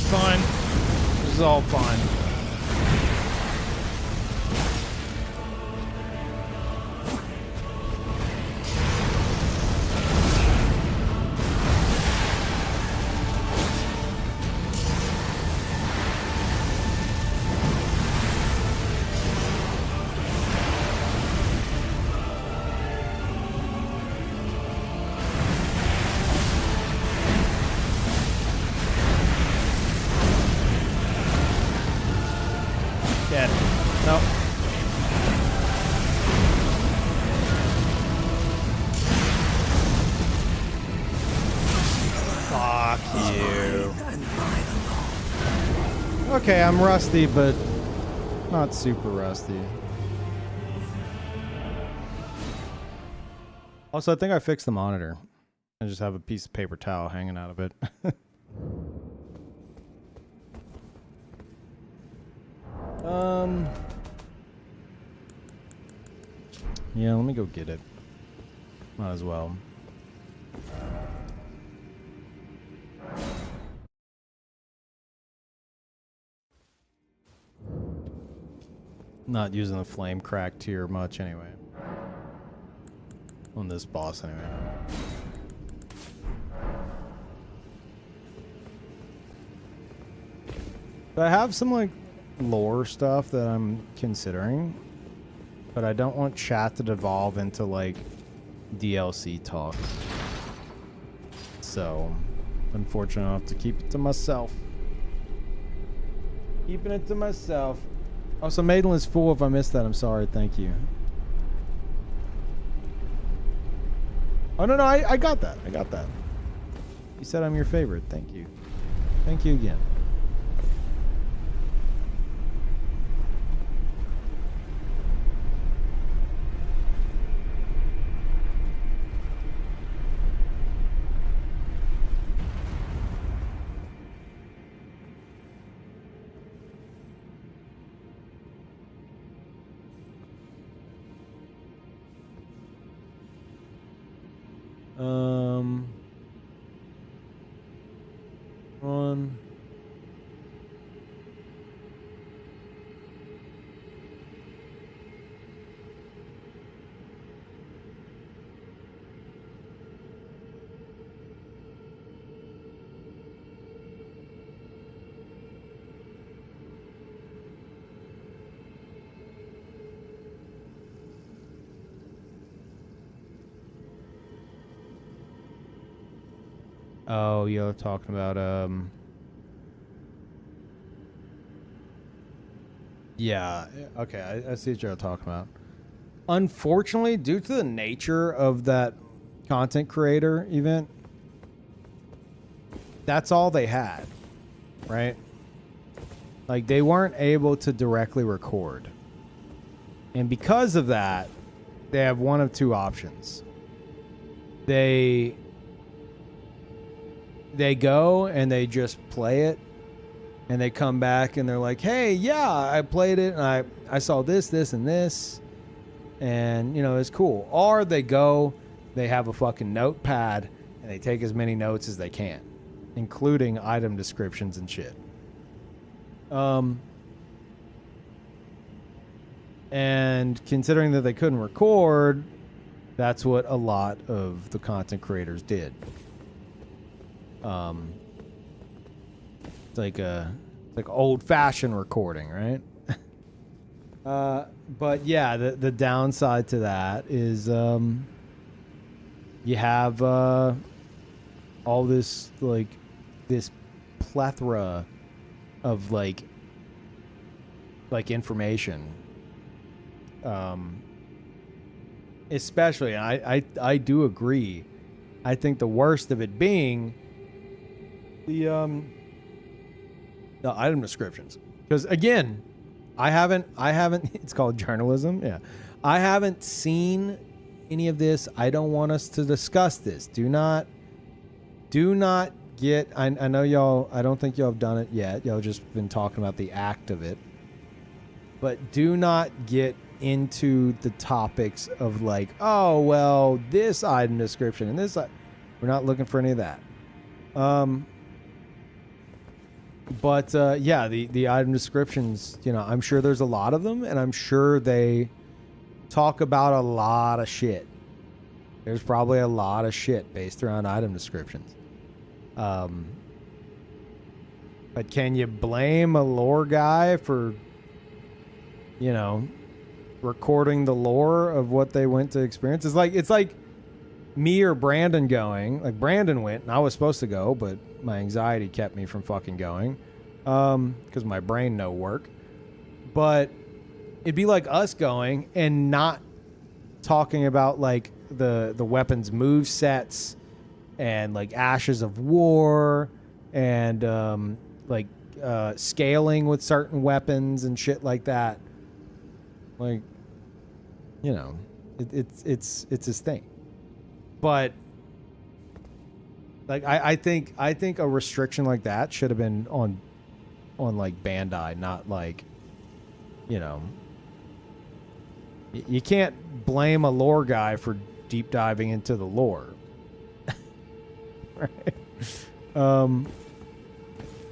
Fine. This is all fine. Dead. Nope. Fuck you. Okay, I'm rusty, but not super rusty. Also, I think I fixed the monitor. I just have a piece of paper towel hanging out of it. Yeah, let me go get it. Might as well. Not using the flame crack tier much anyway. On this boss anyway. But I have some like lore stuff that I'm considering, but I don't want chat to devolve into like DLC talk. So, unfortunately, I'll have to keep it to myself. Keeping it to myself. Also, Maidenless Fool, if I missed that, I'm sorry. Thank you. Oh, no, I got that. I got that. You said I'm your favorite. Thank you. Thank you again. On. Oh, you're talking about yeah, okay, I see what you're talking about. Unfortunately, due to the nature of that content creator event, that's all they had, right? Like, they weren't able to directly record. And because of that, they have one of two options. They go and they just play it, and they come back and they're like, hey, yeah, I played it and I saw this, and this, and you know, it's cool. Or they go, they have a fucking notepad and they take as many notes as they can, including item descriptions and shit. And considering that they couldn't record, that's what a lot of the content creators did. It's like old-fashioned recording, right? But yeah, the downside to that is you have all this plethora of like information. Especially, I do agree. I think the worst of it being the item descriptions, because again, I haven't it's called journalism. Yeah, I haven't seen any of this. I don't want us to discuss this. Do not get, I know y'all, I don't think y'all have done it yet. Y'all just been talking about the act of it, but do not get into the topics of like, oh well, this item description and this, we're not looking for any of that. But yeah, the item descriptions, you know, I'm sure there's a lot of them, and I'm sure they talk about a lot of shit. There's probably a lot of shit based around item descriptions. But can you blame a lore guy for, you know, recording the lore of what they went to experience? It's like me or Brandon going. Like, Brandon went and I was supposed to go, but my anxiety kept me from fucking going, because my brain no work. But it'd be like us going and not talking about like the weapons move sets and like Ashes of War and scaling with certain weapons and shit like that. Like, you know, it's his thing. But like I think a restriction like that should have been on like Bandai, not like, you know, you can't blame a lore guy for deep diving into the lore. Right?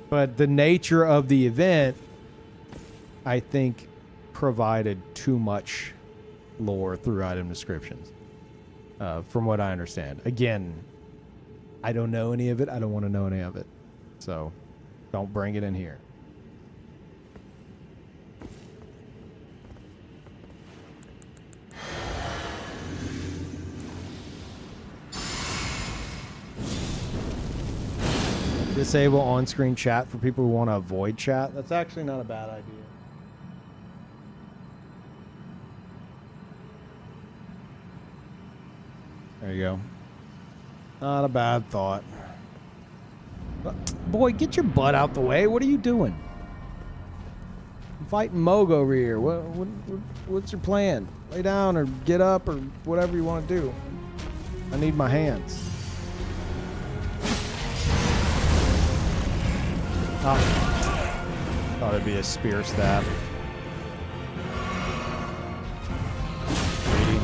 But the nature of the event, I think, provided too much lore through item descriptions, from what I understand. Again, I don't know any of it. I don't want to know any of it. So don't bring it in here. Disable on-screen chat for people who want to avoid chat. That's actually not a bad idea. There you go. Not a bad thought. But, boy, get your butt out the way. What are you doing? I'm fighting Moog over here. What's your plan? Lay down or get up or whatever you want to do. I need my hands. Oh. Thought it'd be a spear stab. Greedy.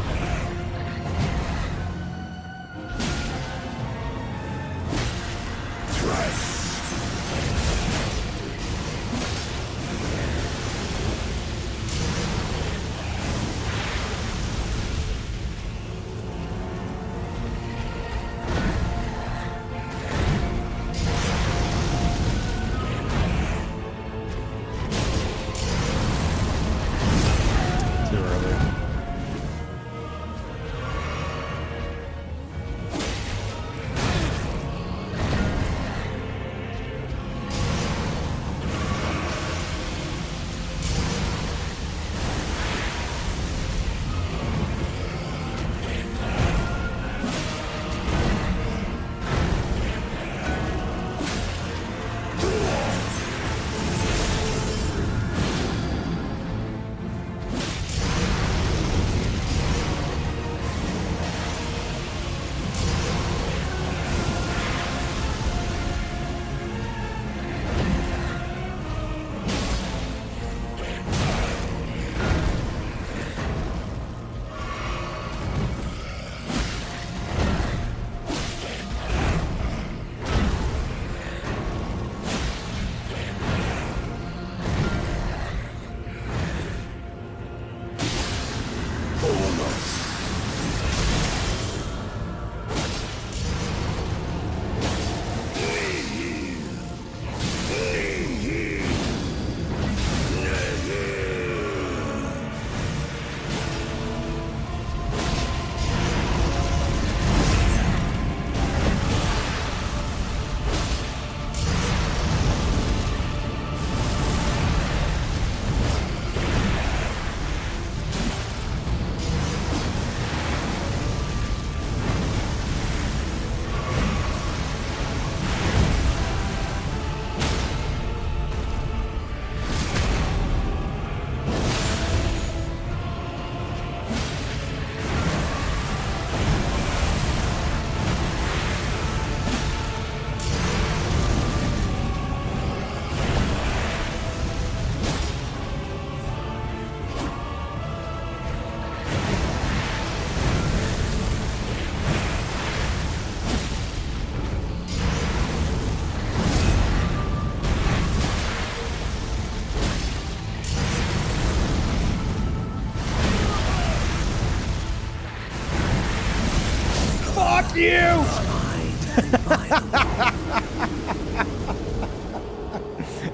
you!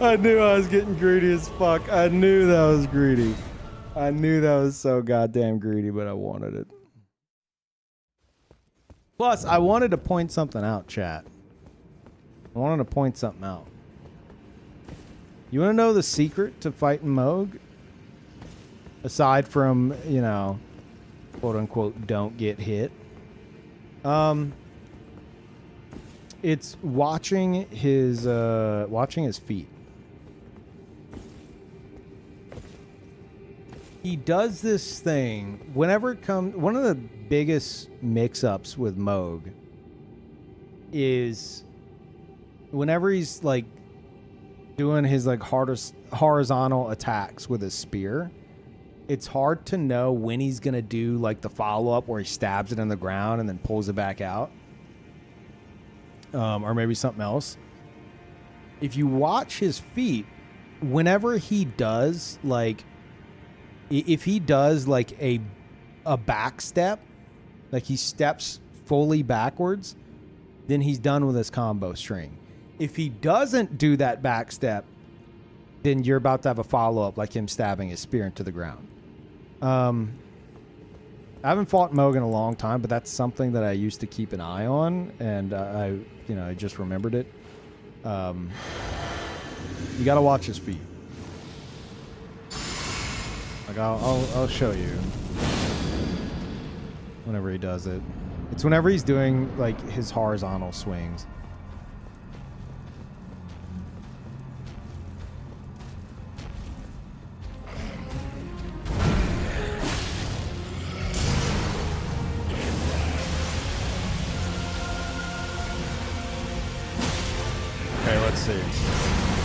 I knew I was getting greedy as fuck. I knew that was greedy. I knew that was so goddamn greedy, but I wanted it. Plus, I wanted to point something out, chat. I wanted to point something out. You want to know the secret to fighting Moog? Aside from, you know, quote unquote, don't get hit. It's watching his feet. He does this thing whenever it comes. One of the biggest mix-ups with Moog is whenever he's like doing his like horizontal attacks with his spear, it's hard to know when he's gonna do like the follow-up where he stabs it in the ground and then pulls it back out, or maybe something else. If you watch his feet, whenever he does like, if he does like a back step, like he steps fully backwards, then he's done with his combo string. If he doesn't do that back step, then you're about to have a follow-up like him stabbing his spear into the ground. I haven't fought Moog in a long time, but that's something that I used to keep an eye on, and I just remembered it. You gotta watch his feet. Like I'll show you whenever he does it. It's whenever he's doing like his horizontal swings. Okay, let's see.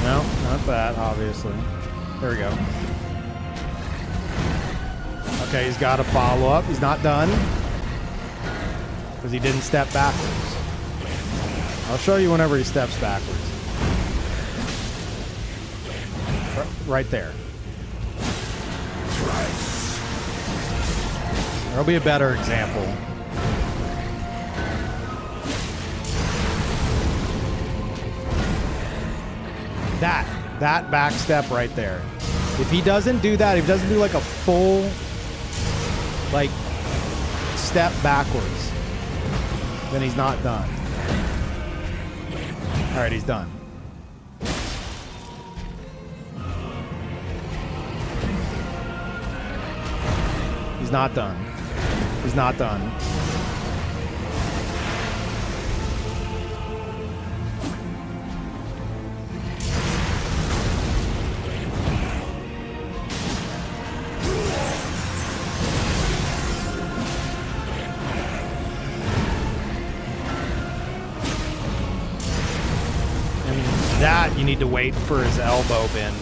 No, not that, obviously. There we go. Okay, he's got a follow-up. He's not done because he didn't step backwards. I'll show you whenever he steps backwards. Right there. There'll be a better example. That back step right there. If he doesn't do that, if he doesn't do like a full like step backwards, then he's not done. All right, he's done. He's not done. He's not done. That you need to wait for his elbow bend.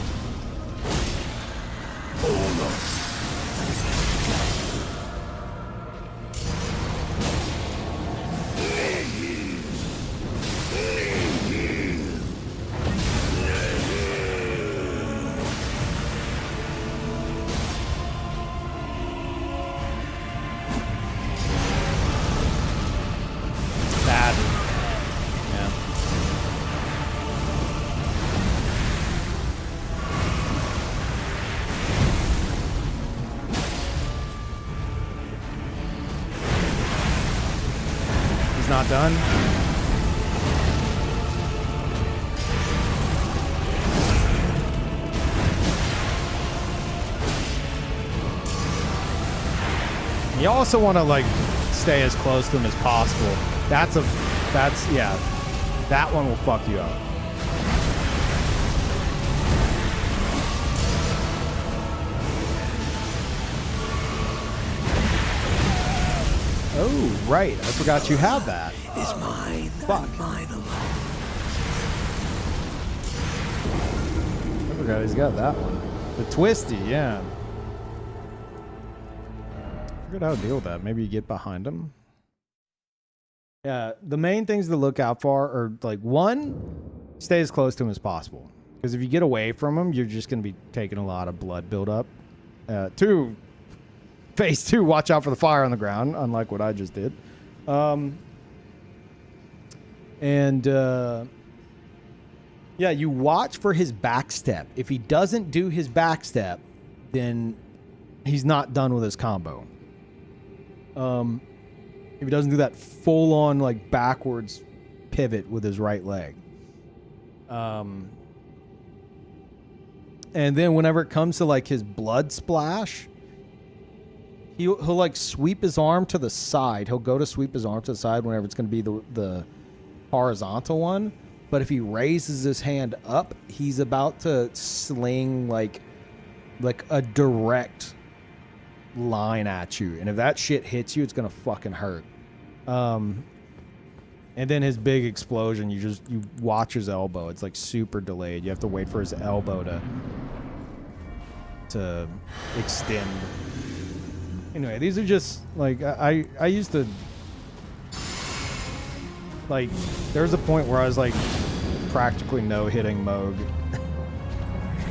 Bad. Yeah. He's not done. You also want to like stay as close to him as possible. Yeah, that one will fuck you up. Oh, right. I forgot you have that. Is mine Fuck. and mine alone. I forgot he's got that one. The twisty, yeah. I forgot how to deal with that. Maybe you get behind him. Yeah, the main things to look out for are like, one, stay as close to him as possible. Because if you get away from him, you're just going to be taking a lot of blood buildup. Two, phase two, watch out for the fire on the ground, unlike what I just did. Yeah, you watch for his back step. If he doesn't do his back step, then he's not done with his combo. If he doesn't do that full-on like backwards pivot with his right leg. And then whenever it comes to like his blood splash, he'll like sweep his arm to the side. He'll go to sweep his arm to the side whenever it's going to be the horizontal one. But if he raises his hand up, he's about to sling like a direct line at you, and if that shit hits you, it's gonna fucking hurt. And then his big explosion, you watch his elbow. It's like super delayed. You have to wait for his elbow to extend. Anyway, these are just like I used to like. There was a point where I was like practically no hitting Moog.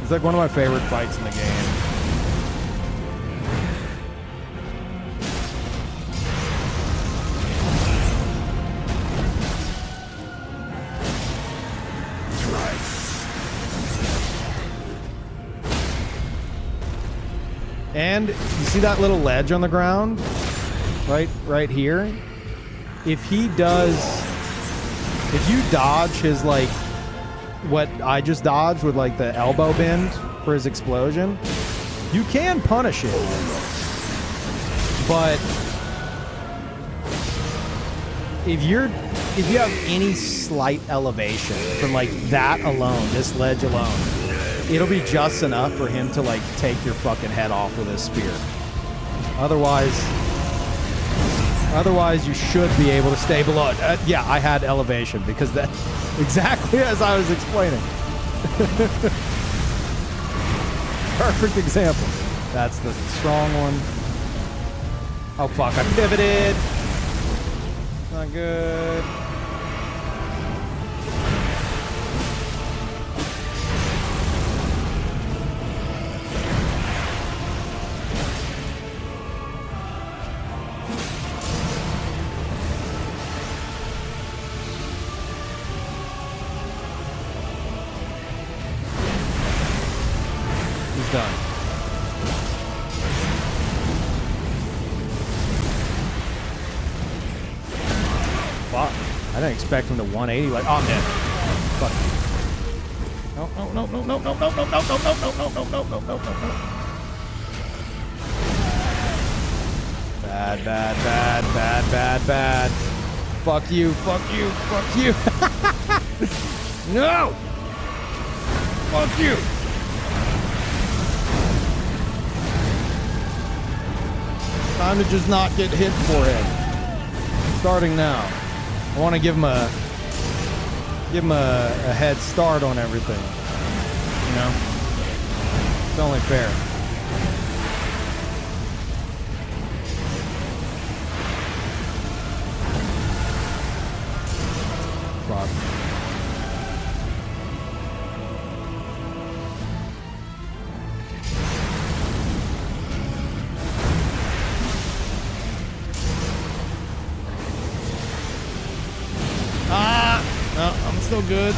It's like one of my favorite fights in the game. And you see that little ledge on the ground? Right here? If you dodge his, like, what I just dodged with, like, the elbow bend for his explosion, you can punish it. But if you have any slight elevation from, like, that alone, this ledge alone, it'll be just enough for him to, like, take your fucking head off with his spear. Otherwise, you should be able to stay below it. Yeah, I had elevation because that exactly as I was explaining. Perfect example. That's the strong one. Oh, fuck, I pivoted. Not good. Done. Fuck. I didn't expect him to 180 like, oh, I'm dead. Fuck you. No. Bad. Fuck you. No! Fuck you! Time to just not get hit forehead. Starting now. I want to give him a head start on everything. You know? It's only fair. Fuck. No, I'm still good.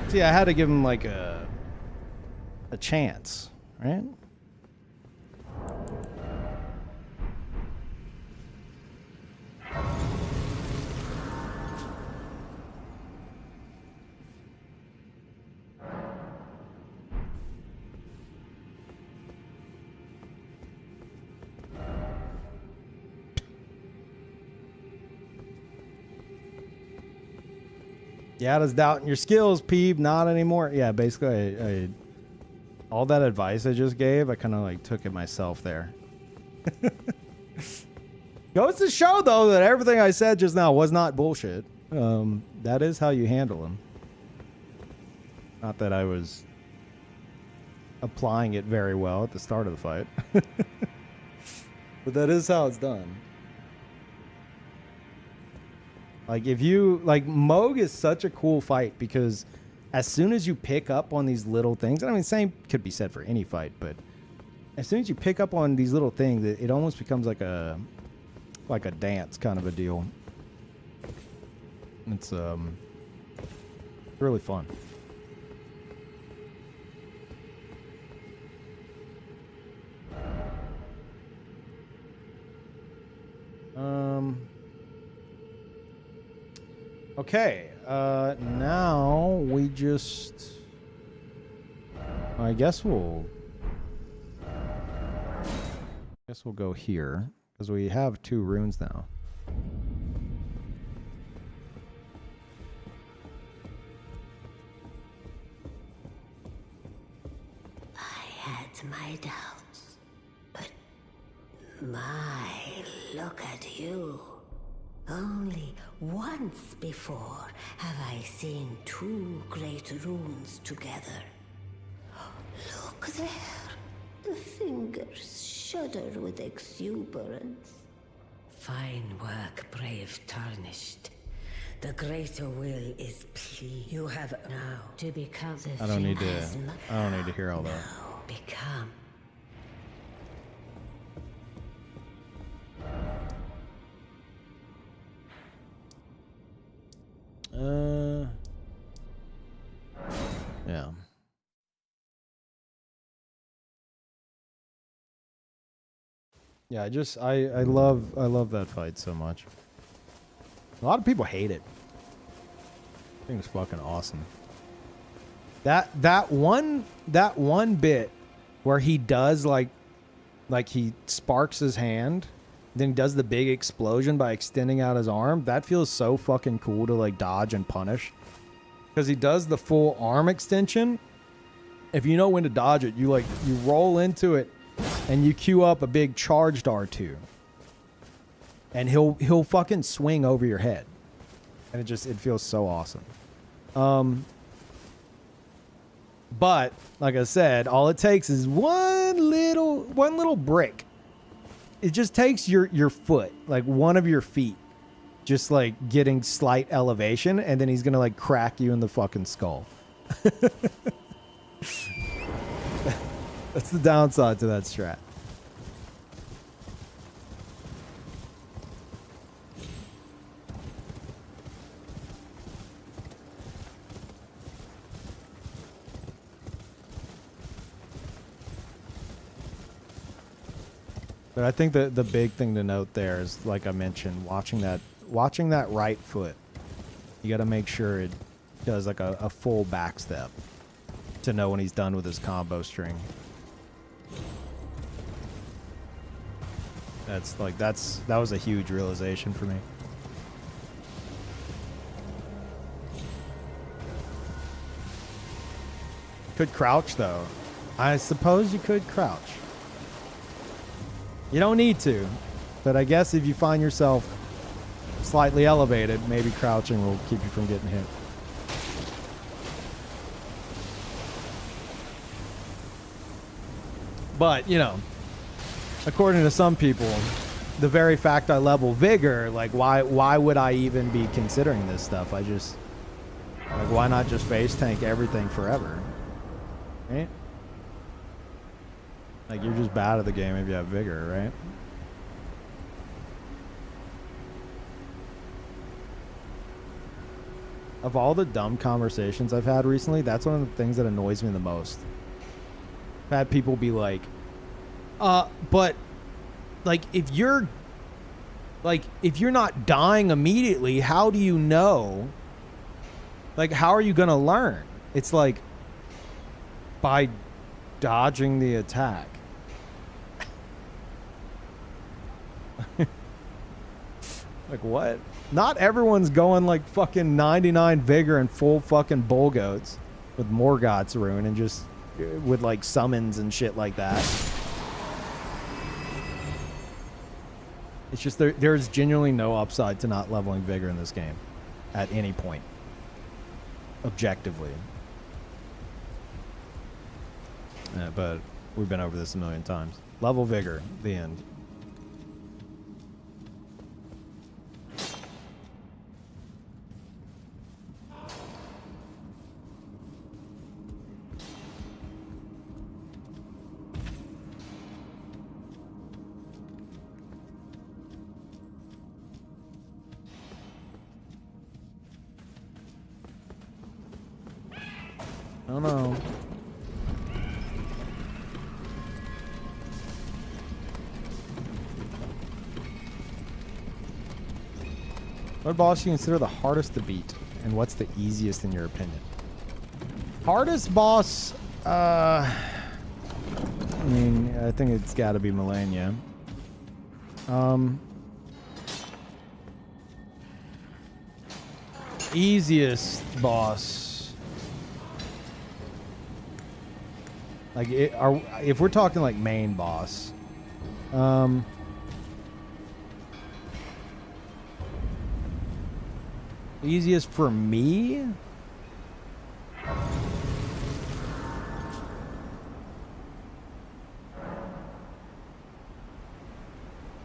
See, I had to give him like a chance, right? Yeah, I was doubting your skills, Peeb. Not anymore. Yeah, basically, I all that advice I just gave, I kind of like took it myself there. Goes to show, though, that everything I said just now was not bullshit. That is how you handle them. Not that I was applying it very well at the start of the fight. But that is how it's done. Like, if you... Like, Moog is such a cool fight because as soon as you pick up on these little things... I mean, same could be said for any fight, but as soon as you pick up on these little things, it almost becomes like a dance kind of a deal. It's really fun. Okay, now we just... I guess we'll go here, because we have 2 runes now. I had my doubts, but my, look at you. Only once before have I seen 2 great runes together. Look there. The fingers shudder with exuberance. Fine work, brave Tarnished. The greater will is pleased. You have now to become the I don't need to hear all that. Now become. Yeah. Yeah, I love that fight so much. A lot of people hate it. I think it's fucking awesome. That one bit where he does like he sparks his hand, then he does the big explosion by extending out his arm. That feels so fucking cool to like dodge and punish. Because he does the full arm extension. If you know when to dodge it, you roll into it and you queue up a big charged R2. And he'll fucking swing over your head. And it feels so awesome. But like I said, all it takes is one little brick. It just takes your foot, like one of your feet, just like getting slight elevation, and then he's gonna like crack you in the fucking skull. That's the downside to that strat. But I think the big thing to note there is, like I mentioned, watching that right foot. You got to make sure it does like a full back step to know when he's done with his combo string. That was a huge realization for me. Could crouch though. I suppose you could crouch. You don't need to, but I guess if you find yourself slightly elevated, maybe crouching will keep you from getting hit. But, you know, according to some people, the very fact I level vigor, like why would I even be considering this stuff? Like why not just face tank everything forever? Right? Like, you're just bad at the game if you have vigor, right? Of all the dumb conversations I've had recently, that's one of the things that annoys me the most. I've had people be like, but, like, if you're not dying immediately, how do you know? Like, how are you gonna learn? It's like, by dodging the attack. Like what? Not everyone's going like fucking 99 vigor and full fucking bull goats with Morgoth's rune and just with like summons and shit like that. It's just there's genuinely no upside to not leveling vigor in this game at any point. Objectively. But we've been over this a million times. Level vigor, the end. I don't know. What boss do you consider the hardest to beat? And what's the easiest in your opinion? Hardest boss, I mean, I think it's gotta be Melania. Easiest boss. Like, if we're talking like main boss, easiest for me?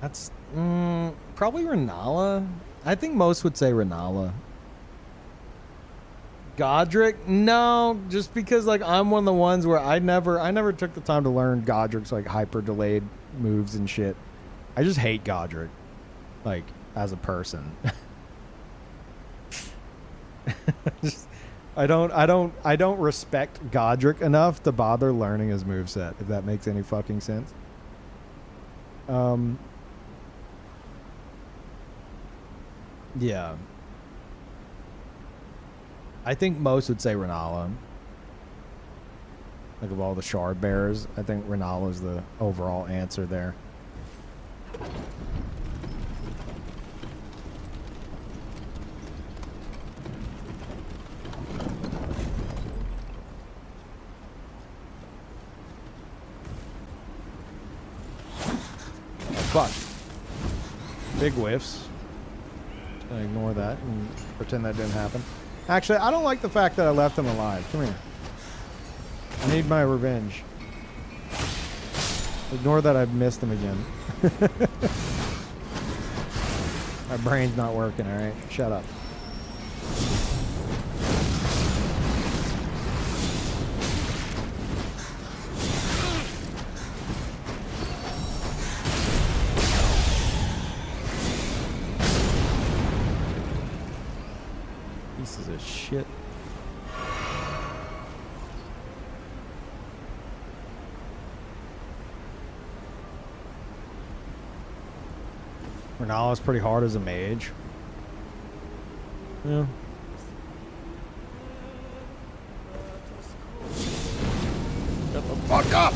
That's probably Renala. I think most would say Renala. Godric? No, just because like I'm one of the ones where I never took the time to learn Godric's like hyper delayed moves and shit. I just hate Godric, like as a person. I don't respect Godric enough to bother learning his moveset, if that makes any fucking sense. Yeah. I think most would say Renala. Like of all the shard bearers, I think Renala is the overall answer there. Fuck. Big whiffs. Just gonna ignore that and pretend that didn't happen. Actually, I don't like the fact that I left him alive. Come here. I need my revenge. Ignore that I've missed him again. My brain's not working, alright? Shut up. Pieces of shit. Renala's pretty hard as a mage. Yeah. Shut the fuck up!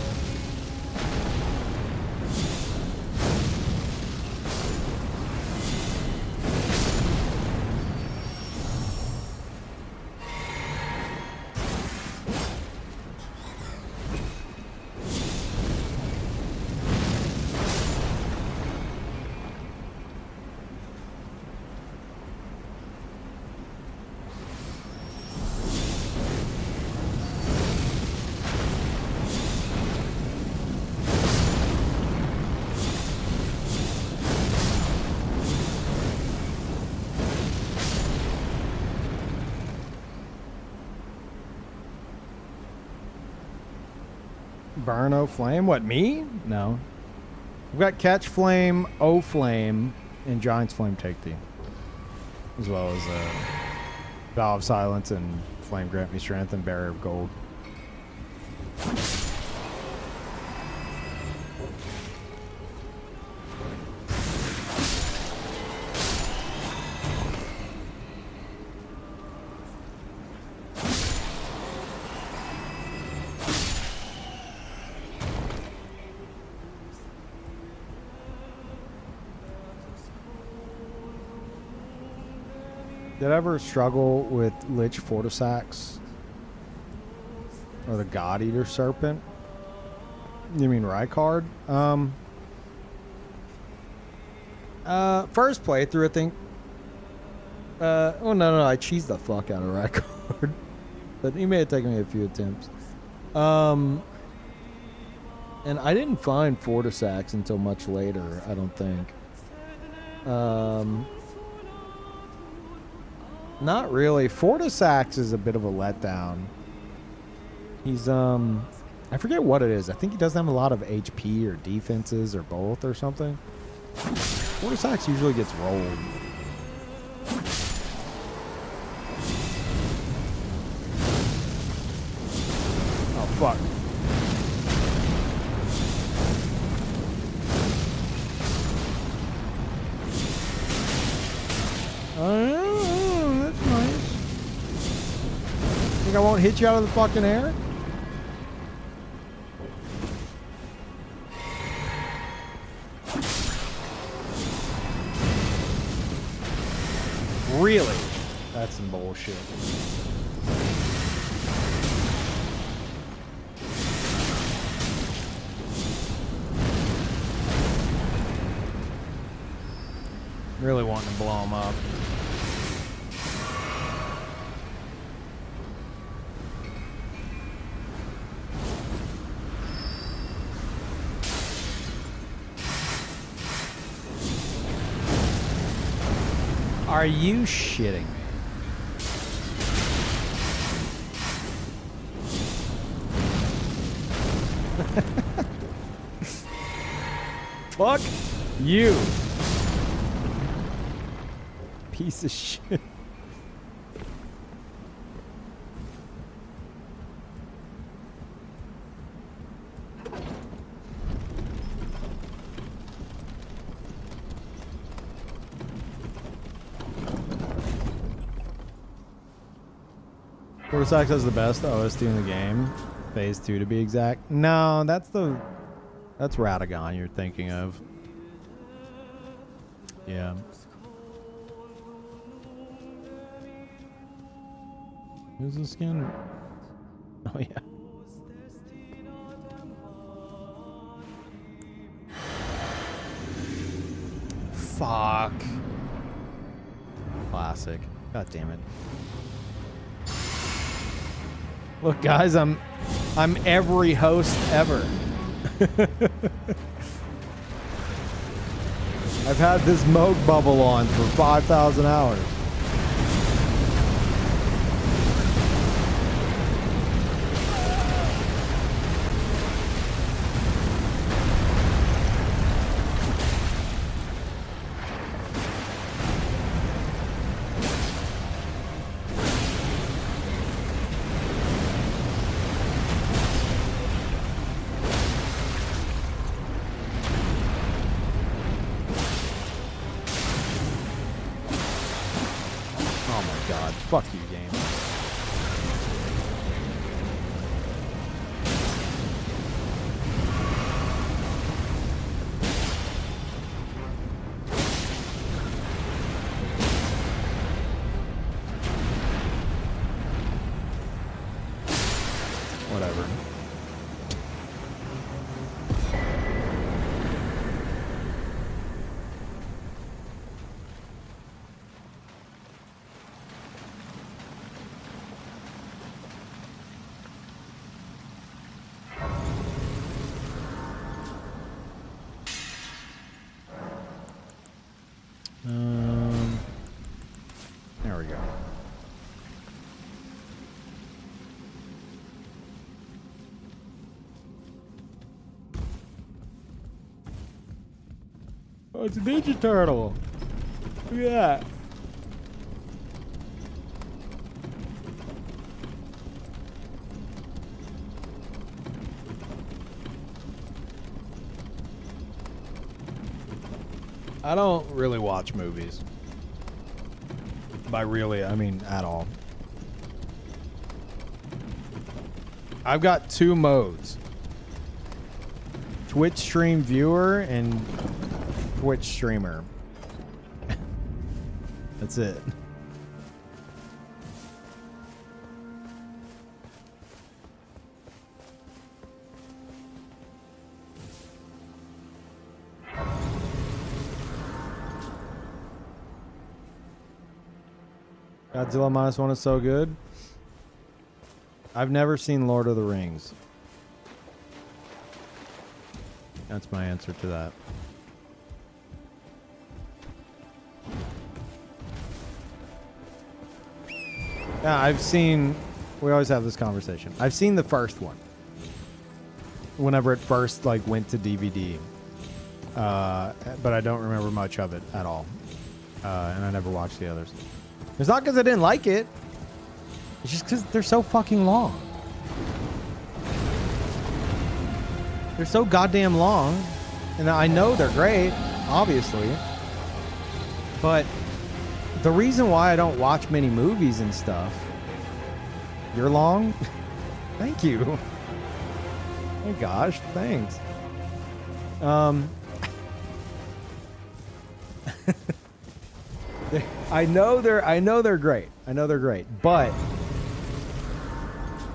Burn O Flame? What, me? No. We've got Catch Flame, O Flame, and Giant's Flame Take Thee. As well as Vow of Silence and Flame Grant Me Strength and Barrier of Gold. Did I ever struggle with Lich Fortisax? Or the God Eater Serpent? You mean Rykard? First playthrough, I think. Oh no, I cheesed the fuck out of Rykard. But he may have taken me a few attempts. And I didn't find Fortisax until much later, I don't think. Not really. Fortisax is a bit of a letdown. He's, I forget what it is. I think he doesn't have a lot of HP or defenses or both or something. Fortisax usually gets rolled. Oh, fuck. Oh, that's nice. Think I won't hit you out of the fucking air? Really? That's some bullshit. Really wanting to blow him up. Are you shitting me? Fuck you. Piece of shit. Fortisax has the best OST in the game. Phase 2 to be exact. No, that's Radagon you're thinking of. Yeah. Who's the skin? Oh, yeah. Fuck. Classic. God damn it. Look, guys, I'm every host ever. I've had this Moog bubble on for 5,000 hours. Fuck you, game. Whatever. There we go. Oh, it's a Ninja Turtle. Look at that. I don't really watch movies. By really, I mean at all. I've got two modes. Twitch stream viewer and Twitch streamer. That's it. Godzilla -1 is so good. I've never seen Lord of the Rings. That's my answer to that. Yeah, I've seen... We always have this conversation. I've seen the first one. Whenever it first, like, went to DVD. But I don't remember much of it at all. And I never watched the others. It's not because I didn't like it. It's just because they're so fucking long. They're so goddamn long. And I know they're great, obviously. But the reason why I don't watch many movies and stuff... You're long? Thank you. Oh gosh, thanks. I know they're great. I know they're great. But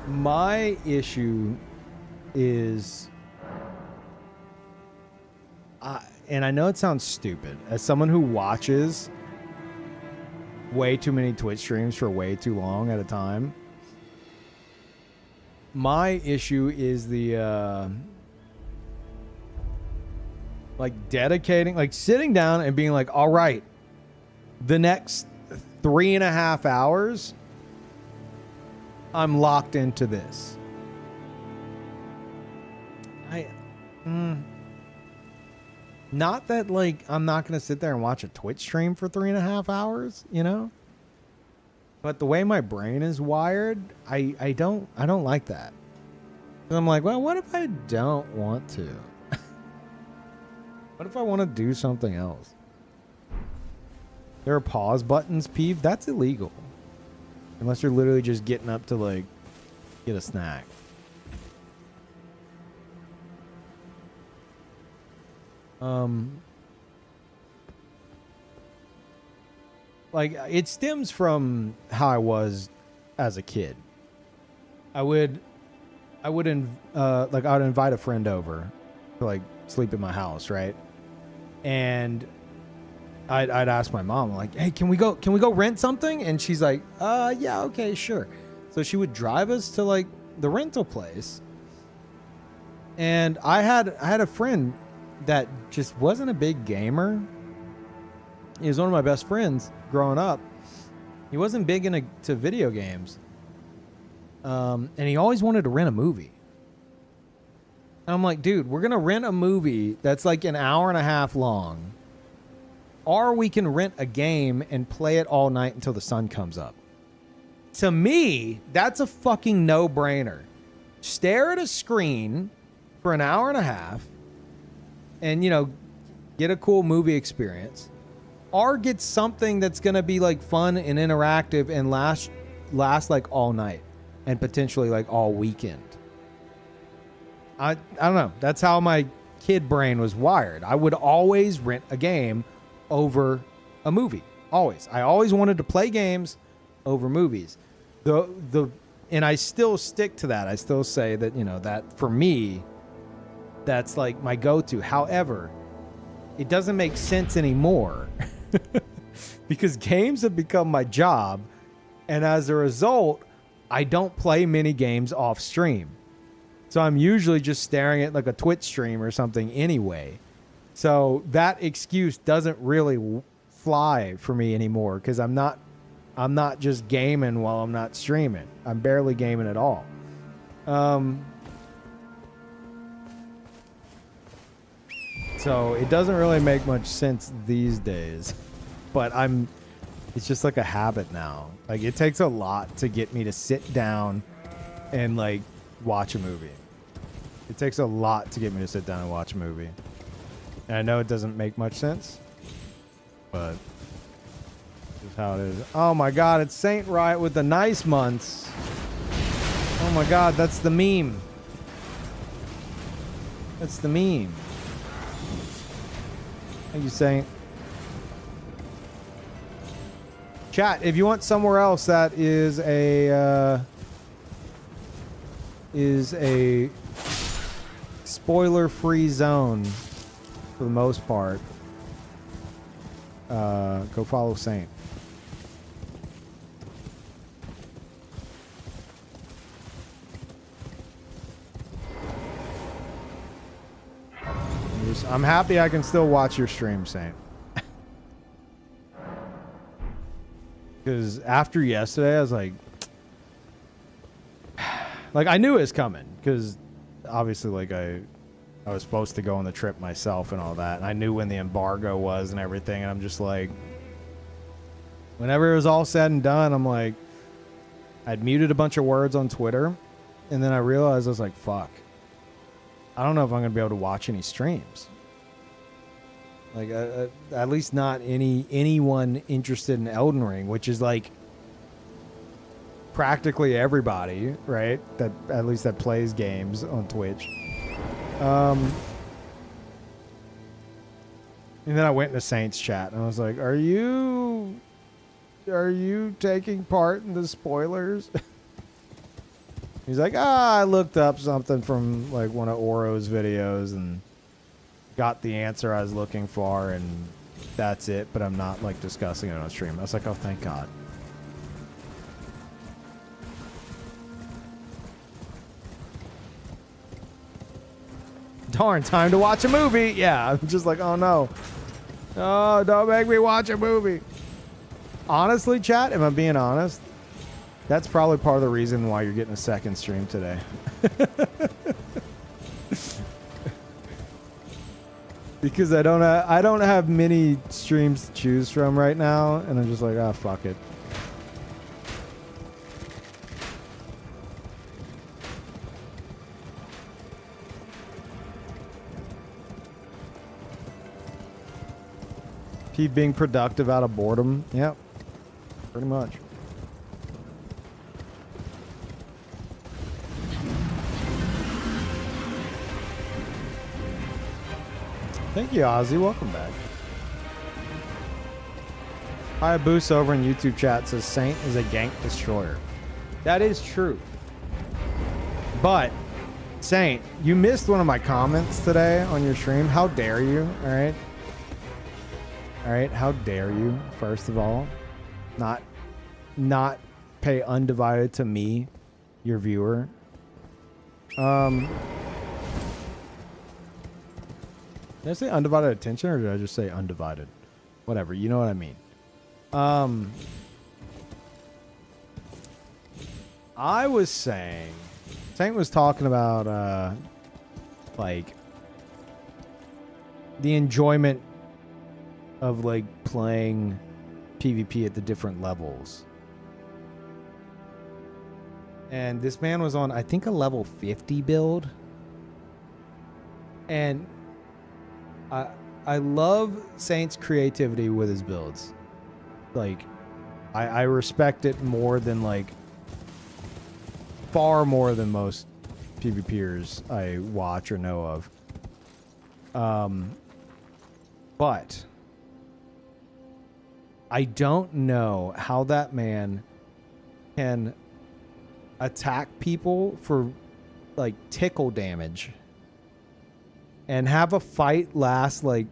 my issue is and I know it sounds stupid, as someone who watches way too many Twitch streams for way too long at a time, my issue is the like dedicating, like sitting down and being like, all right, the next 3.5 hours, I'm locked into this. Not that, like, I'm not going to sit there and watch a Twitch stream for 3.5 hours, you know? But the way my brain is wired, I don't like that. And I'm like, well, what if I don't want to? What if I want to do something else? There are pause buttons, Peeve. That's illegal. Unless you're literally just getting up to, like, get a snack. Like, it stems from how I was as a kid. I would invite a friend over to, like, sleep in my house, right? And I'd ask my mom, like, hey, can we go rent something? And she's like, yeah, okay, sure. So she would drive us to, like, the rental place. And I had a friend that just wasn't a big gamer. He was one of my best friends growing up. He wasn't big into video games. And he always wanted to rent a movie. And I'm like, dude, we're going to rent a movie that's like an hour and a half long. Or we can rent a game and play it all night until the sun comes up. To me, that's a fucking no-brainer. Stare at a screen for an hour and a half and, you know, get a cool movie experience. Or get something that's going to be, like, fun and interactive and last like, all night. And potentially, like, all weekend. I don't know. That's how my kid brain was wired. I would always rent a game over a movie. Always. I always wanted to play games over movies. And I still stick to that. I still say that, you know, that for me, that's like my go-to. However, it doesn't make sense anymore because games have become my job. And as a result, I don't play many games off stream. So I'm usually just staring at like a Twitch stream or something anyway. So that excuse doesn't really fly for me anymore because I'm not just gaming while I'm not streaming. I'm barely gaming at all. So it doesn't really make much sense these days, but it's just like a habit now. Like it takes a lot to get me to sit down and like watch a movie. It takes a lot to get me to sit down and watch a movie. And I know it doesn't make much sense, but this is how it is. Oh my God, it's Saint Riot with the nice months. Oh my God, that's the meme. That's the meme. Thank you, Saint. Chat, if you want somewhere else that is a spoiler-free zone for the most part, go follow Saint. I'm happy I can still watch your stream, Saint. Because after yesterday, I was like I knew it was coming. Because obviously, like I was supposed to go on the trip myself and all that. And I knew when the embargo was and everything. And I'm just like, whenever it was all said and done, I'm like, I'd muted a bunch of words on Twitter. And then I realized I was like, fuck. I don't know if I'm going to be able to watch any streams. Like, at least not anyone interested in Elden Ring, which is like practically everybody, right? That at least that plays games on Twitch. And then I went into Saints chat and I was like, "Are you taking part in the spoilers?" He's like, "I looked up something from like one of Oro's videos and got the answer I was looking for, and that's it, but I'm not like discussing it on stream." I was like, "Oh, thank God." Darn, time to watch a movie. Yeah, I'm just like, oh no. Oh, don't make me watch a movie. Honestly, chat, if I'm being honest, that's probably part of the reason why you're getting a second stream today. Because I don't have many streams to choose from right now, and I'm just like, ah, fuck it. Keep being productive out of boredom. Yep. Pretty much. Thank you, Ozzy. Welcome back. Hayabusa over in YouTube chat says Saint is a gank destroyer. That is true. But, Saint, you missed one of my comments today on your stream. How dare you, alright? Alright, how dare you, first of all, not pay undivided to me, your viewer. Did I say undivided attention, or did I just say undivided? Whatever, you know what I mean. I was saying, Saint was talking about, like, the enjoyment of like playing PvP at the different levels. And this man was on, I think, a level 50 build. And I love Saint's creativity with his builds. Like, I respect it more than like, far more than most PvPers I watch or know of. But I don't know how that man can attack people for like tickle damage and have a fight last like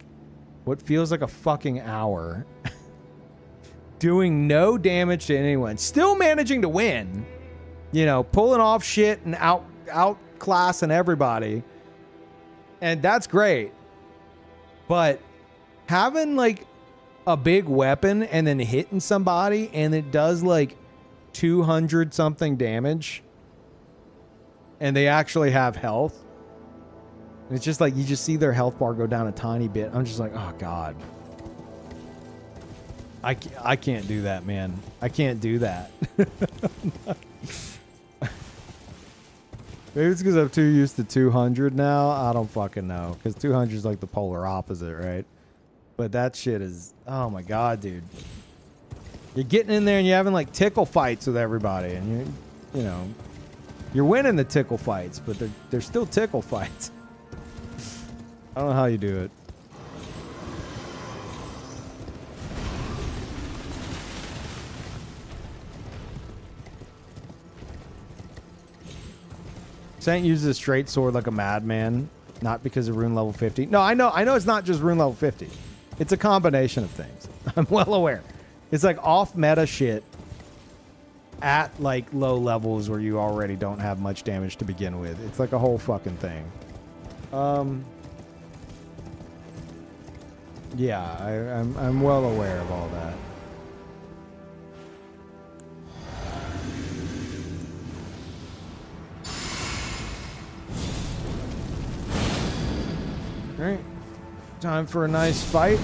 what feels like a fucking hour, doing no damage to anyone, still managing to win, you know, pulling off shit and outclassing everybody. And that's great. But having like a big weapon and then hitting somebody and it does like 200 something damage and they actually have health, and it's just like you just see their health bar go down a tiny bit. I'm just like, oh God, I can't do that, man. I can't do that. Maybe it's because I'm too used to 200 now. I don't fucking know, because 200 is like the polar opposite, right? But that shit is, oh my God, dude. You're getting in there and you're having like tickle fights with everybody, and you know, you're winning the tickle fights, but they're still tickle fights. I don't know how you do it. Saint uses a straight sword like a madman, not because of rune level 50. No, I know it's not just rune level 50. It's a combination of things. I'm well aware. It's like off meta shit at like low levels where you already don't have much damage to begin with. It's like a whole fucking thing. Yeah, I'm well aware of all that. All right, time for a nice fight.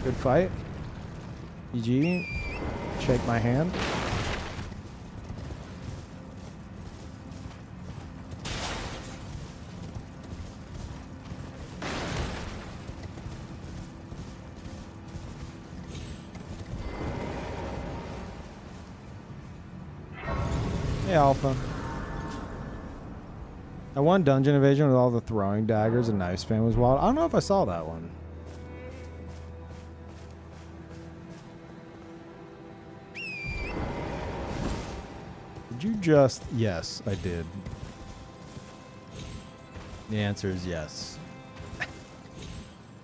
Good fight. GG. Shake my hand. Hey, Alpha. That one dungeon invasion with all the throwing daggers and knife spam was wild. I don't know if I saw that one. Did you just... Yes, I did. The answer is yes.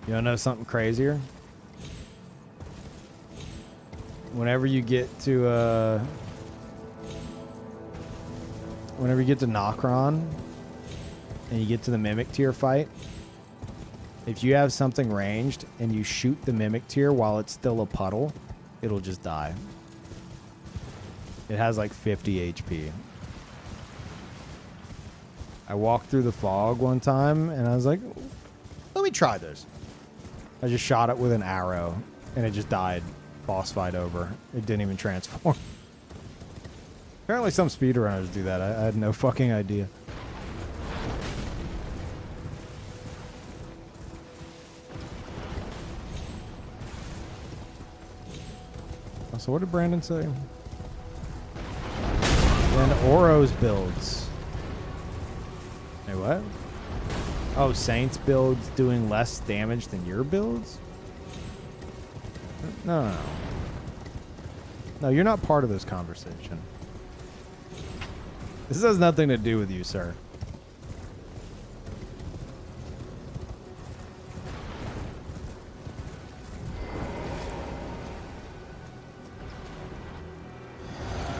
You wanna know something crazier? Whenever you get to, whenever you get to Nokron, and you get to the Mimic tier fight, if you have something ranged and you shoot the Mimic tier while it's still a puddle, it'll just die. It has like 50 HP. I walked through the fog one time and I was like, let me try this. I just shot it with an arrow and it just died. Boss fight over. It didn't even transform. Apparently some speedrunners do that. I had no fucking idea. So what did Brandon say? And Oro's builds. Hey, what? Oh, Saints builds doing less damage than your builds? No. No, you're not part of this conversation. This has nothing to do with you, sir.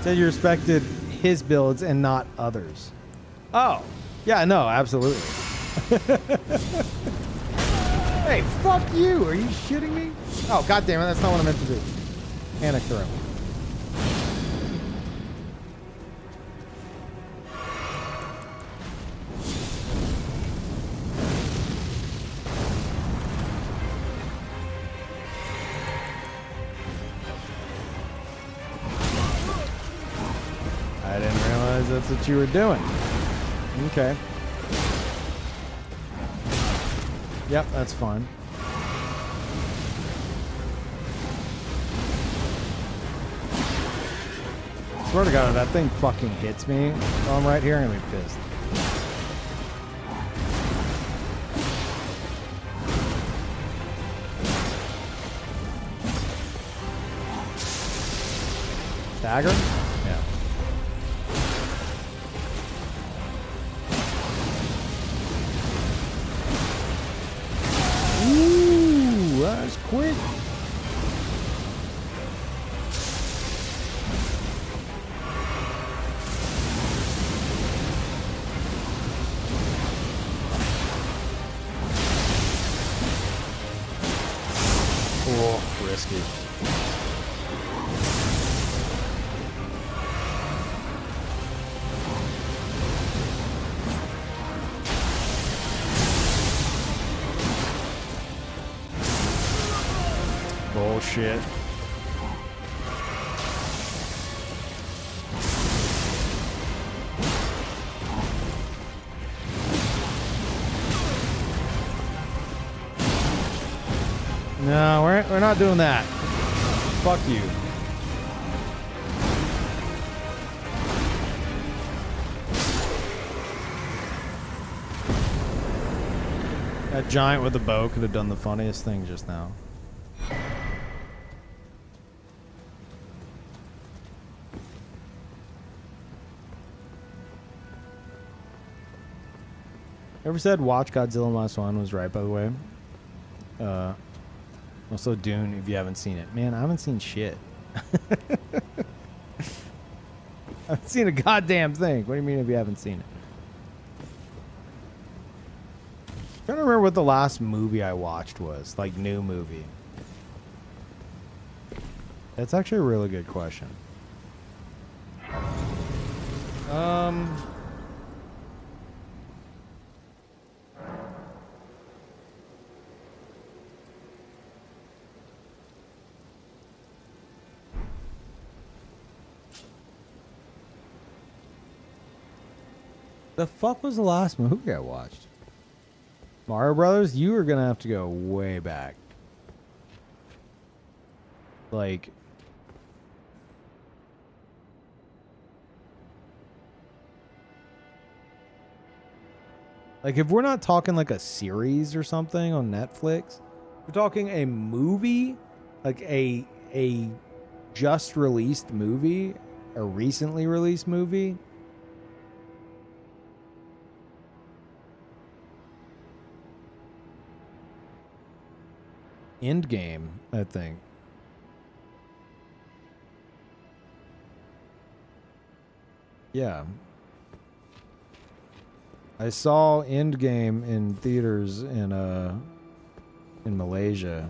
Said you respected his builds and not others. Oh, yeah, no, absolutely. Hey, fuck you! Are you shitting me? Oh, goddammit, that's not what I meant to do. Panic throw. I didn't realize that's what you were doing. Okay. Yep, that's fine. Swear to God, if that thing fucking hits me while I'm right here, I'm gonna be pissed. Stagger? Yeah. Ooh, that's quick. Oh, risky. Bullshit. No, we're not doing that. Fuck you. That giant with the bow could have done the funniest thing just now. Ever said watch Godzilla -1 was right, by the way. Also Dune, if you haven't seen it. Man, I haven't seen shit. I haven't seen a goddamn thing. What do you mean if you haven't seen it? trying to remember what the last movie I watched was, like new movie. That's actually a really good question. The fuck was the last movie I watched? Mario Brothers? You are gonna have to go way back. Like, if we're not talking like a series or something on Netflix, we're talking a movie, like a just released movie, a recently released movie. Endgame, I think. Yeah. I saw Endgame in theaters in Malaysia.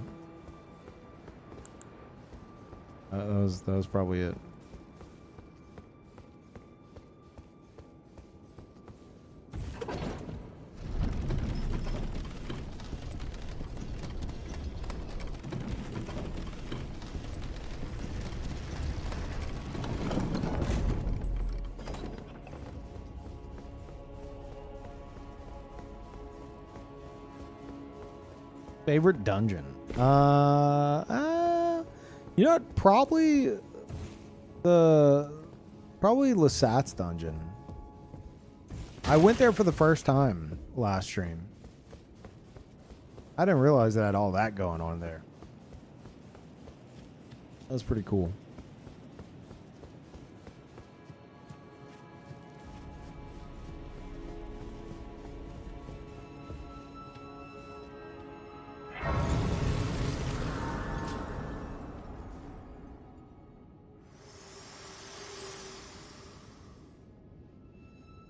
That was probably it. Favorite dungeon? You know what? Probably Lasat's dungeon. I went there for the first time last stream. I didn't realize that I had all that going on there. That was pretty cool.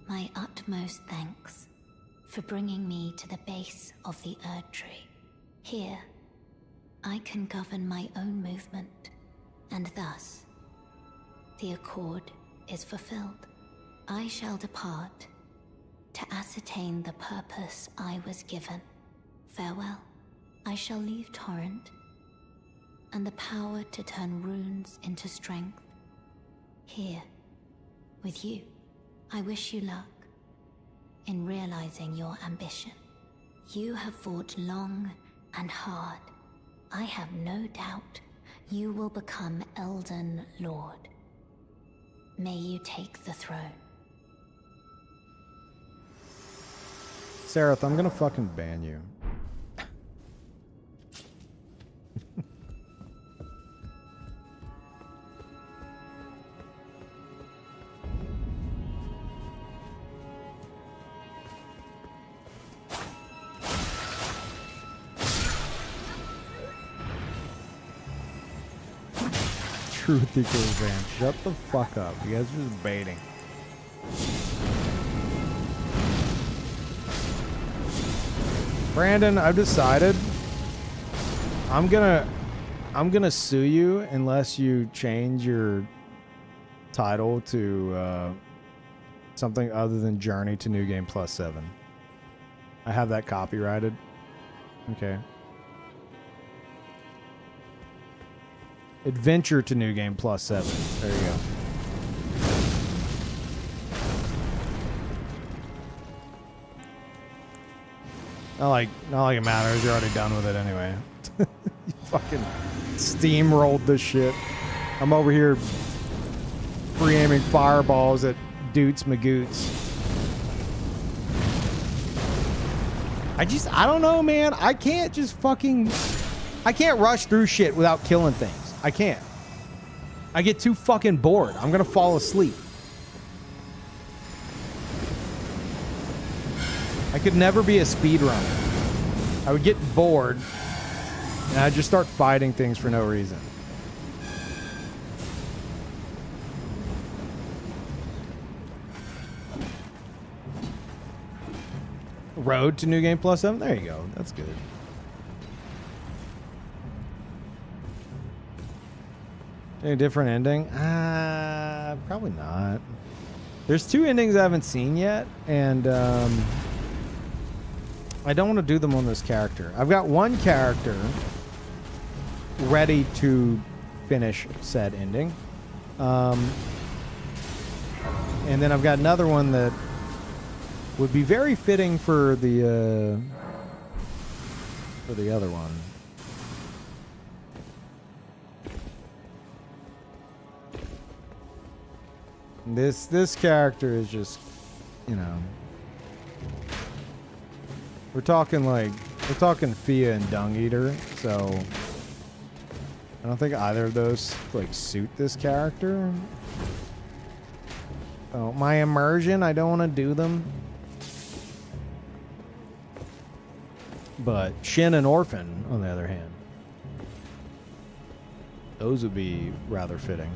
My utmost thanks for bringing me to the base of the Erd Tree. Here, I can govern my own movement, and thus, the accord is fulfilled. I shall depart to ascertain the purpose I was given. Farewell. I shall leave Torrent, and the power to turn runes into strength. Here, with you. I wish you luck in realizing your ambition. You have fought long and hard. I have no doubt you will become Elden Lord. May you take the throne. Sareth, I'm gonna fucking ban you. Truth equals van. Shut the fuck up. You guys are just baiting. Brandon, I've decided I'm gonna sue you unless you change your title to something other than Journey to New Game Plus 7. I have that copyrighted. Okay. Adventure to New Game Plus 7. There you go. Not like it matters. You're already done with it anyway. You fucking steamrolled this shit. I'm over here pre-aiming fireballs at Doots Magoots. I don't know, man. I can't rush through shit without killing things. I can't. I get too fucking bored. I'm gonna fall asleep. I could never be a speedrunner. I would get bored and I'd just start fighting things for no reason. Road to New Game Plus 7? There you go. That's good. Any different ending? Probably not. There's 2 endings I haven't seen yet, and I don't want to do them on this character. I've got one character ready to finish said ending. And then I've got another one that would be very fitting for the other one. This character is just, you know, we're talking Fia and Dung Eater, so I don't think either of those like suit this character. Oh, my immersion, I don't want to do them. But Shin and Orphan, on the other hand, those would be rather fitting.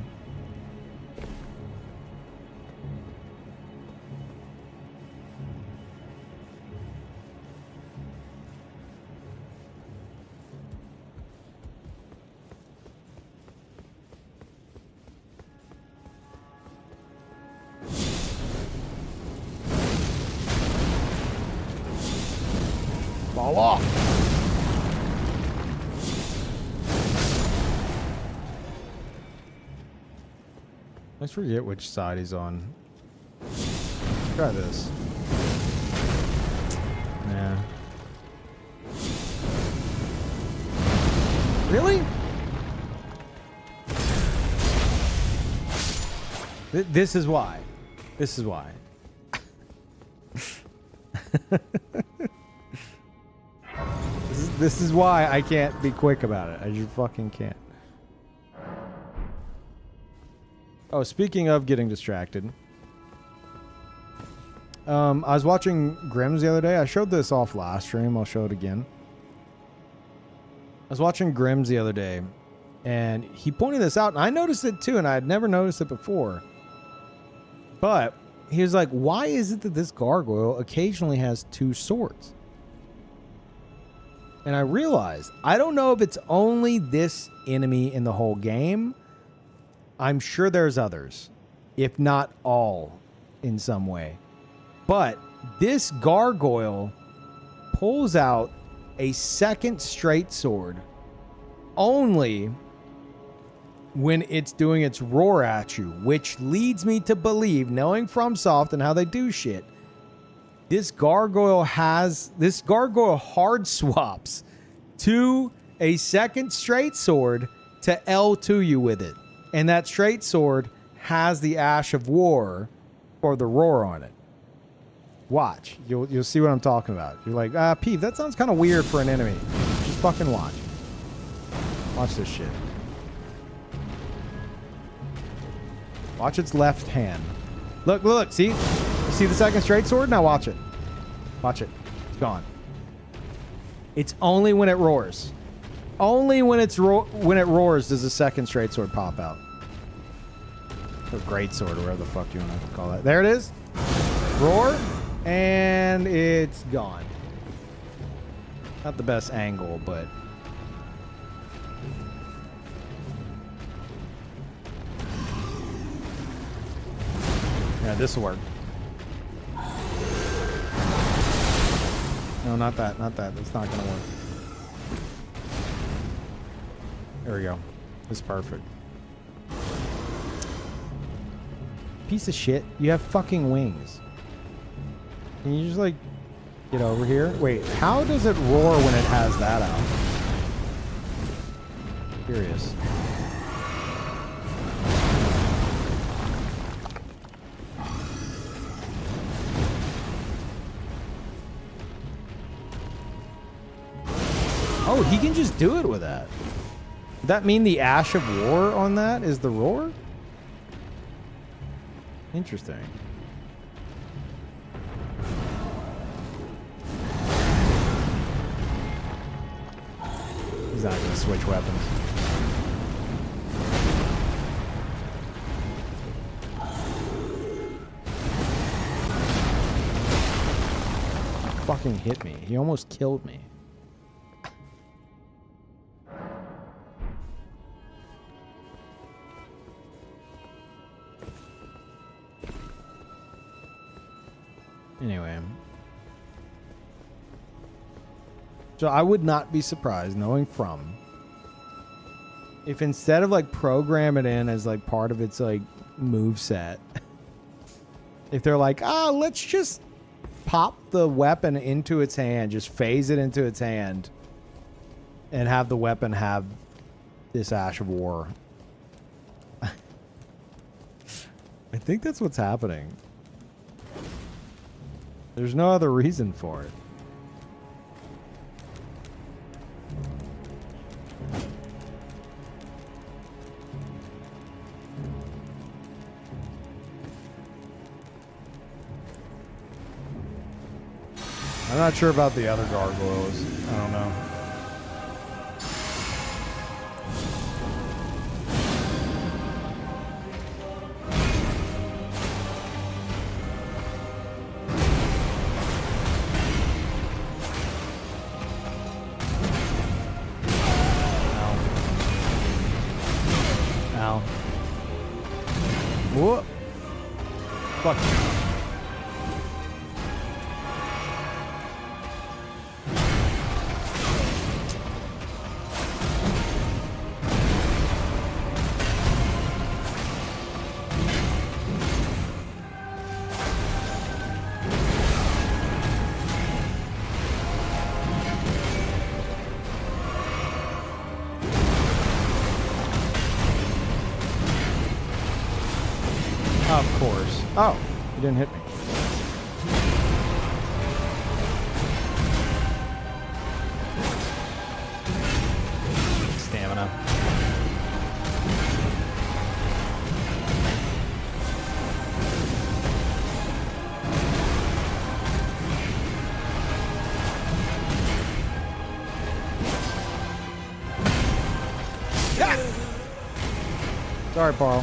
Fall off. Let's forget which side he's on. Try this. Yeah. Really? This is why. This is why. This is why I can't be quick about it. I just fucking can't. Oh, speaking of getting distracted. I was watching Grimm's the other day. I showed this off last stream. I'll show it again. I was watching Grimm's the other day, and he pointed this out, and I noticed it too, and I had never noticed it before. But he was like, why is it that this gargoyle occasionally has 2 swords? And I realized, I don't know if it's only this enemy in the whole game. I'm sure there's others, if not all, in some way. But this gargoyle pulls out a second straight sword only when it's doing its roar at you, which leads me to believe, knowing FromSoft and how they do shit, this gargoyle hard swaps to a second straight sword to L2 you with it. And that straight sword has the Ash of War or the roar on it. Watch. You'll see what I'm talking about. You're like, Peeve, that sounds kind of weird for an enemy. Just fucking watch. Watch this shit. Watch its left hand. Look, look, see? You see the second straight sword? Now watch it. Watch it. It's gone. It's only when it roars. Only when it roars does the second straight sword pop out. Or great sword, or whatever the fuck you want to call that. There it is. Roar. And it's gone. Not the best angle, but... yeah, this will work. No, not that. Not that. That's not going to work. There we go. This is perfect. Piece of shit. You have fucking wings. Can you just, like, get over here? Wait, how does it roar when it has that out? Curious. Oh, he can just do it with that. Does that mean the Ash of War on that is the roar? Interesting. He's not going to switch weapons. fucking hit me. He almost killed me. Anyway. So I would not be surprised, knowing From, if instead of like program it in as like part of its like move set, if they're like, let's just pop the weapon into its hand, just phase it into its hand, and have the weapon have this Ash of War. I think that's what's happening. There's no other reason for it. I'm not sure about the other gargoyles. I don't know. Ow. Whoop. Fuck. Of course. Oh, he didn't hit me. Stamina. Yeah! Sorry, Paul.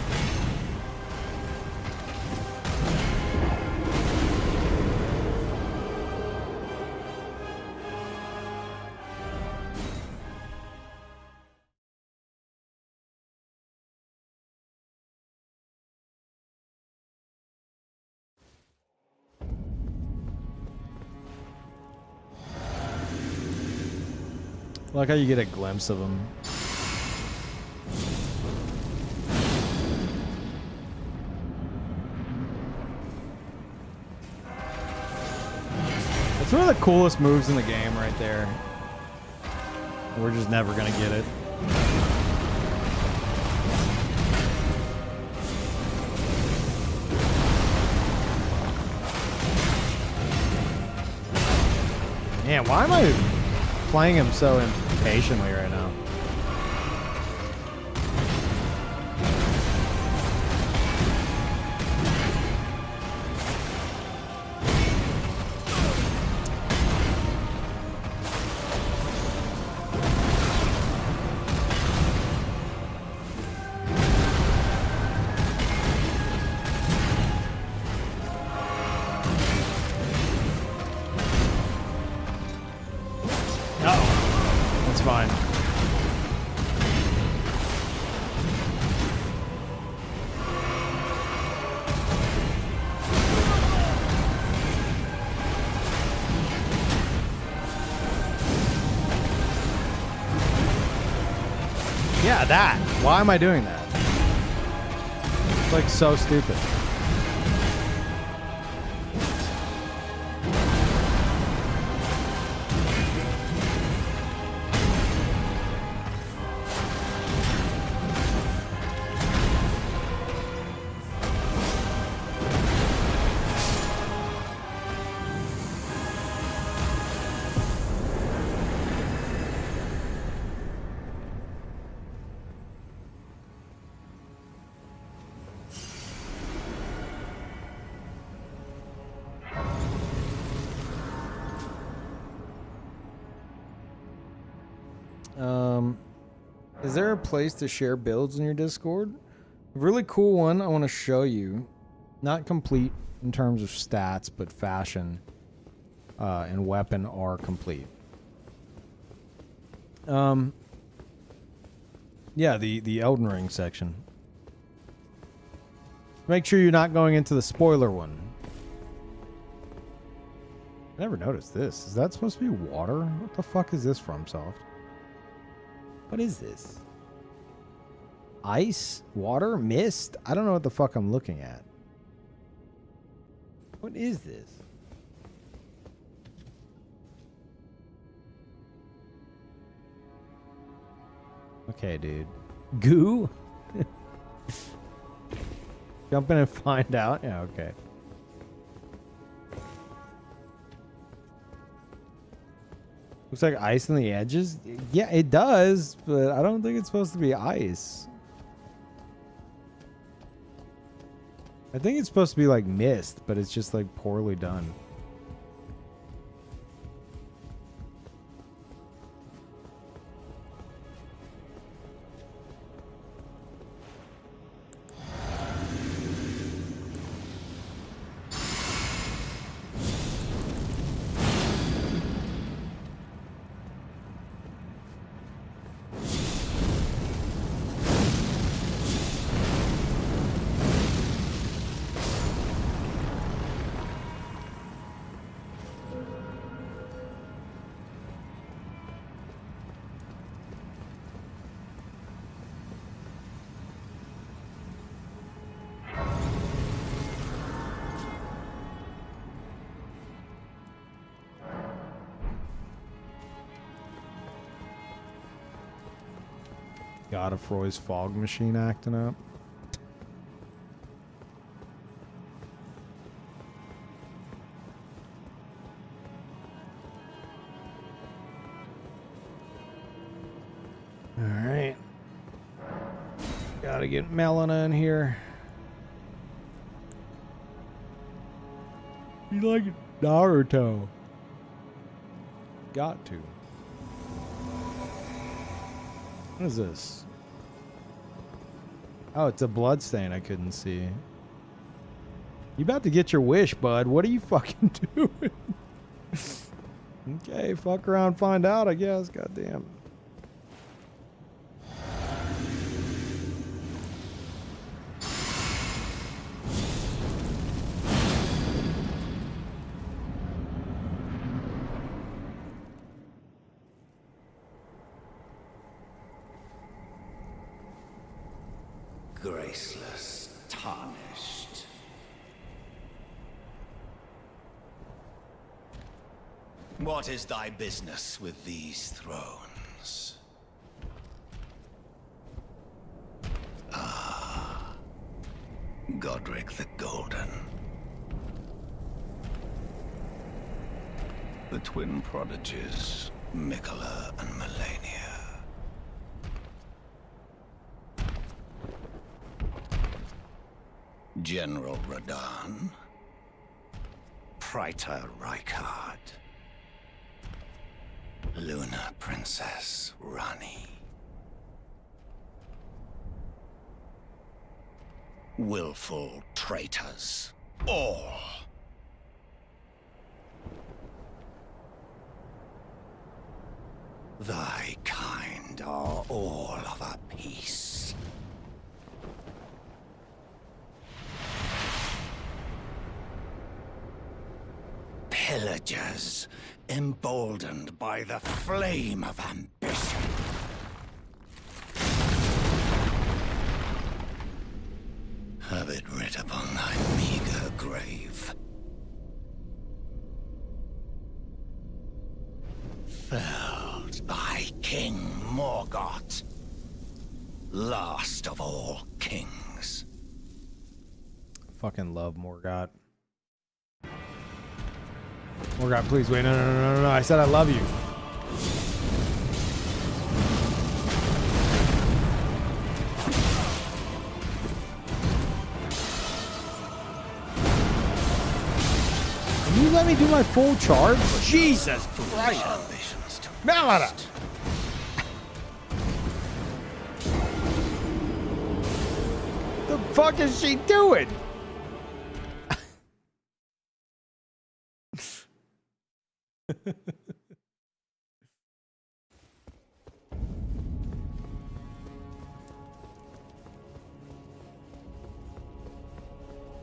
I like how you get a glimpse of him. It's one of the coolest moves in the game right there. We're just never gonna get it. Man, why am I playing him so impatiently right now? That's fine. Yeah, that. Why am I doing that? It's like so stupid. Is there a place to share builds in your Discord? A really cool one I want to show you. Not complete in terms of stats, but fashion. and weapon are complete. Yeah, the Elden Ring section. Make sure you're not going into the spoiler one. I never noticed this. Is that supposed to be water? What the fuck is this from, Soft? What is this? Ice? Water? Mist? I don't know what the fuck I'm looking at. What is this? Okay, dude. Goo? Jump in and find out? Yeah, okay. Looks like ice on the edges? Yeah, it does, but I don't think it's supposed to be ice. I think it's supposed to be like mist, but it's just like poorly done. Godefroy's fog machine acting up. All right. Gotta get Melina in here. You like Naruto. Got to. What is this? Oh, it's a blood stain I couldn't see. You about to get your wish, bud. What are you fucking doing? Okay, fuck around, find out, I guess. Goddamn. Graceless, tarnished. What is thy business with these thrones? Ah, Godric the Golden. The twin prodigies, Mikola and Melania. General Radahn, Praetor Rykard, Luna Princess Rani, willful traitors, all. Thy kind are all of a piece. Pillagers, emboldened by the flame of ambition. Have it writ upon thy meager grave. Felled by King Morgoth, last of all kings. Fucking love Morgoth. Morgoth, please wait. No. I said I love you. Can you let me do my full charge? Jesus Christ. Melina! The fuck is she doing?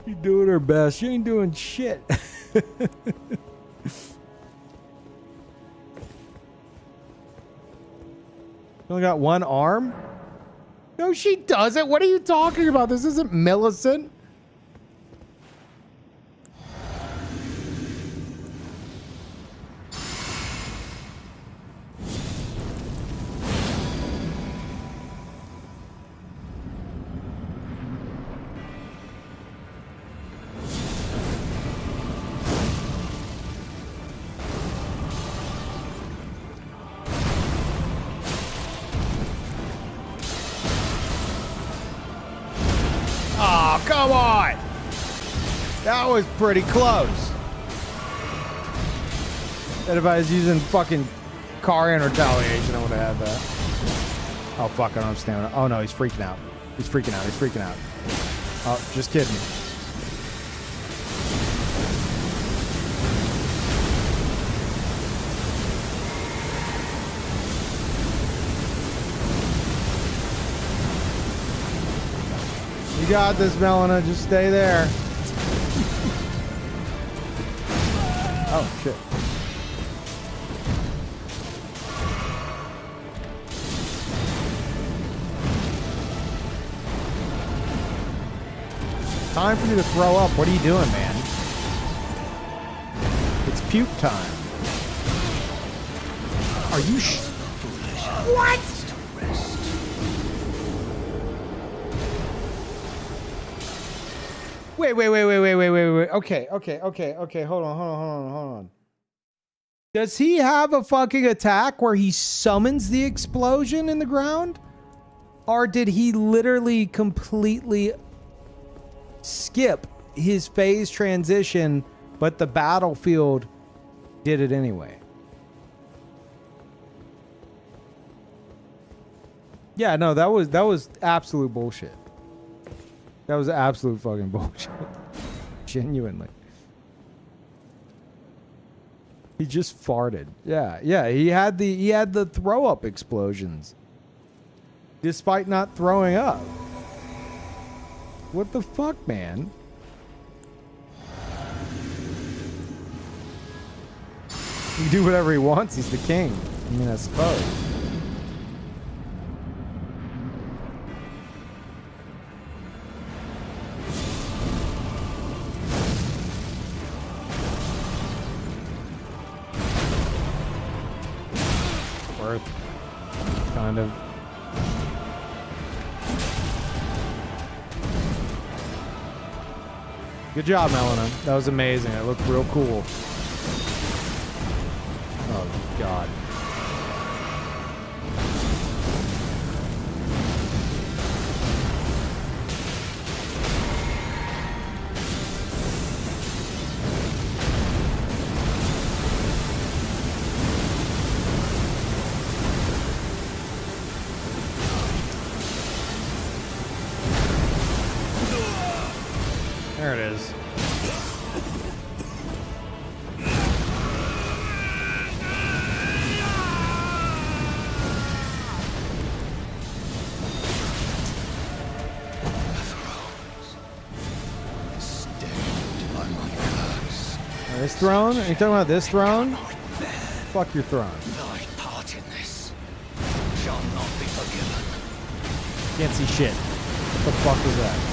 She's doing her best. She ain't doing shit. Only got one arm? No, she doesn't. What are you talking about? This isn't Millicent. Oh, come on. That was pretty close. And if I was using fucking car in retaliation, I would have had that. Oh, fuck, I don't have stamina. Oh, no, he's freaking out. He's freaking out. He's freaking out. Oh, just kidding. You got this, Melina. Just stay there. Oh, shit. Time for you to throw up. What are you doing, man? It's puke time. Are you what? Wait. Okay. Hold on. Does he have a fucking attack where he summons the explosion in the ground? Or did he literally completely skip his phase transition, but the battlefield did it anyway? Yeah, no, that was absolute bullshit. That was absolute fucking bullshit. Genuinely. He just farted. Yeah, he had the throw up explosions. Despite not throwing up. What the fuck, man? He can do whatever he wants. He's the king. I mean, I suppose. Worth. Kind of. Good job, Melina. That was amazing. It looked real cool. Oh, God. There it is. This throne? Are you talking about this throne? Fuck your throne. Thy part in this shall not be forgiven. Can't see shit. What the fuck is that?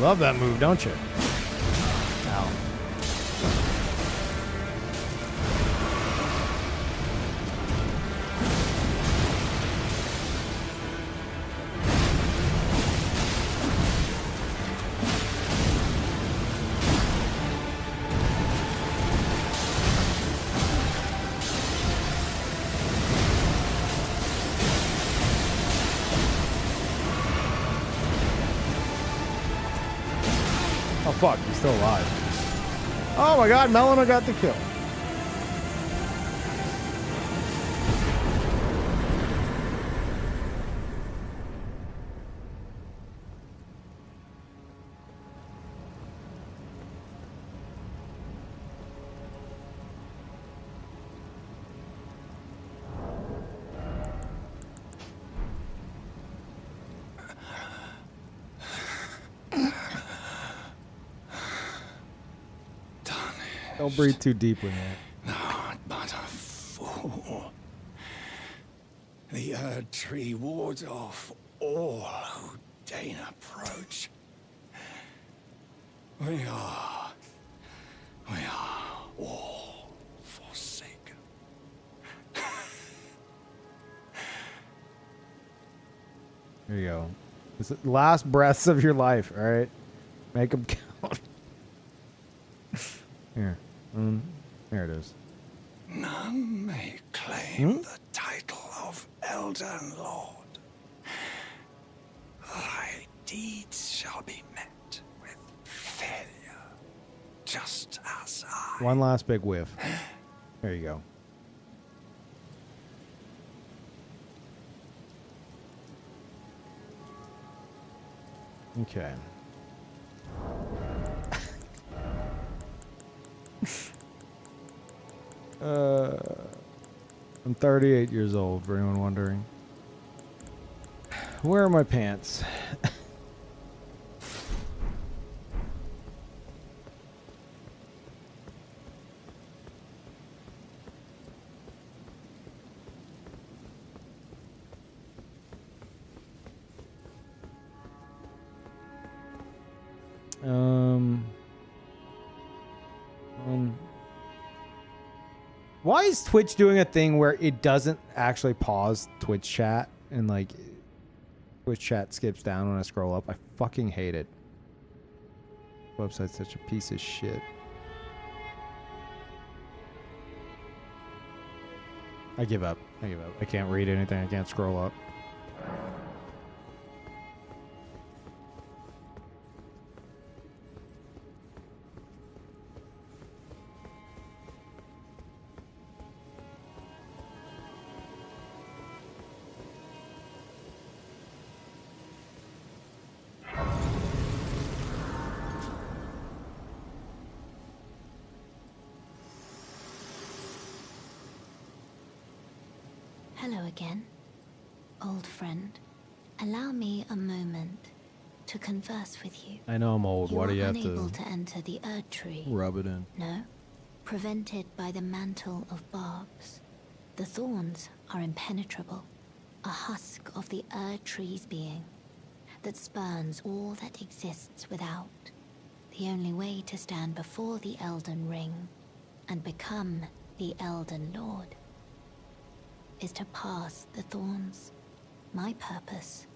Love that move, don't you? Ow. Oh fuck, he's still alive. Oh my god, Melina got the kill. Don't breathe too deeply, man. Not but a fool. The Erd Tree wards off all who deign approach. We are all forsaken. There you go. This is the last breaths of your life, all right? Make them count. Here. There it is. None may claim the title of Elden Lord. Thy deeds shall be met with failure, just as I. One last big whiff. There you go. Okay. I'm 38 years old, for anyone wondering. Where are my pants? Why is Twitch doing a thing where it doesn't actually pause Twitch chat and like Twitch chat skips down when I scroll up? I fucking hate it. Website's such a piece of shit. I give up. I give up. I can't read anything. I can't scroll up. Hello again, old friend. Allow me a moment to converse with you. I know I'm old. Why do you have unable to to enter the Erd Tree? rub it in? No, prevented by the mantle of barbs. The thorns are impenetrable, a husk of the Erd Tree's being that spurns all that exists without. The only way to stand before the Elden Ring and become the Elden Lord is to pass the thorns. My purpose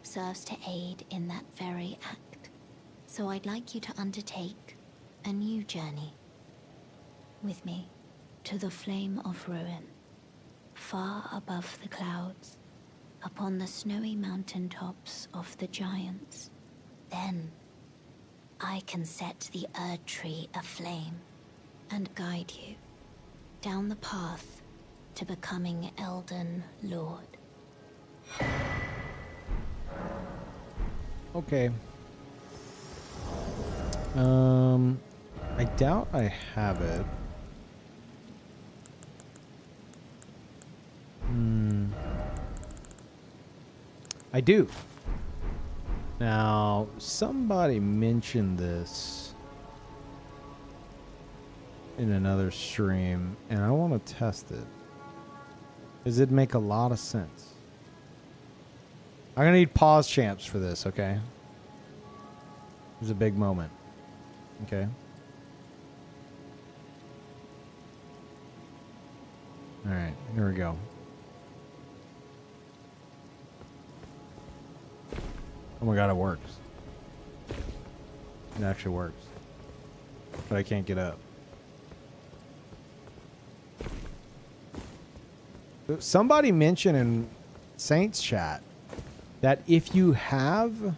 serves to aid in that very act. So I'd like you to undertake a new journey with me to the Flame of Ruin, far above the clouds, upon the snowy mountaintops of the giants. Then I can set the Erd Tree aflame and guide you down the path to becoming Elden Lord. Okay. I doubt I have it. I do. Now, somebody mentioned this in another stream, and I want to test it. Does it make a lot of sense? I'm gonna need pause champs for this, okay? It's a big moment. Okay. Alright, here we go. Oh my god, it works. It actually works. But I can't get up. Somebody mentioned in Saints chat that if you have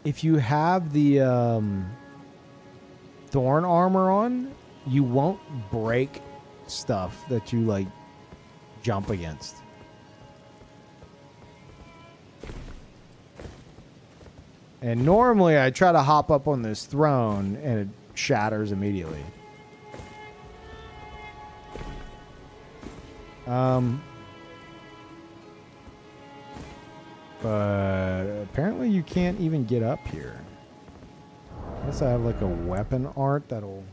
if you have the thorn armor on, you won't break stuff that you like jump against. And normally I try to hop up on this throne and it shatters immediately. But apparently you can't even get up here. Unless I have like a weapon art that'll...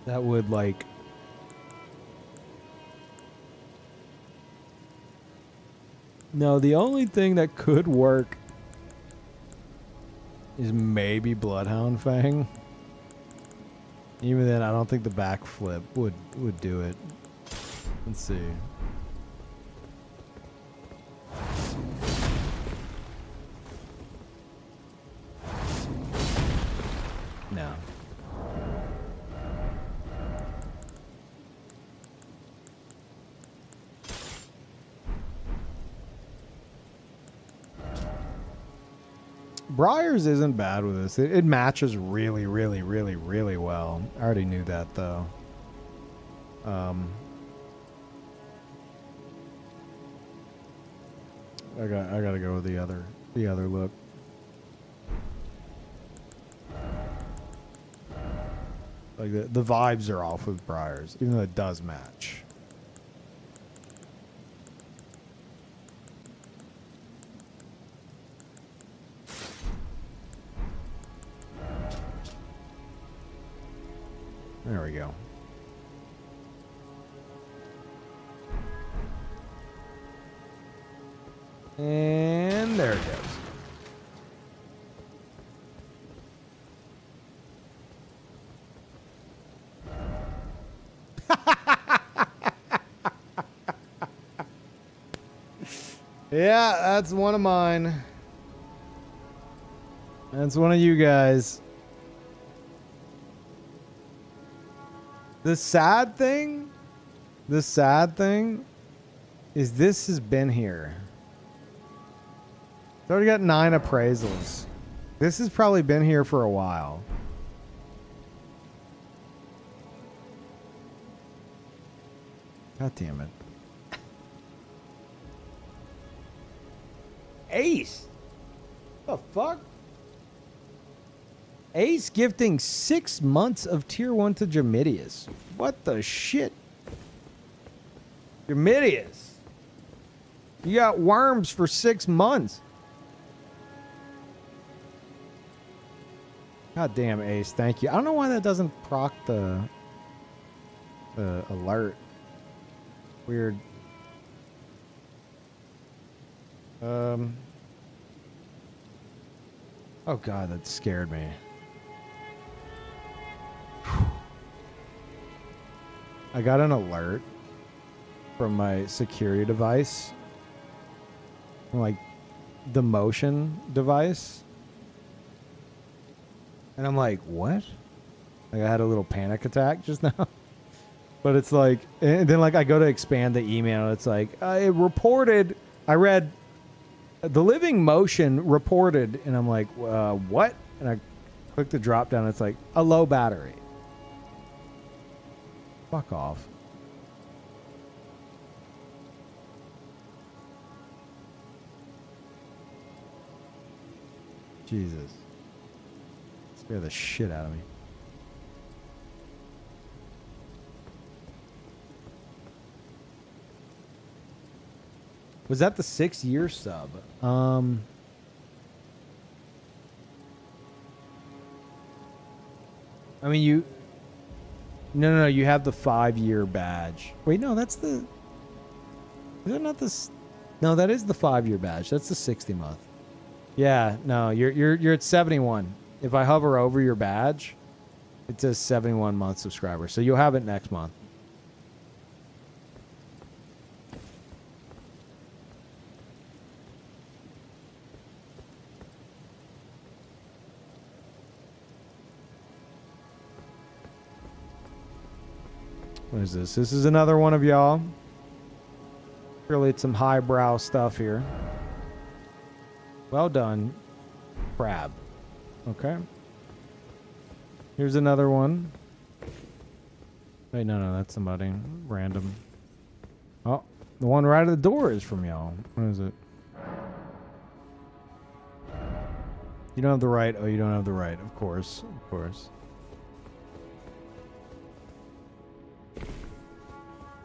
That would like... No, the only thing that could work is maybe Bloodhound Fang. Even then, I don't think the backflip would do it. Let's see. No. Briars isn't bad with this. It matches really, really, really, really well. I already knew that though. I gotta go with the other look. Like the vibes are off with Briars, even though it does match. There we go. And there it goes. Yeah, that's one of mine. That's one of you guys. The sad thing is this has been here. It's already got 9 appraisals. This has probably been here for a while. God damn it. Ace! What the fuck? Ace gifting 6 months of tier 1 to Jamidius. What the shit? Jamidius. You got worms for 6 months. God damn, Ace. Thank you. I don't know why that doesn't proc the alert. Weird. Oh god, that scared me. I got an alert from my security device, like the motion device, and I'm like, what? Like I had a little panic attack just now. But it's like, and then like I go to expand the email, it's like it reported. I read the living motion reported, and I'm like, what? And I click the drop down. It's like a low battery. Fuck off. Jesus. Scare the shit out of me. Was that the 6-year sub? I mean, you... No, you have the 5-year badge. Wait, no, that's the... Is that not the... No, that is the 5-year badge. That's the 60 month. Yeah, no, you're at 71. If I hover over your badge, it says 71 month subscriber. So you'll have it next month. What is this? This is another one of y'all. Really, it's some highbrow stuff here. Well done, crab. Okay. Here's another one. Wait, no, that's somebody random. Oh, the one right at the door is from y'all. What is it? You don't have the right. Oh, you don't have the right. Of course. Of course.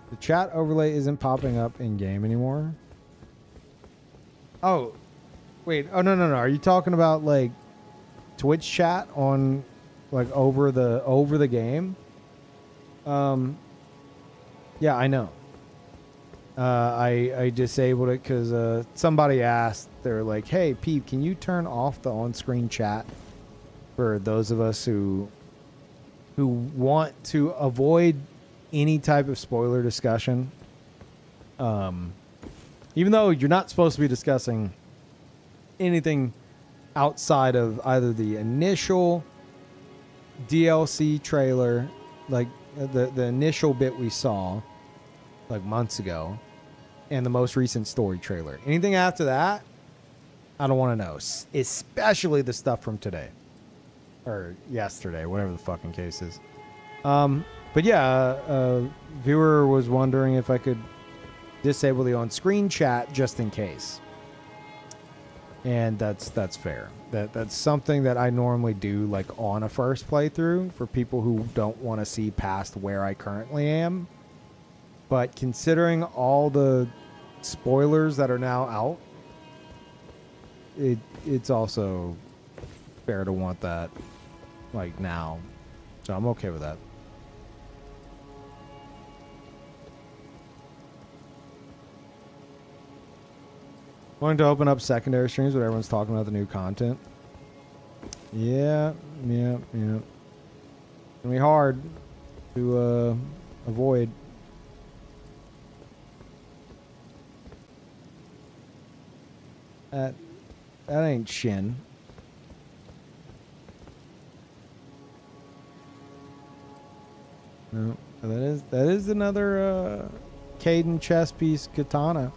The chat overlay isn't popping up in game anymore. Oh, wait. Oh, no. Are you talking about like Twitch chat on like over the game? Yeah, I know. I disabled it because somebody asked. They're like, "Hey, Peep, can you turn off the on-screen chat for those of us who want to avoid any type of spoiler discussion?" Even though you're not supposed to be discussing anything outside of either the initial DLC trailer, like the initial bit we saw like months ago, and the most recent story trailer. Anything after that, I don't want to know, especially the stuff from today or yesterday, whatever the fucking case is. But yeah, viewer was wondering if I could disable the on-screen chat just in case. And that's fair. That's something that I normally do like on a first playthrough for people who don't want to see past where I currently am. But considering all the spoilers that are now out, it's also fair to want that like now. So I'm okay with that. Wanting to open up secondary streams when everyone's talking about the new content. Yeah. It's gonna be hard to avoid. That ain't Shin. No, that is another Caden chess piece katana.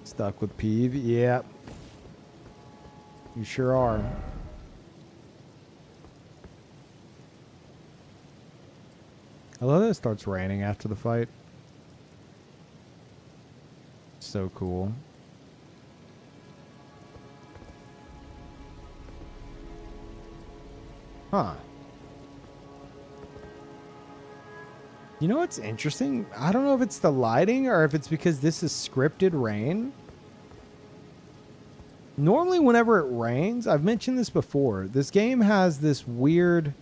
Stuck with Peeve? Yep. You sure are. I love that it starts raining after the fight. So cool. Huh. You know what's interesting? I don't know if it's the lighting or if it's because this is scripted rain. Normally whenever it rains, I've mentioned this before, this game has this weird...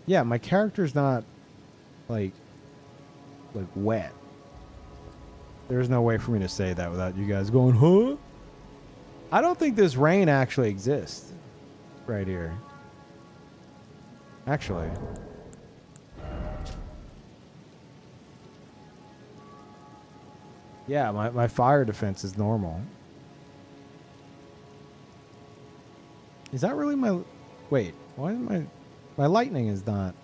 Yeah, my character's not like wet. There's no way for me to say that without you guys going, huh? I don't think this rain actually exists right here. Actually. Yeah, my fire defense is normal. Is that really my... Wait, why is my lightning is not...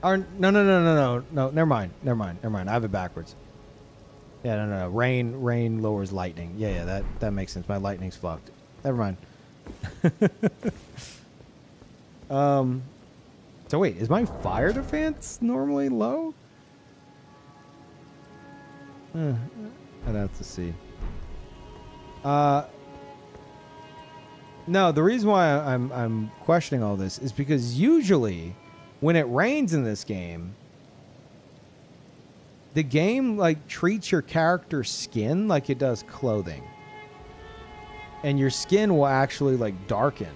Or, no, never mind. I have it backwards. Yeah, no. Rain lowers lightning. Yeah, that makes sense. My lightning's fucked. Never mind. So wait, is my fire defense normally low? I'd have to see. No, the reason why I'm questioning all this is because usually when it rains in this game, the game like treats your character's skin like it does clothing. And your skin will actually like darken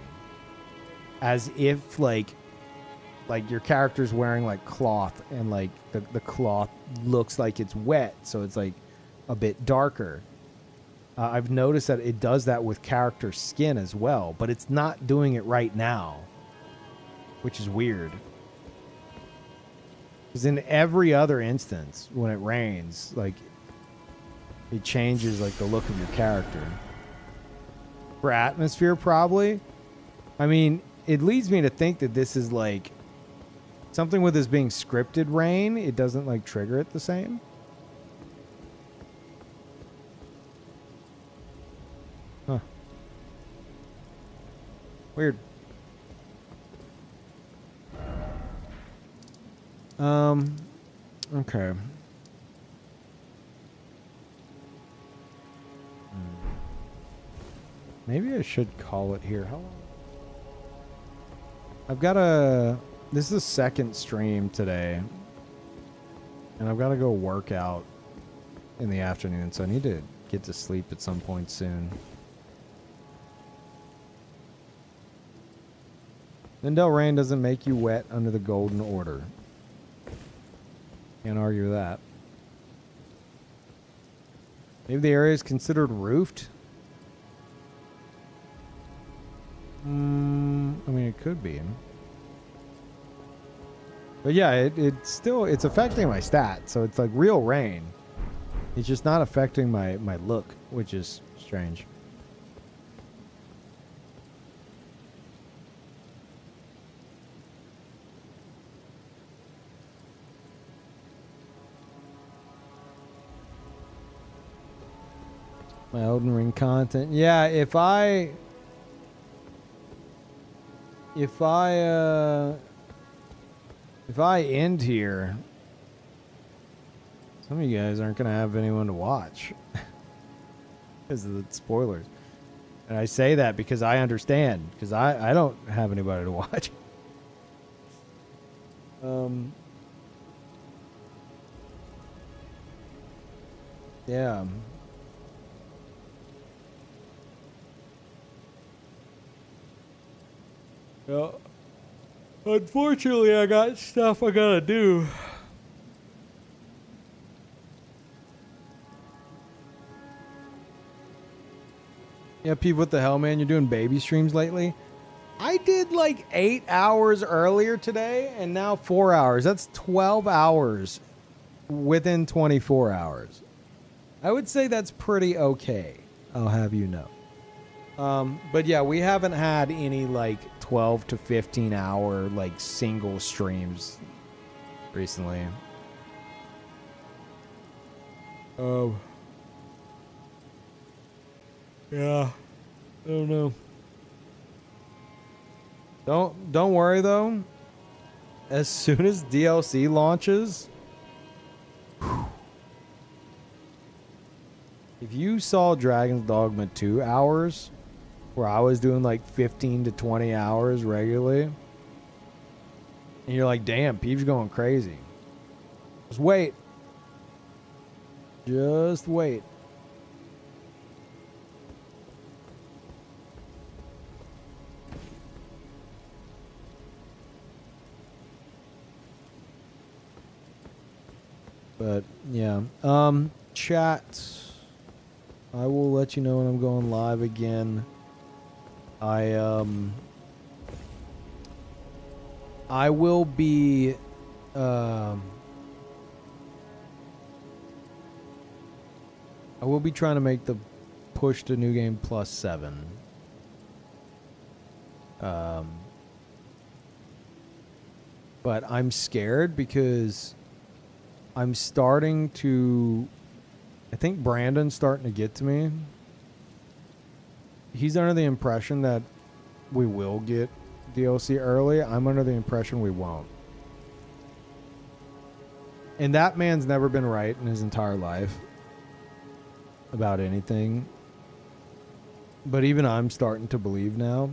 as if like your character's wearing like cloth and like the cloth looks like it's wet, so it's like a bit darker. I've noticed that it does that with character skin as well, but it's not doing it right now, which is weird. Because in every other instance, when it rains, like it changes like the look of your character. For atmosphere, probably. I mean, it leads me to think that this is like something with this being scripted rain. It doesn't like trigger it the same. Huh. Weird. Okay. Maybe I should call it here. How long? I've got a... This is the second stream today. And I've got to go work out in the afternoon, so I need to get to sleep at some point soon. Lindell Rain doesn't make you wet under the Golden Order. Can't argue with that. Maybe the area is considered roofed? I mean, it could be. But yeah, it's still, it's affecting my stats, so it's like real rain. It's just not affecting my look, which is strange. My Elden Ring content. Yeah, if I end here, some of you guys aren't going to have anyone to watch because of the spoilers. And I say that because I understand, because I don't have anybody to watch. Yeah. Well, unfortunately, I got stuff I gotta do. Yeah, Pete, what the hell, man? You're doing baby streams lately? I did like 8 hours earlier today, and now 4 hours. That's 12 hours within 24 hours. I would say that's pretty okay, I'll have you know. But yeah, we haven't had any like 12 to 15 hour like single streams recently. Yeah, I don't know. Don't worry though. As soon as DLC launches, if you saw Dragon's Dogma 2 hours, where I was doing like 15 to 20 hours regularly, and you're like, damn, Peeps going crazy. Just wait. Just wait. But yeah, chat, I will let you know when I'm going live again. I will be trying to make the push to New Game Plus 7. But I'm scared because I'm starting to, I think Brandon's starting to get to me. He's under the impression that we will get DLC early. I'm under the impression we won't. And that man's never been right in his entire life about anything. But even I'm starting to believe now.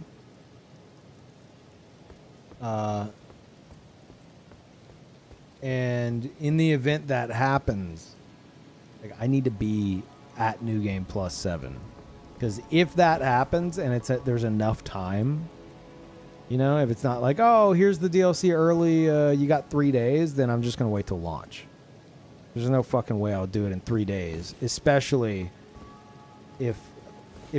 And in the event that happens, like, I need to be at New Game Plus 7. Because if that happens and there's enough time, you know, if it's not like, oh, here's the DLC early, you got 3 days, then I'm just going to wait till launch. There's no fucking way I'll do it in 3 days, especially if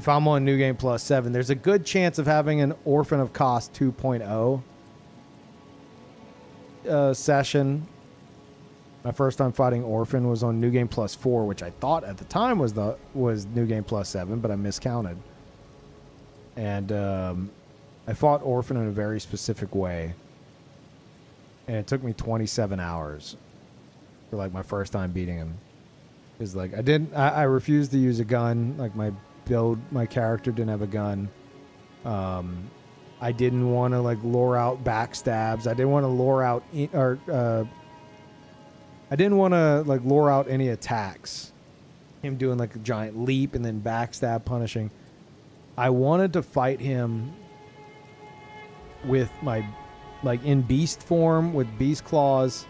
I'm on New Game Plus 7. There's a good chance of having an Orphan of Cost 2.0 session. My first time fighting Orphan was on New Game Plus 4, which I thought at the time was New Game Plus 7, but I miscounted. And I fought Orphan in a very specific way, and it took me 27 hours for like my first time beating him. Because like I refused to use a gun. Like my character didn't have a gun. I didn't want to like lure out backstabs. I didn't want to lure out I didn't want to like lure out any attacks. Him doing like a giant leap and then backstab punishing. I wanted to fight him with my, like in beast form with beast claws,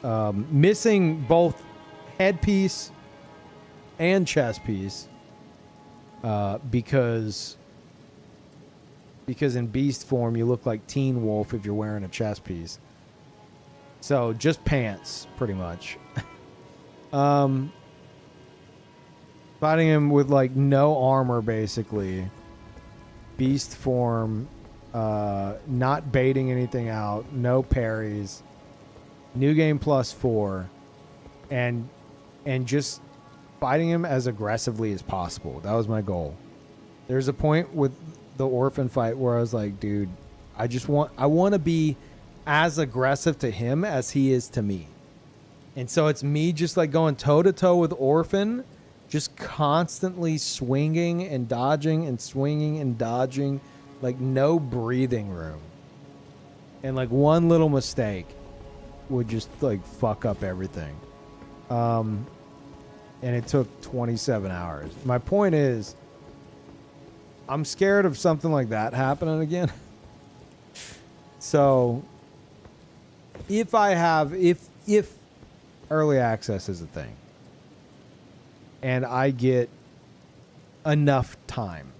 missing both headpiece and chest piece, because in beast form you look like Teen Wolf if you're wearing a chest piece. So just pants, pretty much. Fighting him with like no armor, basically. Beast form, not baiting anything out, no parries. New game +4, and just fighting him as aggressively as possible. That was my goal. There's a point with the Orphan fight where I was like, dude, I want to be as aggressive to him as he is to me. And so it's me just like going toe to toe with Orphan, just constantly swinging and dodging and swinging and dodging, like no breathing room. And like one little mistake would just like fuck up everything. And it took 27 hours. My point is, I'm scared of something like that happening again. So if early access is a thing and I get enough time,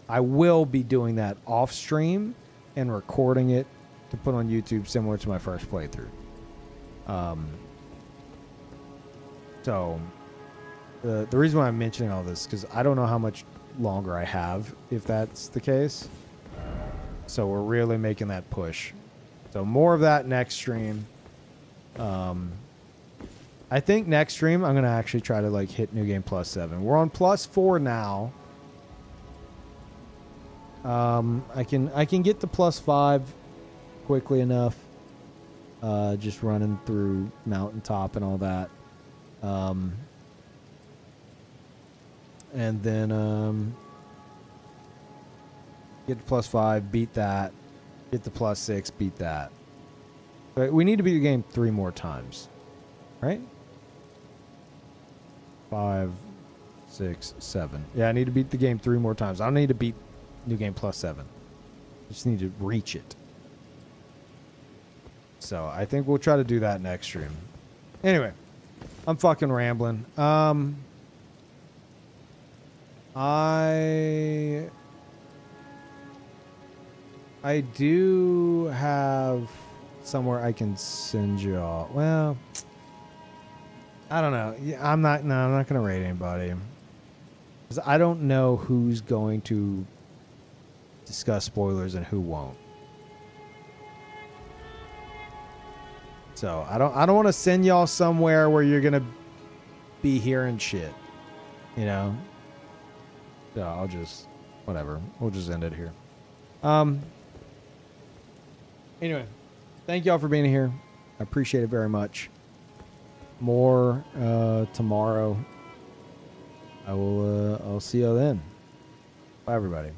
I will be doing that off stream and recording it to put on YouTube, similar to my first playthrough. So the reason why I'm mentioning all this, because I don't know how much longer I have if that's the case. So we're really making that push. So more of that next stream. I think next stream I'm gonna actually try to like hit New Game +7. We're on +4 now. I can get to +5 quickly enough. Just running through Mountaintop and all that. And then get to +5, beat that. Get to +6, beat that. But we need to beat the game 3 more times, right? 5, 6, 7. Yeah, I need to beat the game 3 more times. I don't need to beat New Game +7. I just need to reach it. So I think we'll try to do that next stream. Anyway, I'm fucking rambling. I do have somewhere I can send y'all. Well, I don't know. I'm not going to rate anybody. Because I don't know who's going to discuss spoilers and who won't. So I don't want to send y'all somewhere where you're going to be hearing shit. You know? So I'll just, whatever. We'll just end it here. Anyway, thank y'all for being here. I appreciate it very much. More tomorrow. I'll see y'all then. Bye, everybody.